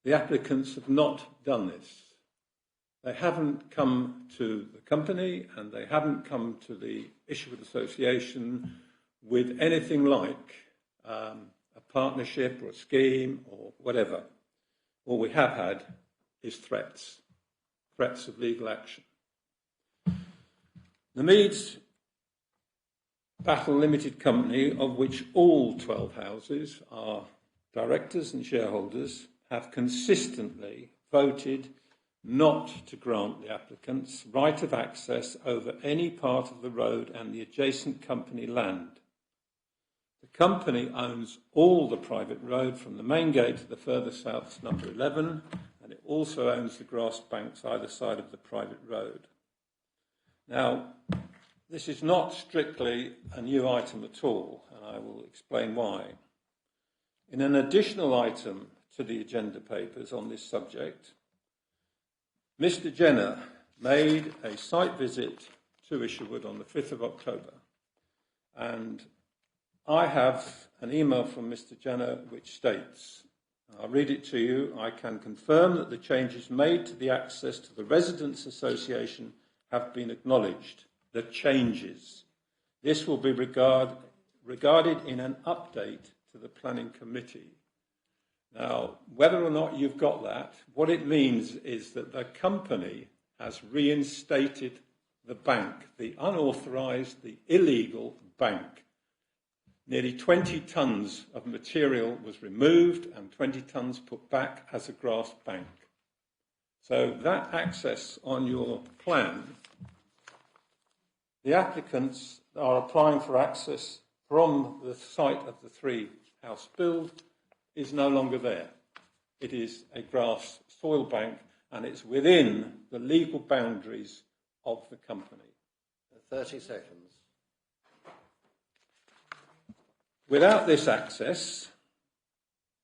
The applicants have not done this. They haven't come to the company and they haven't come to the Isherwood Association with anything like a partnership or a scheme or whatever. All we have had is threats of legal action. The Meads Battle Limited Company, of which all 12 houses are directors and shareholders, have consistently voted not to grant the applicants right of access over any part of the road and the adjacent company land. The company owns all the private road from the main gate to the further south, number 11, and it also owns the grass banks either side of the private road. Now, this is not strictly a new item at all, and I will explain why. In an additional item to the agenda papers on this subject, Mr. Jenner made a site visit to Isherwood on the 5th of October, and I have an email from Mr. Jenner which states, I'll read it to you, I can confirm that the changes made to the access to the Residents' Association have been acknowledged. The changes. This will be regarded in an update to the Planning Committee. Now, whether or not you've got that, what it means is that the company has reinstated the bank, the unauthorised, the illegal bank. Nearly 20 tonnes of material was removed and 20 tonnes put back as a grass bank. So that access on your plan, the applicants are applying for access from the site of the three-house build is no longer there. It is a grass soil bank and it's within the legal boundaries of the company. 30 seconds. Without this access,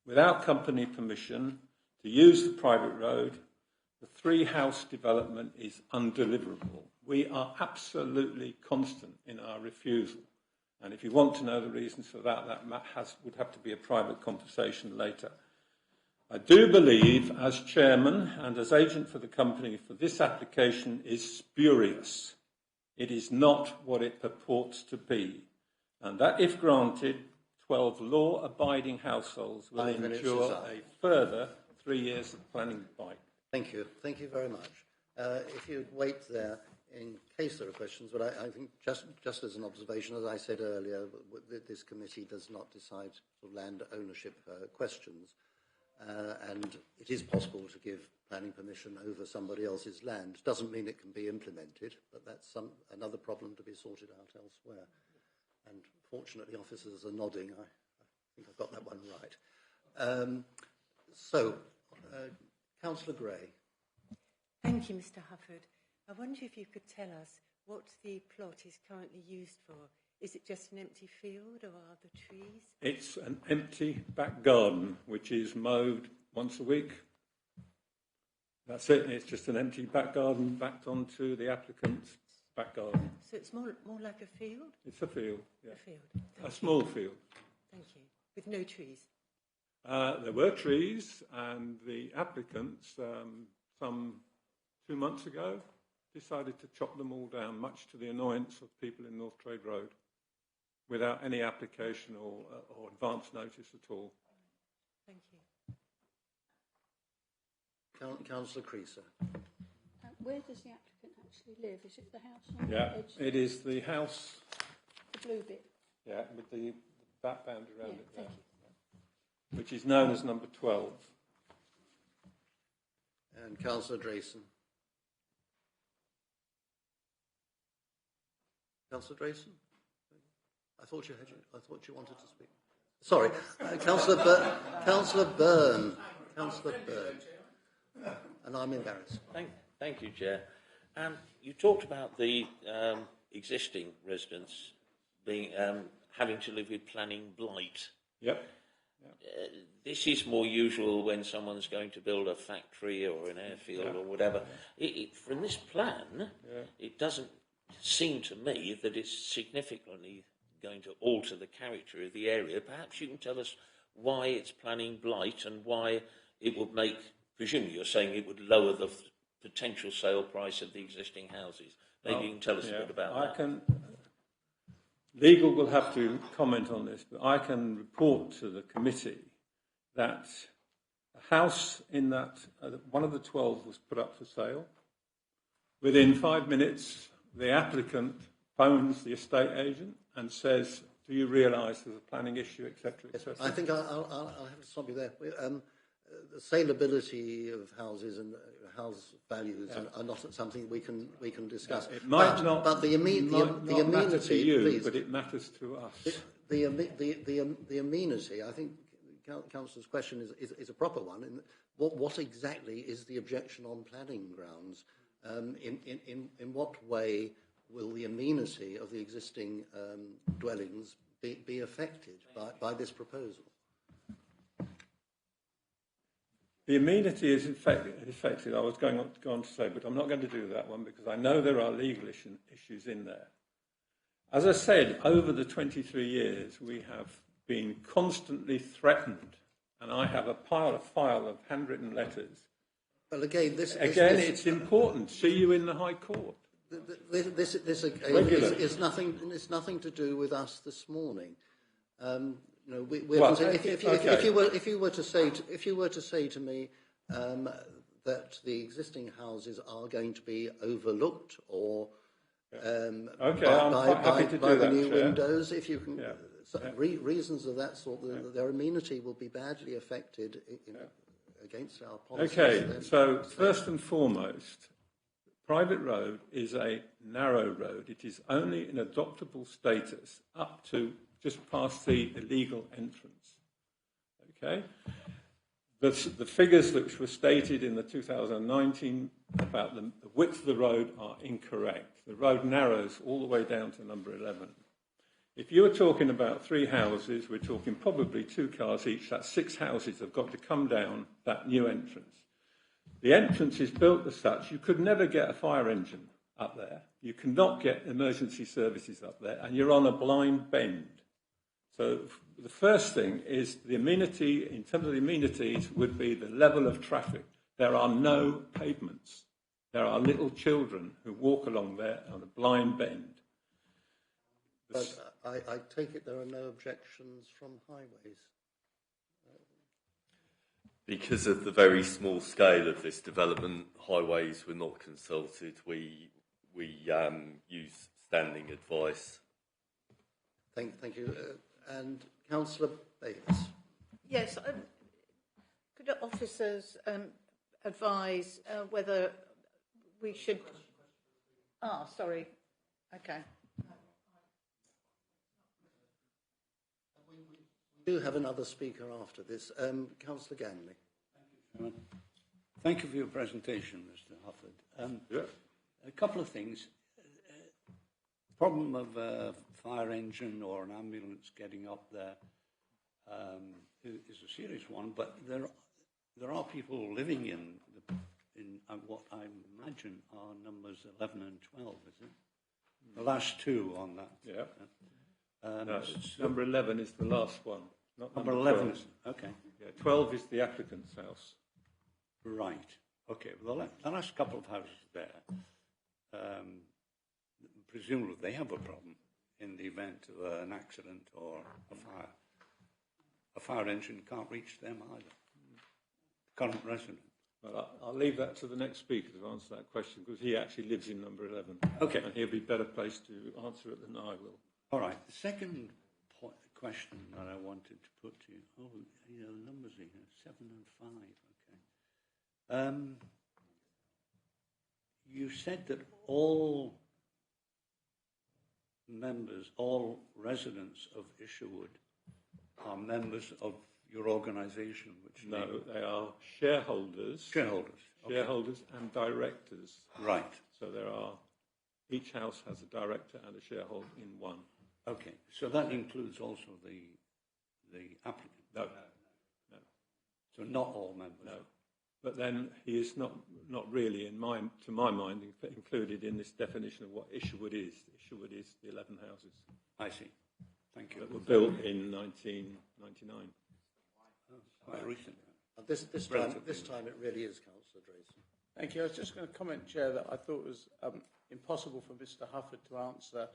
without company permission to use the private road, the three-house development is undeliverable. We are absolutely constant in our refusal. And if you want to know the reasons for that, would have to be a private conversation later. I do believe, as chairman and as agent for the company, for this application is spurious. It is not what it purports to be. And that, if granted, 12 law-abiding households will endure a further 3 years of planning bite. Thank you. Thank you very much. If you'd wait there, in case there are questions, but I think just as an observation, as I said earlier, this committee does not decide land ownership questions, and it is possible to give planning permission over somebody else's land. Doesn't mean it can be implemented, but that's another problem to be sorted out elsewhere. And fortunately, officers are nodding. I think I've got that one right. Councillor Gray. Thank you, Mr. Hufford. I wonder if you could tell us what the plot is currently used for. Is it just an empty field or are there trees? It's an empty back garden, which is mowed once a week. That's it. It's just an empty back garden backed onto the applicant's back garden. So it's more like a field? It's a field, yeah. A field. A small field. Thank you. With no trees? There were trees, and the applicants, some 2 months ago, decided to chop them all down, much to the annoyance of people in North Trade Road, without any application or advance notice at all. Thank you. Councillor Creaser. Where does the applicant actually live? Is it the house on the edge? It is the house. The blue bit. Yeah, with the that boundary around it there. Thank you. Which is known as number 12. And Councillor Drayson. Councillor Drayson? I thought you wanted to speak. Sorry, Councillor Byrne. Councillor Byrne. And I'm embarrassed. Thank you, Chair. You talked about the existing residents being having to live with planning blight. Yep. This is more usual when someone's going to build a factory or an airfield or whatever. From this plan, it doesn't seem to me that it's significantly going to alter the character of the area. Perhaps you can tell us why it's planning blight and why it would make, presumably you're saying it would lower the potential sale price of the existing houses. Maybe you can tell us a bit about that. Legal will have to comment on this, but I can report to the committee that a house in that, one of the 12 was put up for sale. Within 5 minutes, the applicant phones the estate agent and says, do you realise there's a planning issue, etc., etc.? I think I'll have to stop you there. The saleability of houses and house values are not something we can discuss. It might not. But the amenity, matter to you, please, but it matters to us. The amenity. I think Councillor's question is a proper one. In what exactly is the objection on planning grounds? In what way will the amenity of the existing dwellings be affected by this proposal? The amenity is affected, I was going on to say, but I'm not going to do that one because I know there are legal issues in there. As I said, over the 23 years, we have been constantly threatened, and I have a file of handwritten letters. Well, again, it's important. See you in the High Court. This is nothing. It's nothing to do with us this morning. If you were to say to me that the existing houses are going to be overlooked or by the new windows, if you can, reasons of that sort, their amenity will be badly affected against our policies. Okay, so first and foremost, private road is a narrow road. It is only in adoptable status up to just past the illegal entrance. Okay? The figures which were stated in the 2019 about the width of the road are incorrect. The road narrows all the way down to number 11. If you were talking about 3 houses, we're talking probably 2 cars each. That's 6 houses have got to come down that new entrance. The entrance is built as such, you could never get a fire engine up there. You cannot get emergency services up there, and you're on a blind bend. So the first thing is the amenity, in terms of the amenities, would be the level of traffic. There are no pavements. There are little children who walk along there on a blind bend. But I take it there are no objections from highways. Because of the very small scale of this development, highways were not consulted. We use standing advice. Thank you. And Councillor Bates. Yes. Could the officers advise whether we should... sorry. Okay. We do have another speaker after this. Councillor Ganley. Thank you for your presentation, Mr. Hufford. A couple of things. Problem of a fire engine or an ambulance getting up there is a serious one, but there are people living in what I imagine are numbers 11 and 12, is it? The last 2 on that. Yeah. No, number 11 is the last one. Not number 11. 12. Okay. Yeah, 12 is the applicant's house. Right. Okay. Well, the last couple of houses there, presumably they have a problem in the event of an accident or a fire. A fire engine can't reach them either. Current resident. Well, I'll leave that to the next speaker to answer that question because he actually lives in number 11. Okay. And he'll be better placed to answer it than I will. All right. The second question that I wanted to put to you, the numbers are here, 7 and 5. Okay. You said that all residents of Isherwood are members of your organisation, which they are shareholders. Shareholders. Okay. Shareholders and directors. Right. So each house has a director and a shareholder in one. Okay. So that includes also the applicant. No. So not all members. No. But then he is not really, to my mind, included in this definition of what Isherwood is. Isherwood is the 11 houses. I see. Thank you. That were built in 1999. Quite recent. This time it really is Councillor Drayson. Thank you. I was just going to comment, Chair, that I thought was impossible for Mr. Hufford to answer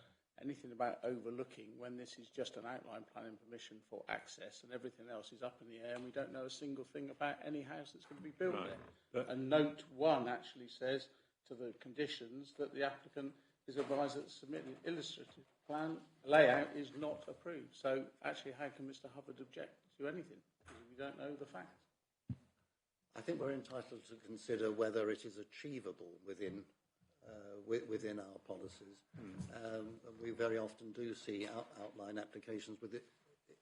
anything about overlooking when this is just an outline planning permission for access and everything else is up in the air and we don't know a single thing about any house that's going to be built there. And note 1 actually says to the conditions that the applicant is advised that submitting an illustrative plan layout is not approved. So actually, how can Mr. Hubbard object to anything? Because we don't know the facts. I think we're entitled to consider whether it is achievable within our policies. We very often do see outline applications with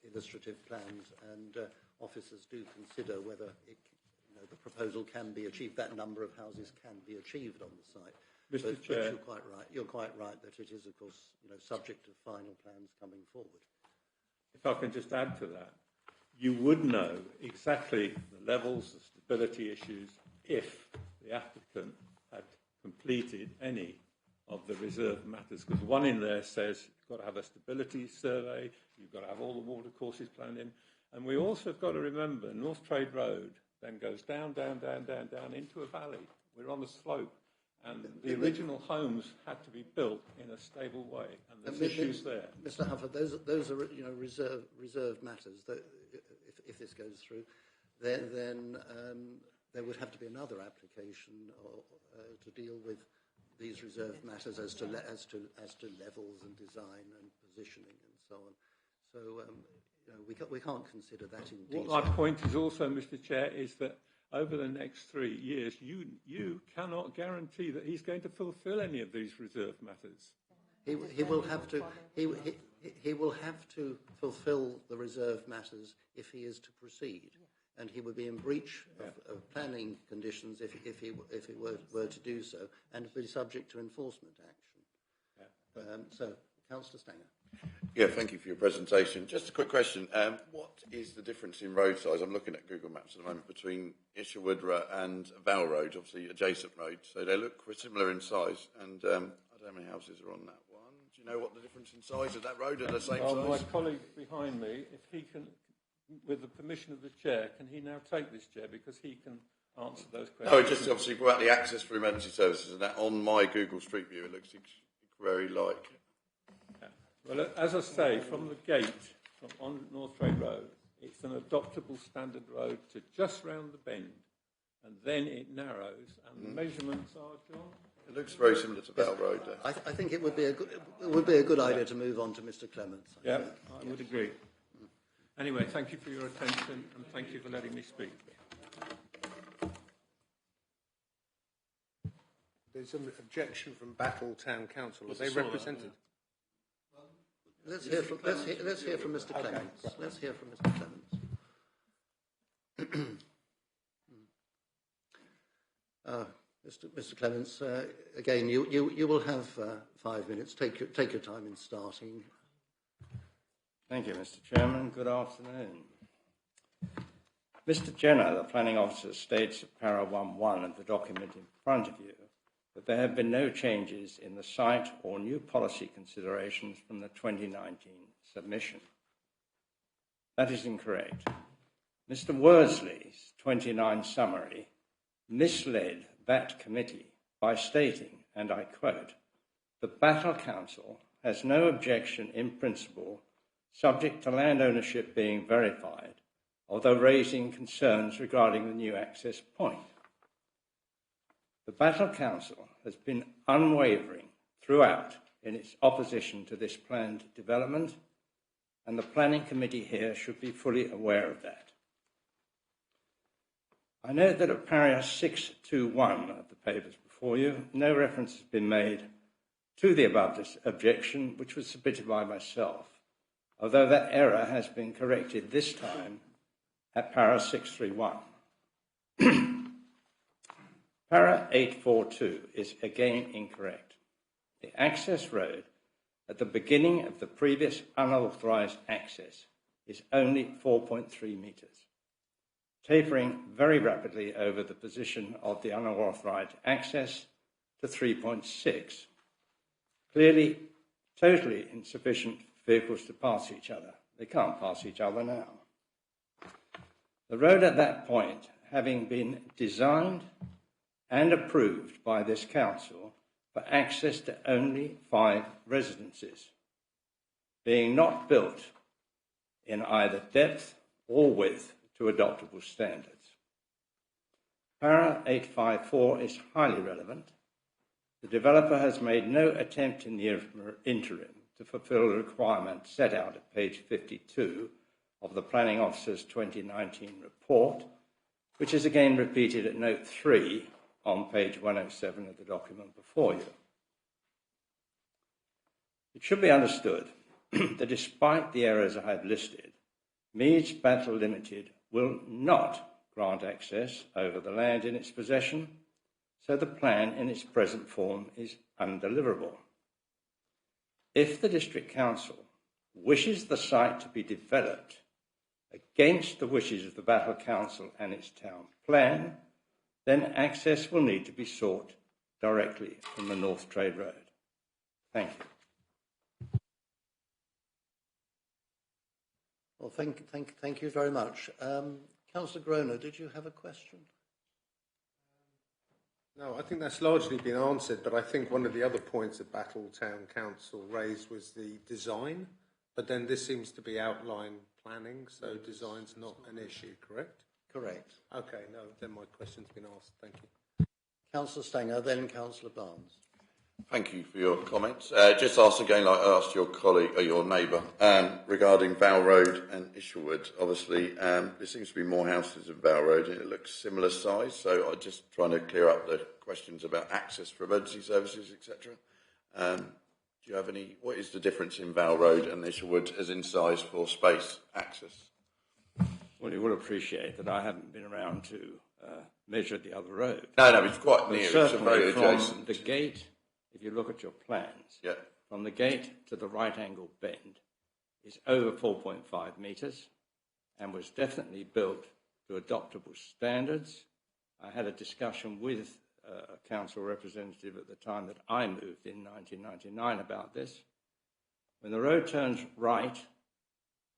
illustrative plans, and officers do consider whether the proposal can be achieved. That number of houses can be achieved on the site. Mr. Chair. But you're quite right that it is, of course, subject to final plans coming forward. If I can just add to that, you would know exactly the levels, the stability issues, if the applicant had completed any of the reserved matters, because one in there says you've got to have a stability survey, you've got to have all the water courses planned in, and we also have got to remember North Trade Road then goes down into a valley. We're on the slope, and the original homes had to be built in a stable way, and there's issues there. Mr. Hufford, those are reserved matters. That if this goes through, then there would have to be another application to deal with these reserved matters as to levels and design and positioning and so on. So we can't consider that in detail. What my point is also, Mr. Chair, is that over the next 3 years, you cannot guarantee that he's going to fulfil any of these reserved matters. He will have to. He will have to fulfil the reserved matters if he is to proceed, and he would be in breach of planning conditions if he were to do so, and be subject to enforcement action. So, Councillor Stanger. Yeah, thank you for your presentation. Just a quick question. What is the difference in road size? I'm looking at Google Maps at the moment between Isherwood and Val Road, obviously adjacent roads. So they look similar in size. And I don't know how many houses are on that one. Do you know what the difference in size of that road are the same size? My colleague behind me, if he can, with the permission of the chair, can he now take this chair because he can answer those questions? No, it just obviously about the access for emergency services, and that on my Google Street View, it looks very like. Well, as I say, from the gate on North Trade Road, it's an adoptable standard road to just round the bend, and then it narrows, and the measurements are, John? It looks very similar to Bell Road. I think it would be a good idea to move on to Mr. Clements. I would agree. Anyway, thank you for your attention, and thank you for letting me speak. There's an objection from Battle Town Council. Are they represented? Let's hear from Mr. Clements. Okay. Let's hear from Mr. Clements. Mr. Clements, again, you will have 5 minutes. Take your time in starting. Thank you, Mr. Chairman. Good afternoon. Mr. Jenner, the planning officer, states at para 1.1 of the document in front of you that there have been no changes in the site or new policy considerations from the 2019 submission. That is incorrect. Mr. Worsley's 29 summary misled that committee by stating, and I quote, "The Battle Council has no objection in principle, subject to land ownership being verified, although raising concerns regarding the new access point." The Battle Council has been unwavering throughout in its opposition to this planned development, and the Planning Committee here should be fully aware of that. I note that at para 621 of the papers before you, no reference has been made to the above objection, which was submitted by myself, although that error has been corrected this time at para 631. Para 842 is again incorrect. The access road at the beginning of the previous unauthorised access is only 4.3 metres, tapering very rapidly over the position of the unauthorised access to 3.6. Clearly, totally insufficient for vehicles to pass each other. They can't pass each other now. The road at that point, having been designed and approved by this council for access to only 5 residences, being not built in either depth or width to adoptable standards. Para 854 is highly relevant. The developer has made no attempt in the interim to fulfil the requirement set out at page 52 of the Planning Officer's 2019 report, which is again repeated at note 3 on page 107 of the document before you. It should be understood that despite the errors I have listed, Meads Battle Limited will not grant access over the land in its possession, so the plan in its present form is undeliverable. If the District Council wishes the site to be developed against the wishes of the Battle Council and its town plan, then access will need to be sought directly from the North Trade Road. Thank you. Well, thank you very much. Councillor Groner, did you have a question? No, I think that's largely been answered, but I think one of the other points that Battle Town Council raised was the design, but then this seems to be outline planning, so design's not an issue, correct? Correct. Okay, no, then my question's been asked. Thank you. Councillor Stanger, then Councillor Barnes. Thank you for your comments. Just ask again, like I asked your colleague or your neighbour, regarding Val Road and Isherwood. Obviously, there seems to be more houses in Val Road and it looks similar size. So I'm just trying to clear up the questions about access for emergency services, etc. Do you have any? What is the difference in Val Road and Isherwood as in size for space access? Well, you will appreciate that I haven't been around to measure the other road. No, it's quite near. It's very adjacent. From the gate, if you look at your plans, from the gate to the right angle bend is over 4.5 metres and was definitely built to adoptable standards. I had a discussion with a council representative at the time that I moved in 1999 about this. When the road turns right,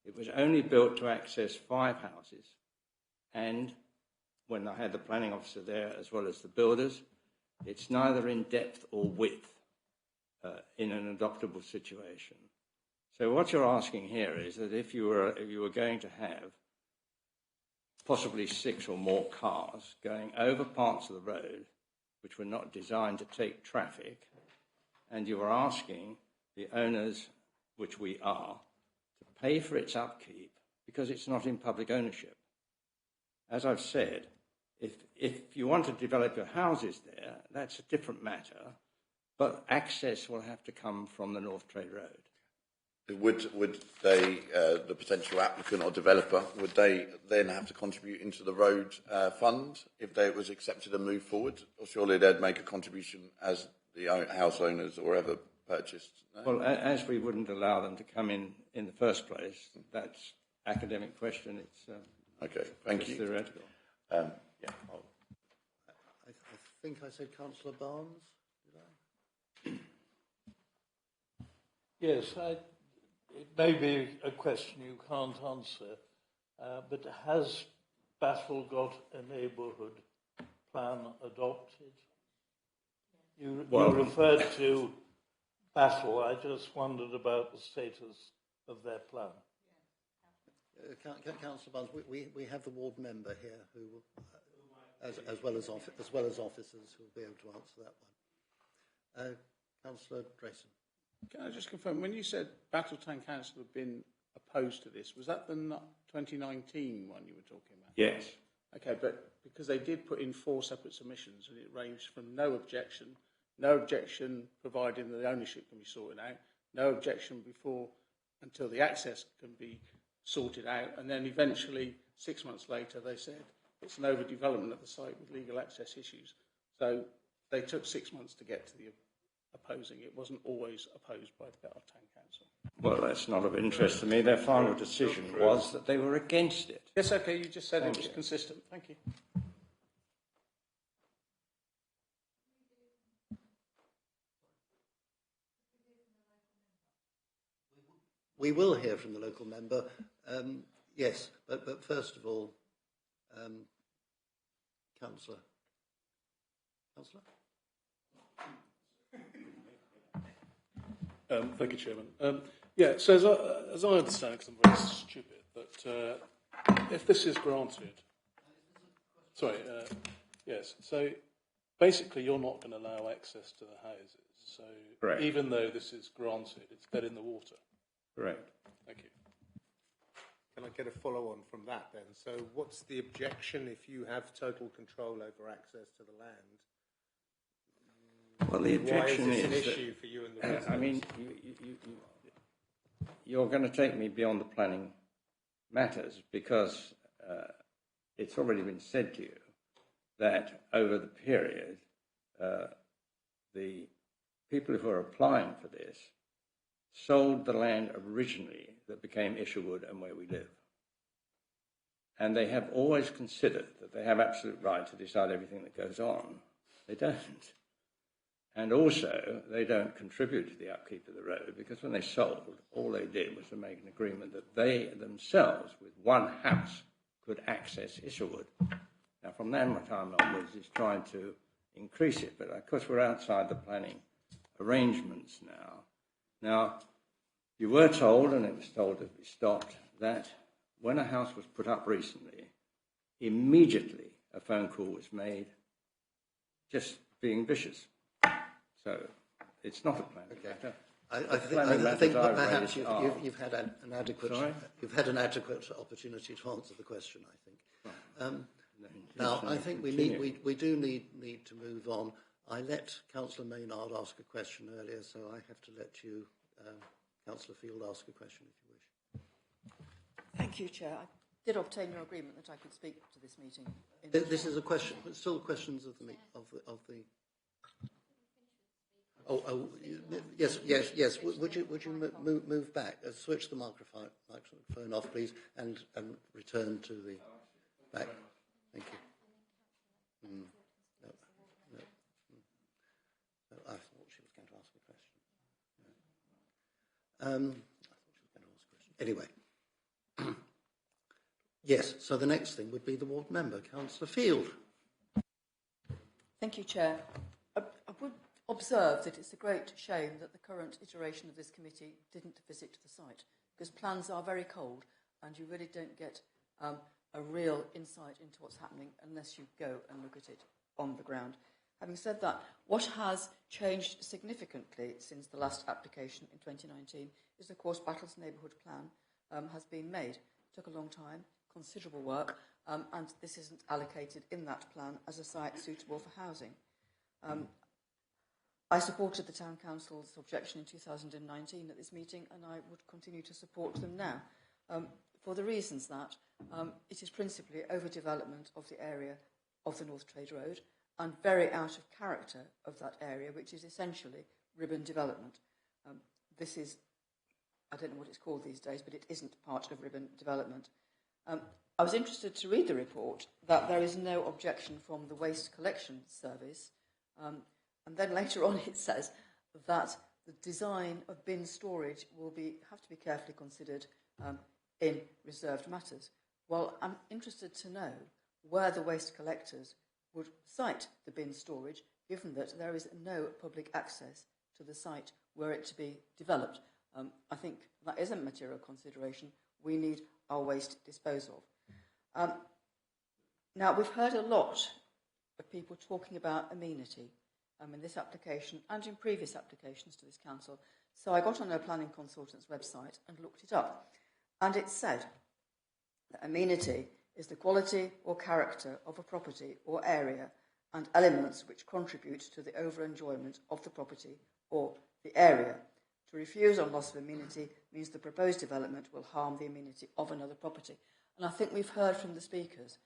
it was only built to access 5 houses, and when I had the planning officer there as well as the builders, it's neither in depth or width in an adoptable situation. So what you're asking here is that if you were going to have possibly 6 or more cars going over parts of the road which were not designed to take traffic, and you were asking the owners, which we are, to pay for its upkeep because it's not in public ownership. As I've said, if you want to develop your houses there, that's a different matter, but access will have to come from the North Trade Road. Would they, the potential applicant or developer, would they then have to contribute into the road fund if it was accepted and moved forward? Or surely they'd make a contribution as the house owners or whoever purchased? No? Well, as we wouldn't allow them to come in the first place, that's academic question. It's okay, thank you. Theoretical. Yeah. I think I said Councillor Barnes. Did I? Yes, it may be a question you can't answer, but has Battle got a neighbourhood plan adopted? You referred to Battle. I just wondered about the status of their plan. Councillor Barnes, we have the ward member here who, as well as officers, who will be able to answer that one. Councillor Drayson. Can I just confirm, when you said Battletown Council have been opposed to this, was that the 2019 one you were talking about? Yes. Okay, but because they did put in 4 separate submissions and it ranged from no objection providing that the ownership can be sorted out, no objection until the access can be sorted out, and then eventually 6 months later they said it's an overdevelopment of the site with legal access issues. So they took 6 months to get to the opposing. It wasn't always opposed by the Battletown Council. Well, that's not of interest to me. Their final decision was that they were against it. Yes, okay, you just said it was consistent. Thank you. We will hear from the local member. Yes, but first of all, Councillor. Thank you, Chairman. Yeah, so as I understand it, because I'm very stupid, that if this is granted... Sorry, yes, so basically you're not going to allow access to the houses. So Correct. even though this is granted, it's dead in the water. Correct. Thank you. Can I get a follow-on from that then? So what's the objection if you have total control over access to the land? Well, the objection Why is is this an issue for you and the residents? I mean, you're going to take me beyond the planning matters because it's already been said to you that over the period, the people who are applying for this sold the land originally that became Isherwood and where we live. And they have always considered that they have absolute right to decide everything that goes on. They don't. And also, they don't contribute to the upkeep of the road because when they sold, all they did was to make an agreement that they themselves, with one house, could access Isherwood. Now, from then time onwards, it's trying to increase it. But, of course, we're outside the planning arrangements now. Now, you were told, and it was told to be stopped, that when a house was put up recently, immediately a phone call was made, just being vicious. So it's not a planning matter. I think that perhaps you've had an adequate opportunity to answer the question, I think. Now, I think we do need to move on. I let Councillor Maynard ask a question earlier, so I have to let you, Councillor Field, ask a question if you wish. Thank you, Chair. I did obtain your agreement that I could speak to this meeting. This is a question, still questions of the. Oh, yes. Would you move back? Switch the microphone off, please, and return to the back. Thank you. No. I thought she was going to ask a question. I thought she was going to ask a question. Anyway. Yes. So the next thing would be the ward member, Councillor Field. Thank you, Chair. I would observe that it's a great shame that the current iteration of this committee didn't visit the site, because plans are very cold and you really don't get a real insight into what's happening unless you go and look at it on the ground. Having said that, what has changed significantly since the last application in 2019 is, of course, Battle's neighbourhood plan has been made. It took a long time, considerable work, and this isn't allocated in that plan as a site suitable for housing. I supported the Town Council's objection in 2019 at this meeting, and I would continue to support them now, for the reasons that it is principally overdevelopment of the area of the North Trade Road and very out of character of that area, which is essentially ribbon development. This is, I don't know what it's called these days, but it isn't part of ribbon development. I was interested to read the report that there is no objection from the Waste Collection Service, and then later on it says that the design of bin storage will have to be carefully considered in reserved matters. Well, I'm interested to know where the waste collectors would site the bin storage, given that there is no public access to the site were it to be developed. I think that is a material consideration we need our waste disposed of. Now, we've heard a lot of people talking about amenity in this application and in previous applications to this council. So I got on a planning consultant's website and looked it up. And it said that amenity is the quality or character of a property or area and elements which contribute to the over-enjoyment of the property or the area. To refuse on loss of amenity means the proposed development will harm the amenity of another property. And I think we've heard from the speakers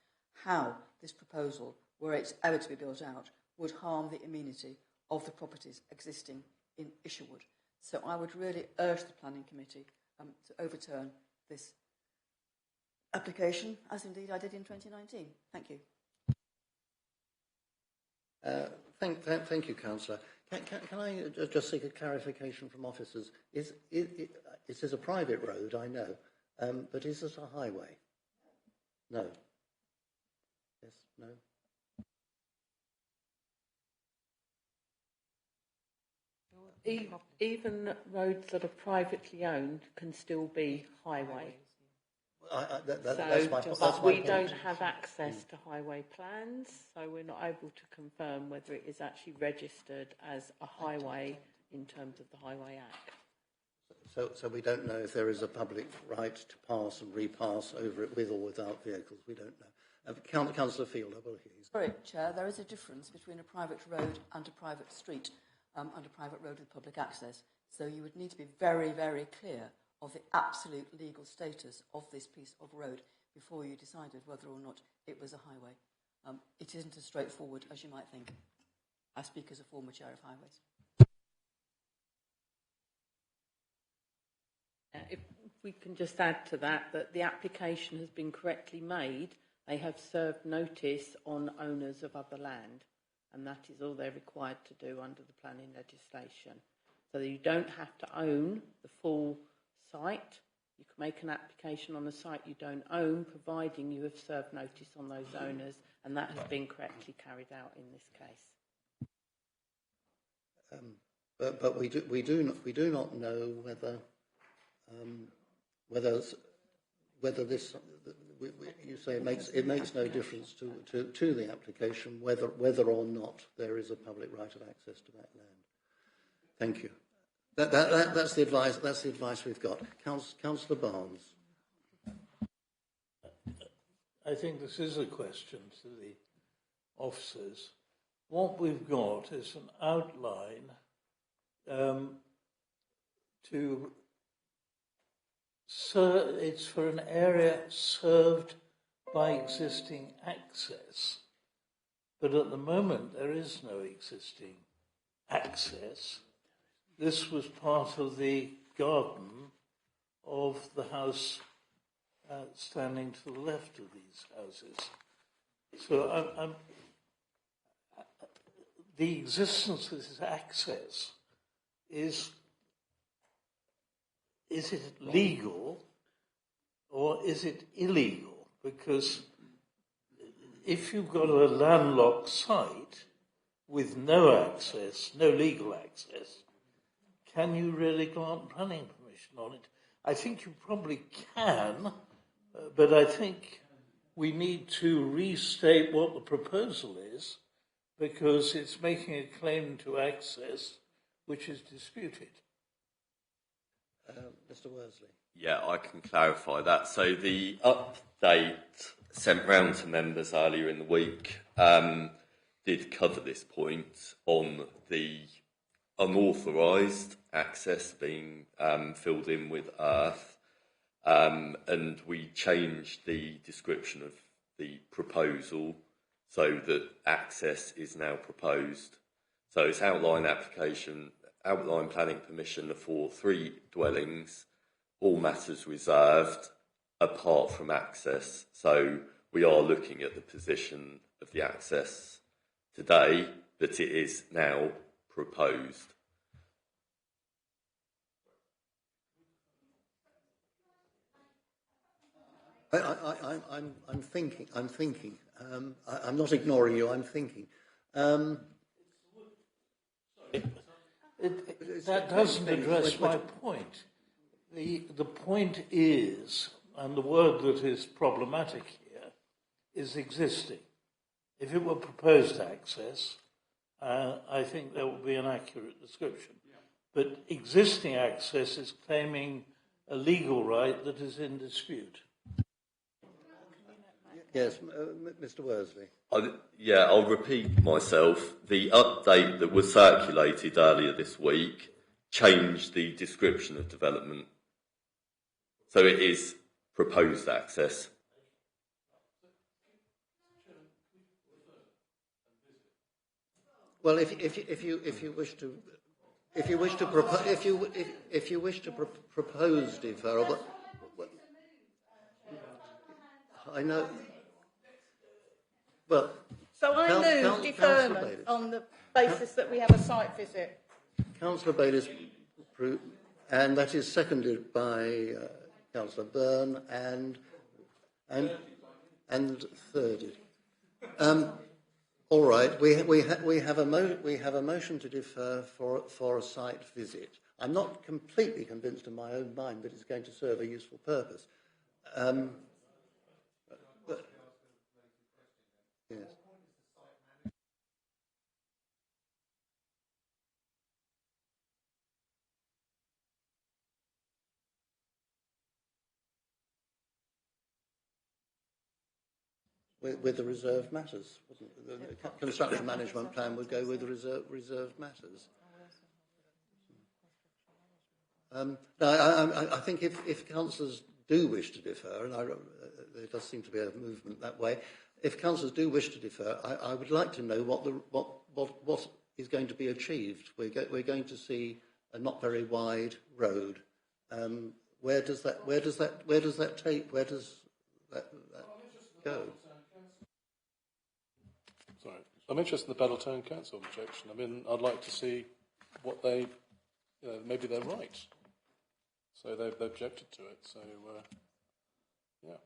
how this proposal, were it ever to be built out, would harm the amenity of the properties existing in Isherwood. So I would really urge the Planning Committee to overturn this application, as indeed I did in 2019. Thank you. Thank you, Councillor. Can I just seek a clarification from officers? This is a private road, I know, but is it a highway? No. Yes, no? Even roads that are privately owned can still be highway. That's my But we point. don't have access to highway plans, so we're not able to confirm whether it is actually registered as a highway in terms of the Highway Act. So we don't know if there is a public right to pass and repass over it with or without vehicles. We don't know. Councillor Field, I will hear you. Sorry, Chair, there is a difference between a private road and a private street and a private road with public access. So you would need to be very, very clear of the absolute legal status of this piece of road before you decided whether or not it was a highway. It isn't as straightforward as you might think. I speak as a former chair of highways. If we can just add to that, that the application has been correctly made. They have served notice on owners of other land, and that is all they're required to do under the planning legislation. So that you don't have to own the full site. You can make an application on a site you don't own, providing you have served notice on those owners, and that has been correctly carried out in this case. But we do not know whether this. You say it makes no difference to the application whether or not there is a public right of access to that land. Thank you. That's the advice. That's the advice we've got. Councillor Barnes. I think this is a question to the officers. What we've got is an outline it's for an area served by existing access, but at the moment there is no existing access. This was part of the garden of the house standing to the left of these houses. So the existence of this access is it legal or is it illegal? Because if you've got a landlocked site with no access, no legal access, can you really grant planning permission on it? I think you probably can, but I think we need to restate what the proposal is, because it's making a claim to access which is disputed. Mr. Worsley. Yeah, I can clarify that. So the update sent round to members earlier in the week did cover this point on the unauthorised access being filled in with earth, and we changed the description of the proposal so that access is now proposed. So it's outline planning permission for 3 dwellings, all matters reserved apart from access. So we are looking at the position of the access today, but it is now proposed. I'm thinking. I'm not ignoring you. I'm thinking. That doesn't address my point. The point is, and the word that is problematic here, is existing. If it were proposed access, I think that would be an accurate description. But existing access is claiming a legal right that is in dispute. Yes, Mr. Worsley. I'll repeat myself. The update that was circulated earlier this week changed the description of development. So it is proposed access. Well, if you wish to propose deferral, I know. Well, so I move deferment on the basis that we have a site visit. Councillor Bayliss, and that is seconded by Councillor Byrne and thirded. All right, we have a motion to defer for a site visit. I'm not completely convinced in my own mind that it's going to serve a useful purpose. Yes. With the reserved matters. The construction management plan would go with the reserved matters. I think if councillors do wish to defer, and there does seem to be a movement that way, if councillors do wish to defer, I would like to know what is going to be achieved. We're going to see a not very wide road. Where does that take? Where does that go? Sorry, I'm interested in the Battle Town Council objection. I mean, I'd like to see what they, maybe they're right. So they've objected to it. So, yeah.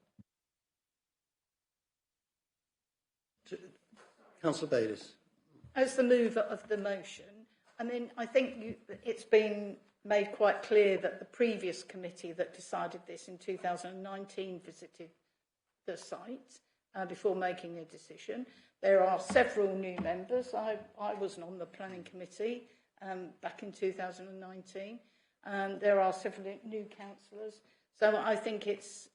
Councillor Bayliss. As the mover of the motion, I mean, I think it's been made quite clear that the previous committee that decided this in 2019 visited the site before making a decision. There are several new members. I wasn't on the planning committee back in 2019. There are several new councillors. So I think it's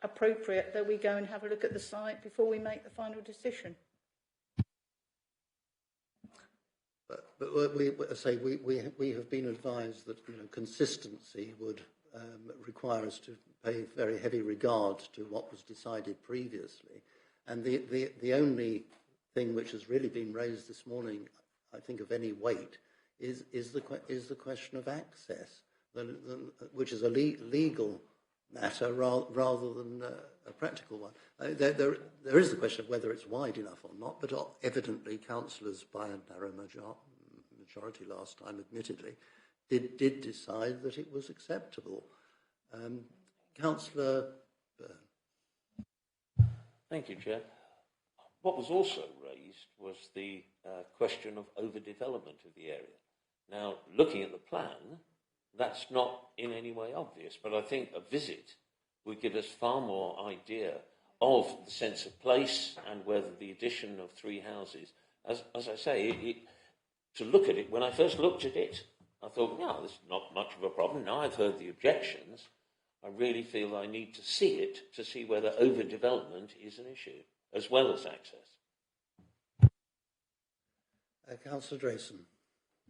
appropriate that we go and have a look at the site before we make the final decision. But we have been advised that consistency would require us to pay very heavy regard to what was decided previously, and the only thing which has really been raised this morning, I think, of any weight, is the question of access, which is a legal matter rather than a practical one. There is the question of whether it's wide enough or not, but evidently councillors, by a narrow majority last time, admittedly, did decide that it was acceptable. Councillor Byrne. Thank you, Chair. What was also raised was the question of overdevelopment of the area. Now, looking at the plan, that's not in any way obvious, but I think a visit would give us far more idea of the sense of place and whether the addition of 3 houses, as I say, to look at it, when I first looked at it, I thought, no, this is not much of a problem. Now I've heard the objections, I really feel I need to see it to see whether overdevelopment is an issue, as well as access. Councillor Drayson.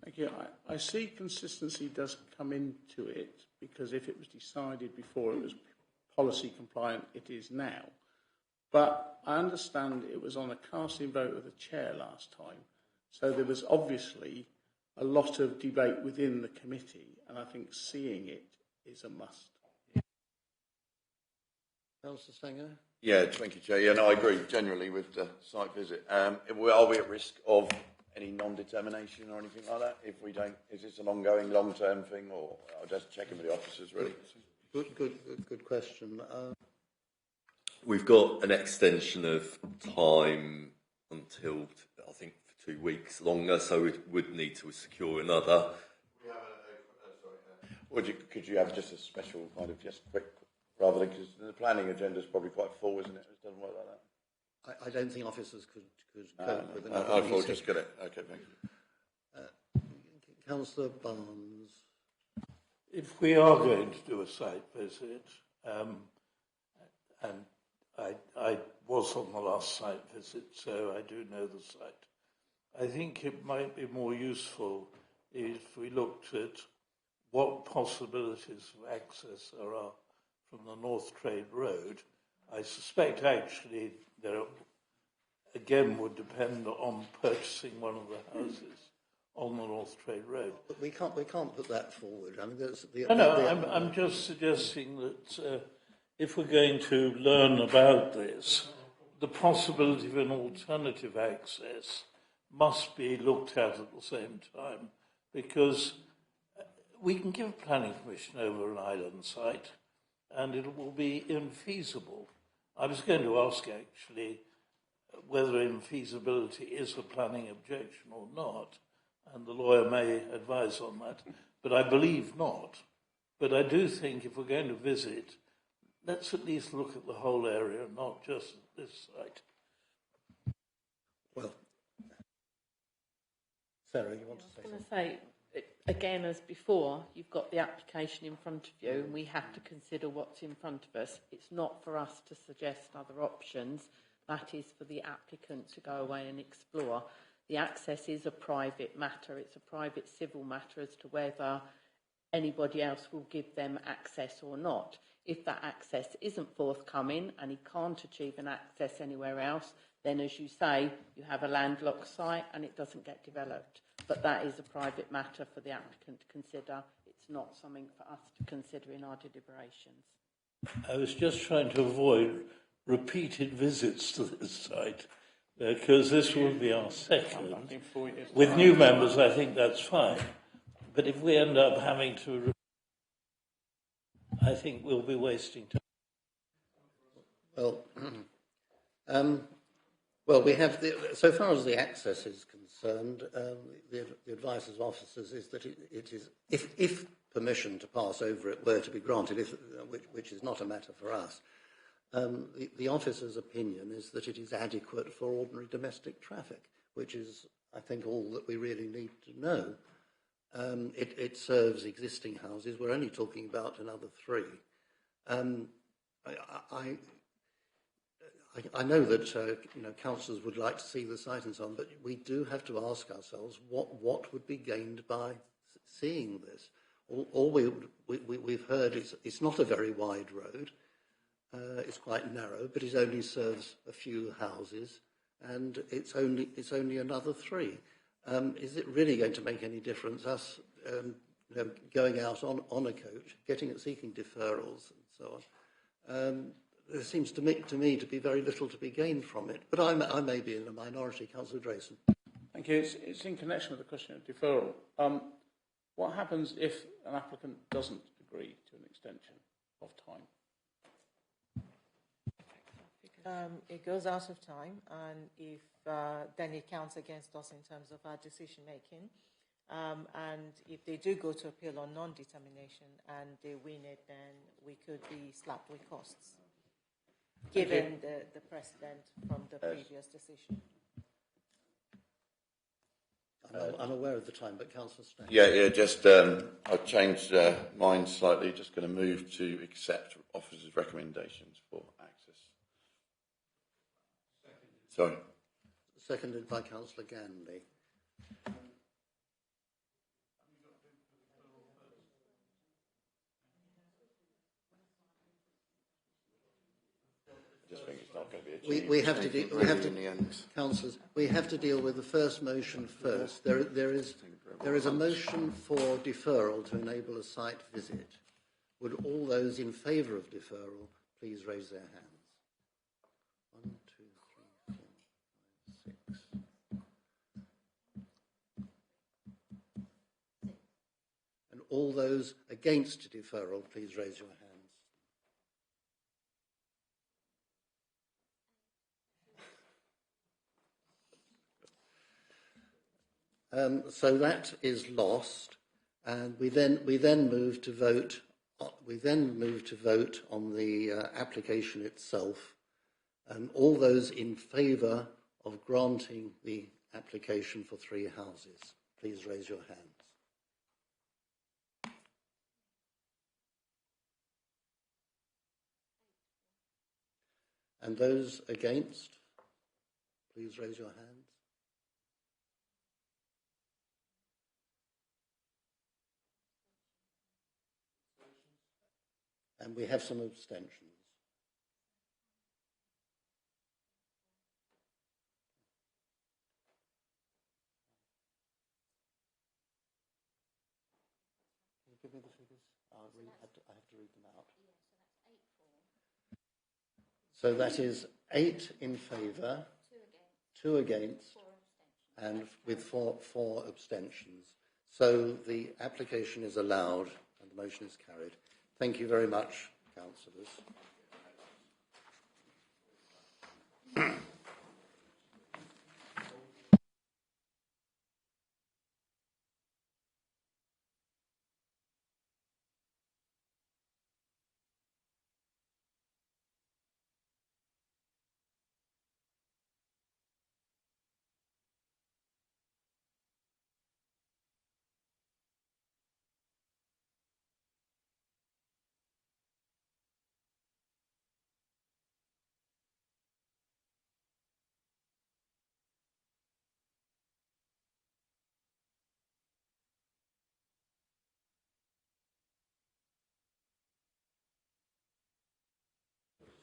Thank you. I see consistency does come into it, because if it was decided before it was policy compliant, it is now. But I understand it was on a casting vote of the chair last time, so there was obviously a lot of debate within the committee, and I think seeing it is a must. Councillor Sanger? Yeah, thank you, Chair. Yeah, no, I agree generally with the site visit. Are we at risk of any non-determination or anything like that? If we don't, is this an ongoing long-term thing, or I'll just check in with the officers, really? Good question. We've got an extension of time until, I think, for 2 weeks longer, so we would need to secure another. Could you have just a special kind of just quick, rather than, because the planning agenda is probably quite full, isn't it? It doesn't work like that. I don't think officers could cope with it. I thought just get it. Okay, thank you. Councillor Barnes. If we are going to do a site visit, and I was on the last site visit, so I do know the site, I think it might be more useful if we looked at what possibilities of access there are from the North Trade Road. I suspect actually there again would depend on purchasing one of the houses on the North Trade Road. But we can't put that forward. I mean, I'm just suggesting that if we're going to learn about this, the possibility of an alternative access must be looked at the same time, because we can give planning permission over an island site and it will be infeasible. I was going to ask actually whether infeasibility is a planning objection or not, and the lawyer may advise on that, but I believe not. But I do think if we're going to visit, let's at least look at the whole area, not just this site. Well, Sarah, you want to say I was something? going to say, again, as before, you've got the application in front of you, and we have to consider what's in front of us. It's not for us to suggest other options. That is for the applicant to go away and explore. The access is a private matter. It's a private civil matter as to whether anybody else will give them access or not. If that access isn't forthcoming and he can't achieve an access anywhere else, then, as you say, you have a landlocked site and it doesn't get developed. But that is a private matter for the applicant to consider. It's not something for us to consider in our deliberations. I was just trying to avoid repeated visits to this site, because this will be our second. With new members, I think that's fine. But if we end up having to, I think we'll be wasting time. Well, we have so far as the access is concerned, the advice of officers is that it is, if permission to pass over it were to be granted, which is not a matter for us, the officer's opinion is that it is adequate for ordinary domestic traffic, which is, I think, all that we really need to know. It serves existing houses. We're only talking about another 3. I know that councillors would like to see the site and so on, but we do have to ask ourselves what would be gained by seeing this. All we've heard is it's not a very wide road. It's quite narrow, but it only serves a few houses, and it's only another 3. Is it really going to make any difference us going out on a coach, seeking deferrals and so on? There seems to me to be very little to be gained from it, but I may be in the minority. Councillor Drayson. Thank you. It's in connection with the question of deferral. What happens if an applicant doesn't agree to an extension of time? It goes out of time, and if then it counts against us in terms of our decision making. And if they do go to appeal on non-determination and they win it, then we could be slapped with costs, given the precedent from the previous decision. I'm aware of the time, but Councillor Stone. Yeah, just I've changed mine slightly. Just going to move to accept officers' recommendations for access. Sorry. Seconded by Councillor Ganley. Just think it's not going to be We have to councillors. We have to deal with the first motion first. There is a motion for deferral to enable a site visit. Would all those in favour of deferral please raise their hands? 1, 2, 3, 4, 5, 6. And all those against deferral, please raise your hands. So that is lost, and we then move to vote. We then move to vote on the application itself. All those in favour of granting the application for 3 houses, please raise your hands. And those against, please raise your hands. And we have some abstentions. Can you give me the figures? I have to read them out. So that is 8 in favour, 2 against, and with 4 abstentions. So the application is allowed and the motion is carried. Thank you very much, councillors.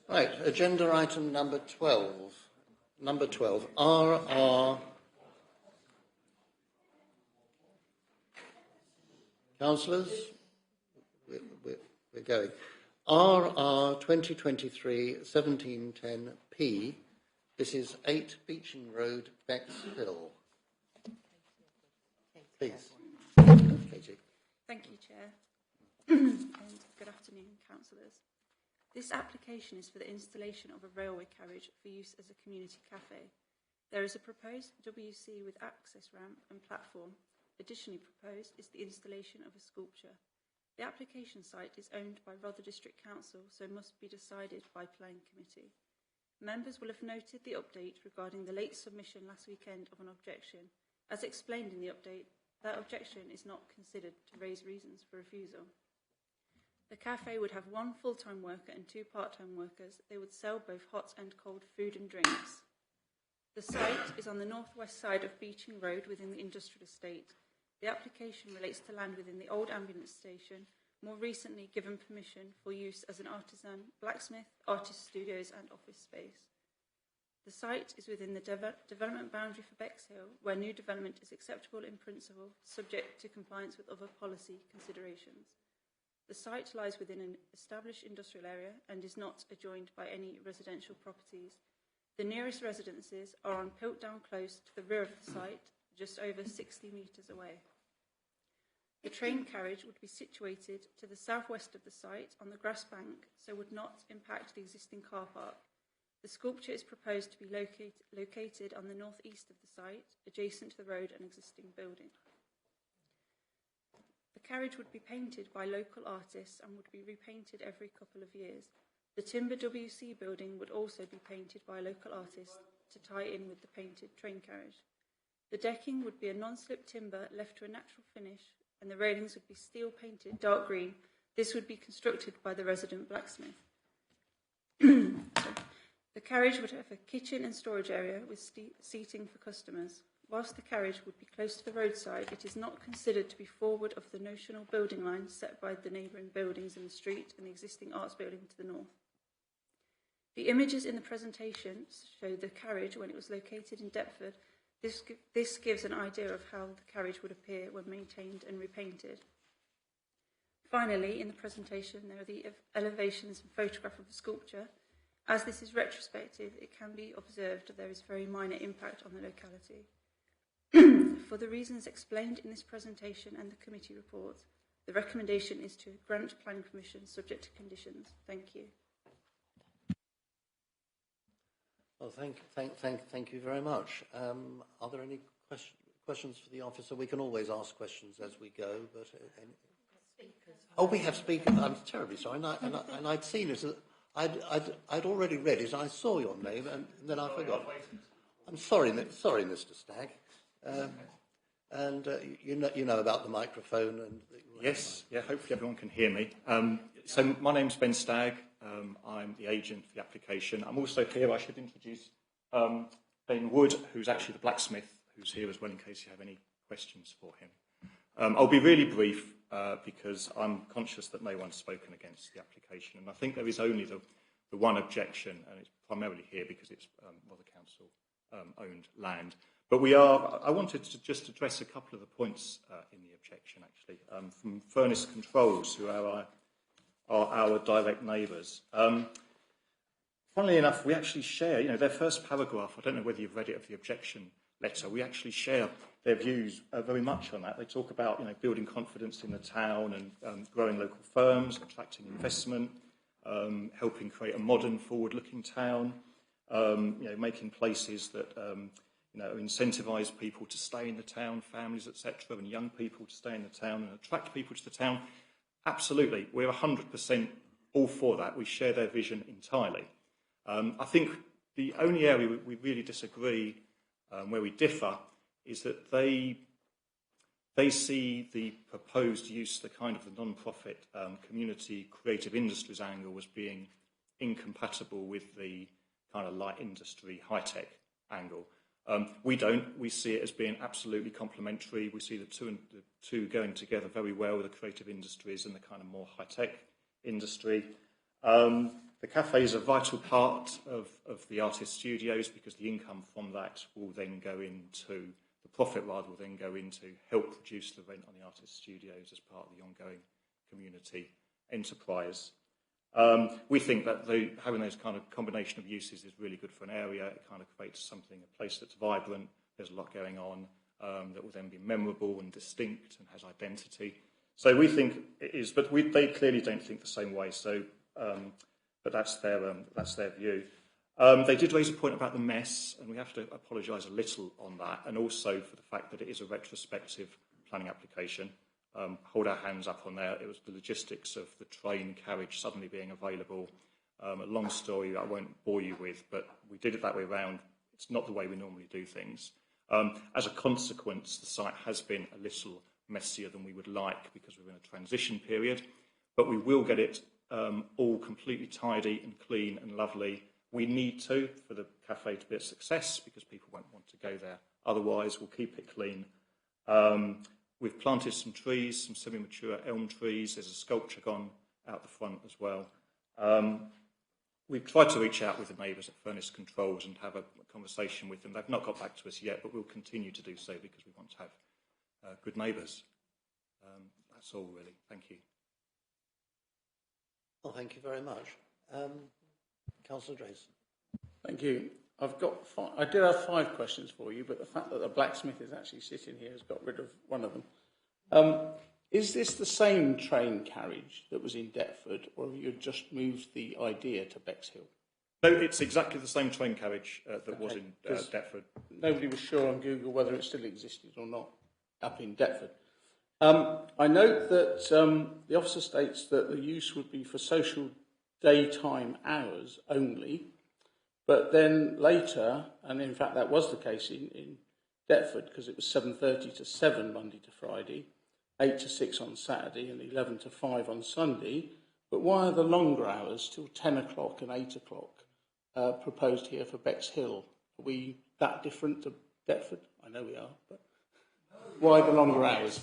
Right, agenda item number 12. Number 12, RR. Councillors, we're going. RR 2023-1710P. This is 8 Beeching Road, Bexhill. Please. Katie. Thank you, Chair. And good afternoon, councillors. This application is for the installation of a railway carriage for use as a community cafe. There is a proposed WC with access ramp and platform. Additionally proposed is the installation of a sculpture. The application site is owned by Rother District Council, so must be decided by Planning Committee. Members will have noted the update regarding the late submission last weekend of an objection. As explained in the update, that objection is not considered to raise reasons for refusal. The cafe would have 1 full-time worker and 2 part-time workers. They would sell both hot and cold food and drinks. The site is on the northwest side of Beeching Road within the industrial estate. The application relates to land within the old ambulance station, more recently given permission for use as an artisan, blacksmith, artist studios and office space. The site is within the development boundary for Bexhill, where new development is acceptable in principle, subject to compliance with other policy considerations. The site lies within an established industrial area and is not adjoined by any residential properties. The nearest residences are on Piltdown Close to the rear of the site, just over 60 metres away. The train carriage would be situated to the southwest of the site on the grass bank, so would not impact the existing car park. The sculpture is proposed to be located on the northeast of the site, adjacent to the road and existing building. The carriage would be painted by local artists and would be repainted every couple of years. The timber WC building would also be painted by a local artist to tie in with the painted train carriage. The decking would be a non-slip timber left to a natural finish, and the railings would be steel painted dark green. This would be constructed by the resident blacksmith. The carriage would have a kitchen and storage area with seating for customers. Whilst the carriage would be close to the roadside, it is not considered to be forward of the notional building line set by the neighbouring buildings in the street and the existing arts building to the north. The images in the presentation show the carriage when it was located in Deptford. This gives an idea of how the carriage would appear when maintained and repainted. Finally, in the presentation, there are the elevations and photograph of the sculpture. As this is retrospective, it can be observed that there is very minor impact on the locality. For the reasons explained in this presentation and the committee report, the recommendation is to grant planning permission subject to conditions. Thank you. Well, thank you very much. Are there any questions for the officer? We can always ask questions as we go, but oh, we have speakers. I'm terribly sorry, and I'd seen it. I'd already read it. I saw your name, and then I forgot. I'm sorry, Mr. Stagg. You know about the microphone and. Yes, yeah. Hopefully everyone can hear me. So my name's Ben Stagg. I'm the agent for the application. I'm also here. I should introduce Ben Wood, who's actually the blacksmith, who's here as well in case you have any questions for him. I'll be really brief because I'm conscious that no one's spoken against the application, and I think there is only the one objection, and it's primarily here because it's Rother Council owned land. But I wanted to just address a couple of the points in the objection, actually, from Furnace Controls, who are our direct neighbours. Funnily enough, we actually share, their first paragraph, I don't know whether you've read it, of the objection letter, we actually share their views very much on that. They talk about, building confidence in the town and growing local firms, attracting investment, helping create a modern, forward-looking town, making places that, incentivise people to stay in the town, families, etc., and young people to stay in the town and attract people to the town. Absolutely, we're 100% all for that. We share their vision entirely. I think the only area we really disagree, where we differ, is that they see the proposed use, the kind of the non-profit community creative industries angle as being incompatible with the kind of light industry, high-tech angle. We don't. We see it as being absolutely complementary. We see the two going together very well, the creative industries and the kind of more high-tech industry. The The cafe is a vital part of the artist studios because the income from that will then go into, the profit rather will then go into help reduce the rent on the artist studios as part of the ongoing community enterprise. We think that having those kind of combination of uses is really good for an area. It kind of creates something, a place that's vibrant, there's a lot going on, that will then be memorable and distinct and has identity. So we think it is, but they clearly don't think the same way. So, but that's their view. They did raise a point about the mess, and we have to apologise a little on that, and also for the fact that it is a retrospective planning application. Hold our hands up on there. It was the logistics of the train carriage suddenly being available. A long story I won't bore you with, but we did it that way around. It's not the way we normally do things. As a consequence, the site has been a little messier than we would like because we're in a transition period, but we will get it all completely tidy and clean and lovely. We need to for the cafe to be a success because people won't want to go there. Otherwise, we'll keep it clean. We've planted some trees, some semi-mature elm trees. There's a sculpture gone out the front as well. We've tried to reach out with the neighbours at Furnace Controls and have a conversation with them. They've not got back to us yet, but we'll continue to do so because we want to have good neighbours. That's all, really. Thank you. Well, thank you very much. Councillor Drayson. Thank you. I did have 5 questions for you, but the fact that the blacksmith is actually sitting here has got rid of one of them. Is this the same train carriage that was in Deptford, or have you just moved the idea to Bexhill? No, it's exactly the same train carriage that was in Deptford. Nobody was sure on Google whether it still existed or not up in Deptford. I note that the officer states that the use would be for social daytime hours only, but then later, and in fact that was the case in Deptford, because it was 7:30 to 7 Monday to Friday, 8 to 6 on Saturday and 11 to 5 on Sunday. But why are the longer hours till 10 o'clock and 8 o'clock proposed here for Bexhill? Are we that different to Deptford? I know we are, but why the longer hours?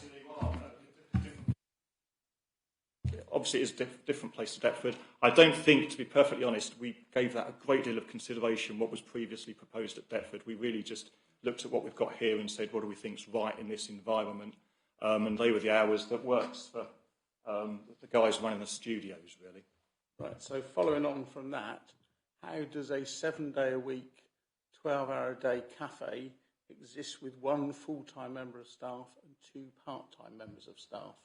Obviously, it's a different place to Deptford. I don't think, to be perfectly honest, we gave that a great deal of consideration, what was previously proposed at Deptford. We really just looked at what we've got here and said, what do we think's right in this environment? And they were the hours that works for the guys running the studios, really. Right, so following on from that, how does a 7-day-a-week, 12-hour-a-day cafe exist with 1 full-time member of staff and 2 part-time members of staff?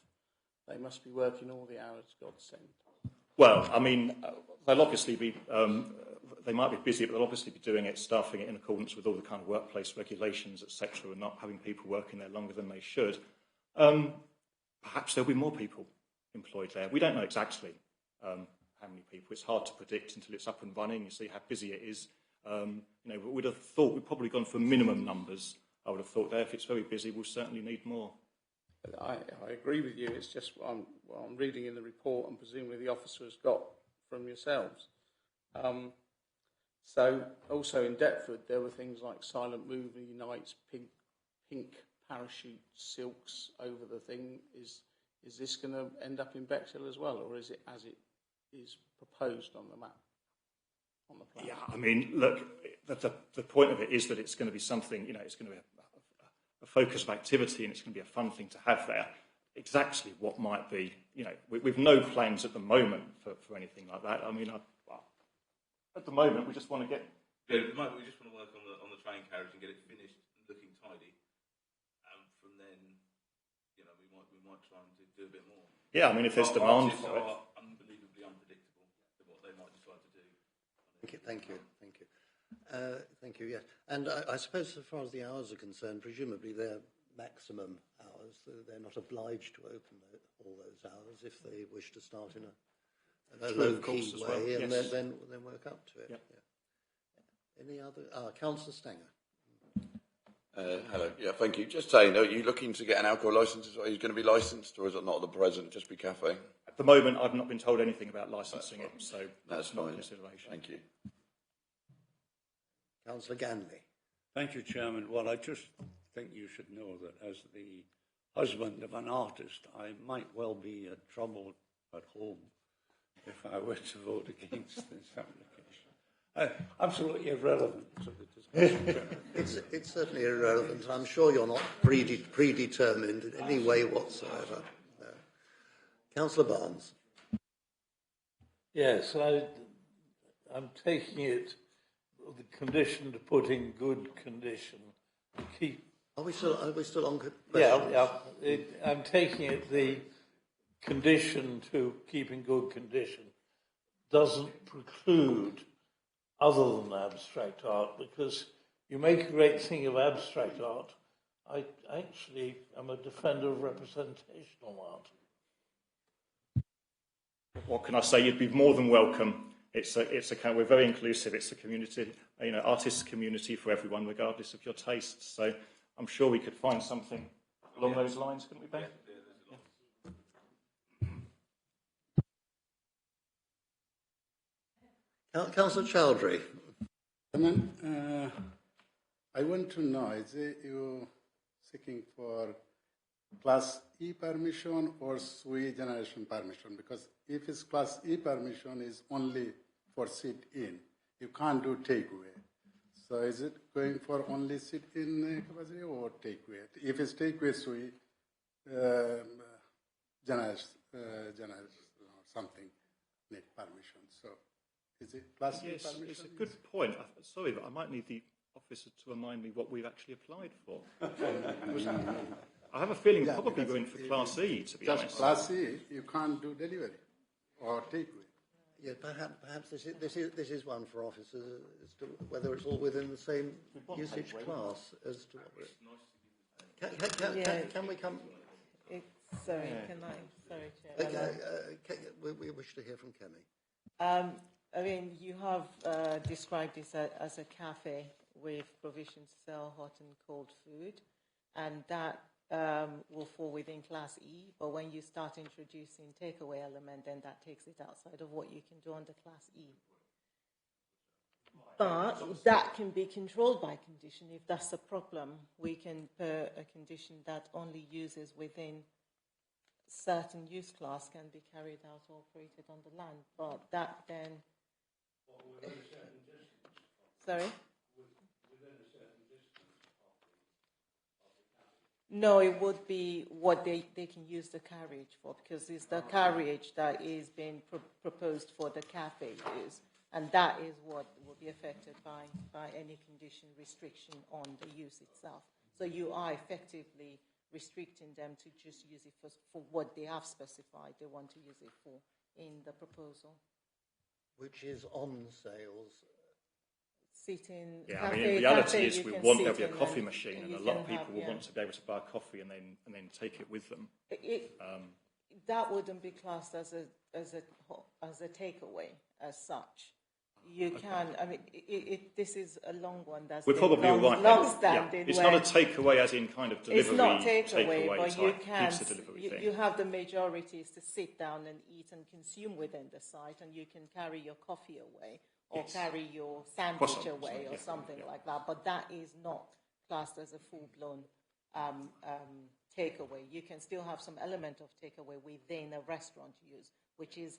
They must be working all the hours God sent. Well, I mean, they'll obviously be, they might be busy, but they'll obviously be doing it, staffing it in accordance with all the kind of workplace regulations, etc., and not having people working there longer than they should. Perhaps there'll be more people employed there. We don't know exactly how many people. It's hard to predict until it's up and running. You see how busy it is. But we'd have thought we've probably gone for minimum numbers. I would have thought there. If it's very busy, we'll certainly need more. I agree with you. It's just what I'm reading in the report, and presumably the officer has got from yourselves. So also in Deptford, there were things like silent movie nights, pink parachute silks over the thing. Is this going to end up in Bexhill as well, or is it as it is proposed on the map, on the plan? Yeah, I mean, look, the point of it is that it's going to be something, it's going to be a focus of activity, and it's going to be a fun thing to have there. Exactly what might be, we've no plans at the moment for anything like that. I mean, at the moment, we just want to get... Yeah, at the moment, we just want to work on the train carriage and get it finished and looking tidy. From then, we might try and do a bit more. Yeah, I mean, if there's demand for it. Are unbelievably unpredictable to what they might decide to do. Thank you. Thank you, yes. And I suppose as far as the hours are concerned, presumably they're maximum hours. They're not obliged to open all those hours if they wish to start in a low-key way, well. And yes. then work up to it. Yep. Yeah. Any other? Councillor Stanger. Hello. Yeah, thank you. Just saying, are you looking to get an alcohol licence? Are you going to be licensed, or is it not at the present, just be cafe? At the moment, I've not been told anything about licensing it, so that's not a consideration. Thank you. Councillor Ganley. Thank you, Chairman. Well, I just think you should know that as the husband of an artist, I might well be troubled at home if I were to vote against this application. Absolutely irrelevant to the discussion. It's certainly irrelevant, and I'm sure you're not predetermined in any way whatsoever. No. Councillor Barnes. Yes, I'm taking it the condition to put in good condition. Keep. Are we still on? I'm taking it the condition to keep in good condition doesn't preclude other than abstract art, because you make a great thing of abstract art. I actually am a defender of representational art. What can I say? You'd be more than welcome. We're very inclusive. It's a community, artists' community for everyone, regardless of your tastes. So I'm sure we could find something along those lines, couldn't we, Ben? Councillor Chowdhury. I want to know, is you seeking for Class E permission or sui generis permission? Because if it's Class E permission, is only for sit-in. You can't do takeaway. So is it going for only sit-in capacity or takeaway? If it's takeaway, sui generis or something need permission. So is it Class E permission? It's a good point. Sorry, but I might need the officer to remind me what we've actually applied for. I have a feeling probably we're in for Class E, to be honest. Just Class E, you can't do delivery or takeaway. Yeah, perhaps this is one for officers as to whether it's all within the same usage class as to what. Can we come? Sorry, can I? Sorry, Chair. We wish to hear from Kemi. I mean, you have described this as a cafe with provision to sell hot and cold food, and that will fall within Class E, but when you start introducing takeaway element, then that takes it outside of what you can do under Class E. But that can be controlled by condition. If that's a problem, we can put a condition that only uses within certain use class can be carried out or operated on the land. But that then... Sorry? No, it would be what they can use the carriage for, because it's the carriage that is being proposed for the cafe use, and that is what will be affected by any condition restriction on the use itself. So you are effectively restricting them to just use it for what they have specified they want to use it for in the proposal. Which is on sales. Sitting. Yeah, cafe, I mean, in reality cafe, is there'll be a coffee machine, and a lot of people will want to be able to buy a coffee and then take it with them. That wouldn't be classed as a takeaway as such. You can. I mean, this is a long one. That's we're probably all right. Long-standing. Yeah. It's not a takeaway, as in kind of delivery. It's not takeaway, but you can. You have the majorities to sit down and eat and consume within the site, and you can carry your coffee away or carry your sandwich away or something like that. But that is not classed as a full-blown takeaway. You can still have some element of takeaway within a restaurant use, which is.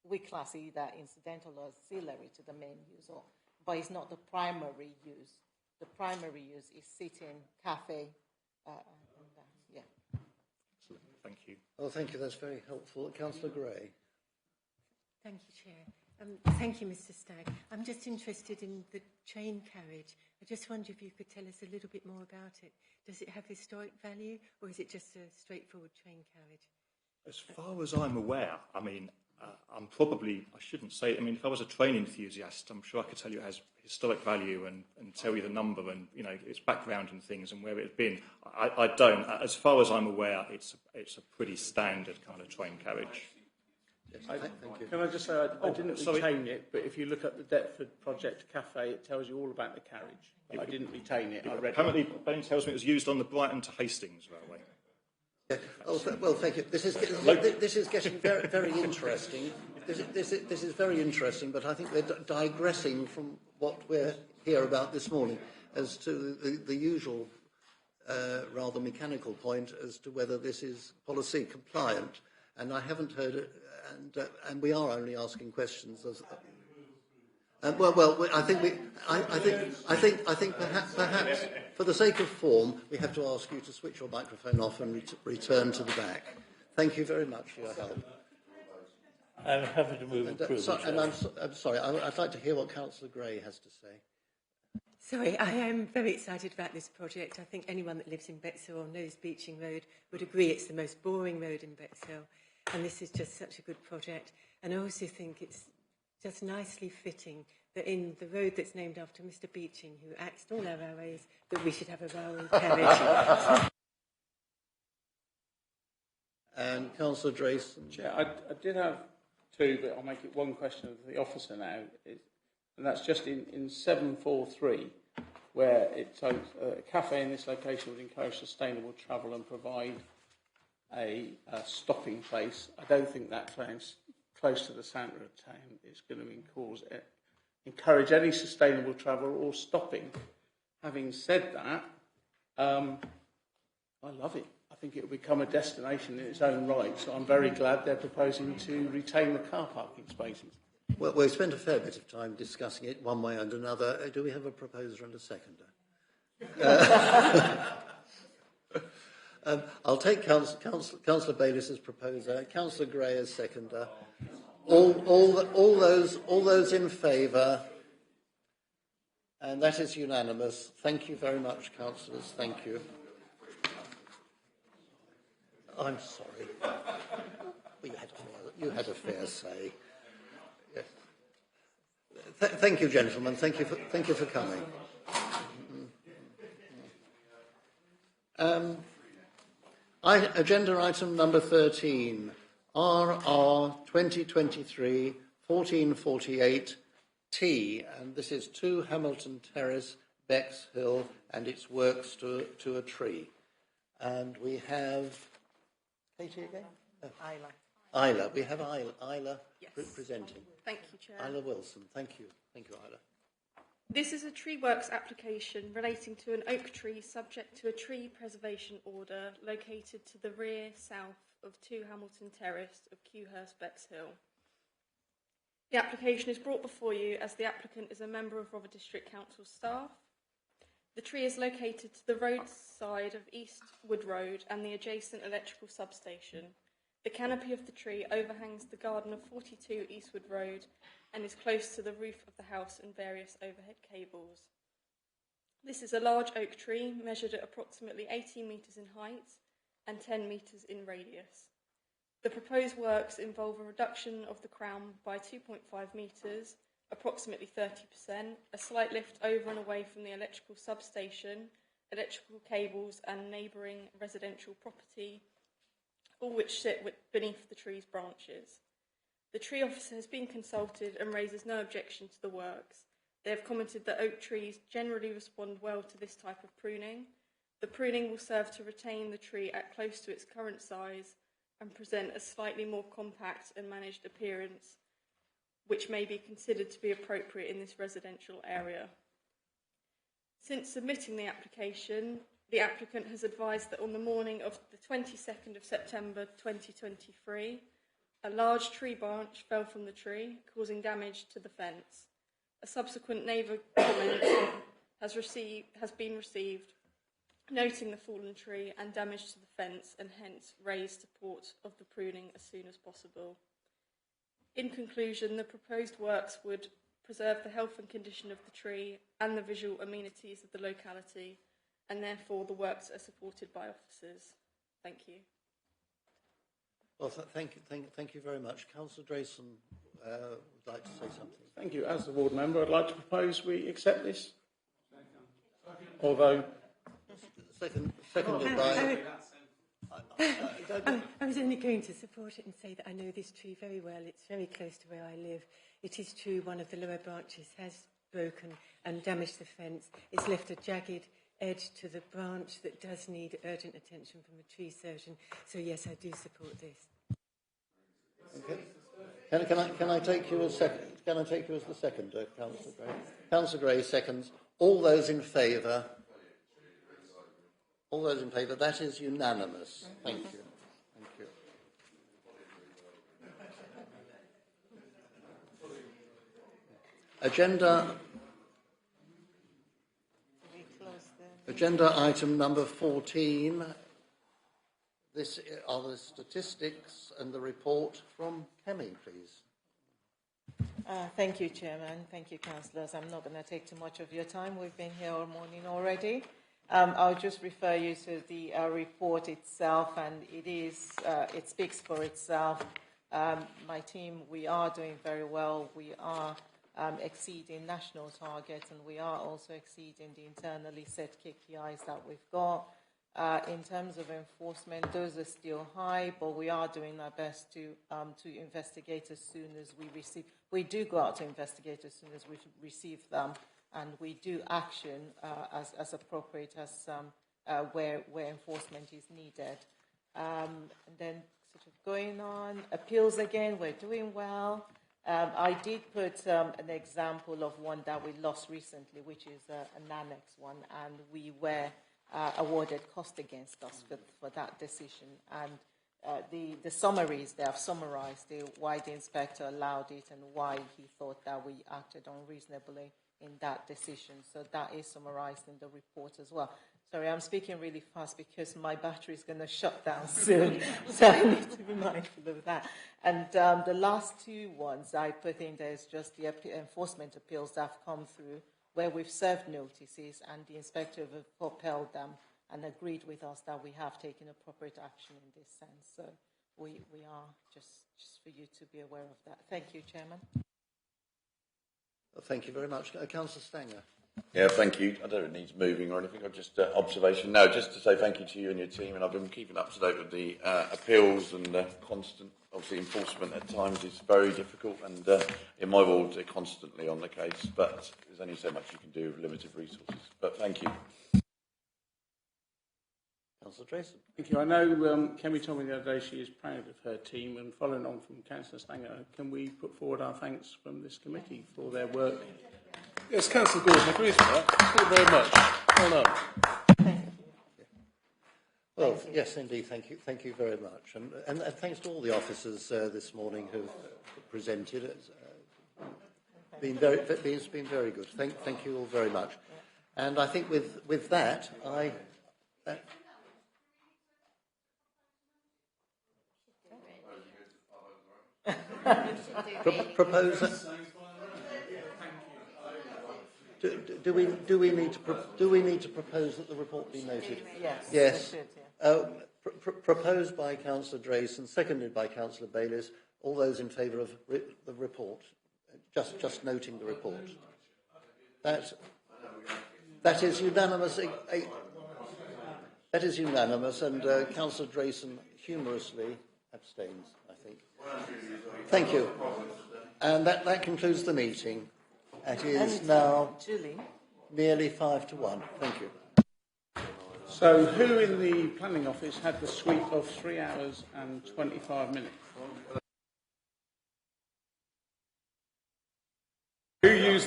We class either incidental or auxiliary to the main use, but it's not the primary use. The primary use is sitting, cafe, yeah. Thank you. Oh, thank you. That's very helpful. Councillor Gray. Thank you, Chair. Thank you, Mr. Stagg. I'm just interested in the train carriage. I just wonder if you could tell us a little bit more about it. Does it have historic value, or is it just a straightforward train carriage? As far as I'm aware, I mean, I shouldn't say, I mean, if I was a train enthusiast, I'm sure I could tell you it has historic value and tell you the number and, its background and things and where it had been. I don't. As far as I'm aware, it's a pretty standard kind of train carriage. Yes, thank you. Can I just say, I didn't retain it, but if you look at the Deptford Project Cafe, it tells you all about the carriage. But I didn't retain it. I read apparently, Ben tells me it was used on the Brighton to Hastings Railway. Yeah. Well, thank you. This is getting very, very interesting. This is very interesting, but I think we're digressing from what we're here about this morning as to the usual, rather mechanical point as to whether this is policy compliant. And I haven't heard and we are only asking questions. I think perhaps for the sake of form, we have to ask you to switch your microphone off and return to the back. Thank you very much for your help. I'm happy to move approval. I'm sorry. I'd like to hear what Councillor Gray has to say. Sorry, I am very excited about this project. I think anyone that lives in Bexhill or knows Beeching Road would agree it's the most boring road in Bexhill, and this is just such a good project. And I also think it's just nicely fitting that in the road that's named after Mr. Beeching, who axed all our railways, that we should have a railway carriage. And Councillor Drayson. Chair, I did have two, but I'll make it one question of the officer now. And that's just in 743, where it says a cafe in this location would encourage sustainable travel and provide a stopping place. I don't think that sounds close to the centre of town. It's going to encourage any sustainable travel or stopping. Having said that, I love it. I think it will become a destination in its own right, so I'm very glad they're proposing to retain the car parking spaces. Well, we've spent a fair bit of time discussing it one way and another. Do we have a proposer and a seconder? I'll take Councillor Bayliss as proposer, Councillor Gray as seconder. All those in favour, and that is unanimous. Thank you very much, councillors. Thank you. I'm sorry. Well, you had a fair say. Yes. Thank you, gentlemen. Thank you for coming. Agenda item number 13, RR 2023-1448T, and this is 2 Hamilton Terrace, Bexhill, and its works to a tree. And we have Katie again? Oh. Isla. We have Isla yes. Presenting. Thank you, Chair. Isla Wilson. Thank you. Thank you, Isla. This is a tree works application relating to an oak tree subject to a tree preservation order located to the rear south of 2 Hamilton Terrace of Kewhurst, Bexhill. The application is brought before you as the applicant is a member of Rother District Council staff. The tree is located to the roadside of East Wood Road and the adjacent electrical substation. The canopy of the tree overhangs the garden of 42 Eastwood Road and is close to the roof of the house and various overhead cables. This is a large oak tree measured at approximately 18 metres in height and 10 metres in radius. The proposed works involve a reduction of the crown by 2.5 metres, approximately 30%, a slight lift over and away from the electrical substation, electrical cables and neighbouring residential property, all which sit beneath the tree's branches. The tree officer has been consulted and raises no objection to the works. They have commented that oak trees generally respond well to this type of pruning. The pruning will serve to retain the tree at close to its current size and present a slightly more compact and managed appearance, which may be considered to be appropriate in this residential area. Since submitting the application, the applicant has advised that on the morning of the 22nd of September 2023, a large tree branch fell from the tree, causing damage to the fence. A subsequent neighbour comment has been received, noting the fallen tree and damage to the fence, and hence raised support of the pruning as soon as possible. In conclusion, the proposed works would preserve the health and condition of the tree and the visual amenities of the locality, and therefore the works are supported by officers. Thank you. Well, thank you very much. Councillor Drayson would like to say something. Thank you. As the ward member, I'd like to propose we accept this. Although... Seconded by... I was only going to support it and say that I know this tree very well. It's very close to where I live. It is true one of the lower branches has broken and damaged the fence. It's left a jagged edge to the branch that does need urgent attention from a tree surgeon. So yes, I do support this. Okay. Can I take you as second? Can I take you as the seconder, Councillor Gray? Councillor Gray seconds. All those in favour? All those in favour? That is unanimous. Thank you. Thank you. Agenda item number 14. This are the statistics and the report from Kemi, please. Thank you, Chairman. Thank you, Councillors. I'm not going to take too much of your time. We've been here all morning already. I'll just refer you to the report itself, and it speaks for itself. My team, we are doing very well. We are exceeding national targets, and we are also exceeding the internally set KPIs that we've got. In terms of enforcement, those are still high, but we are doing our best to investigate as soon as we receive. We do go out to investigate as soon as we receive them, and we do action as appropriate as where enforcement is needed. And then sort of going on, appeals again, we're doing well. I did put an example of one that we lost recently, which is an annex one, and we were awarded cost against us for that decision. And the summaries, they have summarised why the inspector allowed it and why he thought that we acted unreasonably in that decision. So that is summarised in the report as well. Sorry, I'm speaking really fast because my battery is going to shut down soon, so I need to be mindful of that. And the last two ones I put in there is just the enforcement appeals that have come through, where we've served notices and the inspector have upheld them and agreed with us that we have taken appropriate action in this sense. So we are just for you to be aware of that. Thank you, Chairman. Thank you very much. Councillor Stanger. Yeah, thank you. I don't know if it needs moving or anything. I've just observation. No, just to say thank you to you and your team. And I've been keeping up to date with the appeals and constant, obviously, enforcement at times is very difficult. And in my ward, they're constantly on the case. But there's only so much you can do with limited resources. But thank you. Councillor Drayson. Thank you. I know Kemi told me the other day she is proud of her team, and following on from Councillor Stanger, can we put forward our thanks from this committee for their work? Yes, Councillor Gordon agrees with that. Thank you very much. Well done. Well, yes, indeed. Thank you very much, and thanks to all the officers this morning who've presented. It's been very good. Thank you all very much. And I think with that, propose. Do we need to propose that the report be noted? Yes. Proposed by Councillor Drayson, seconded by Councillor Bayliss. All those in favour of the report, just noting the report. That is unanimous. That is unanimous, and Councillor Drayson humorously abstains, I think. Thank you. And that concludes the meeting. It is now nearly 5 to 1. Thank you. So who in the planning office had the suite of 3 hours and 25 minutes?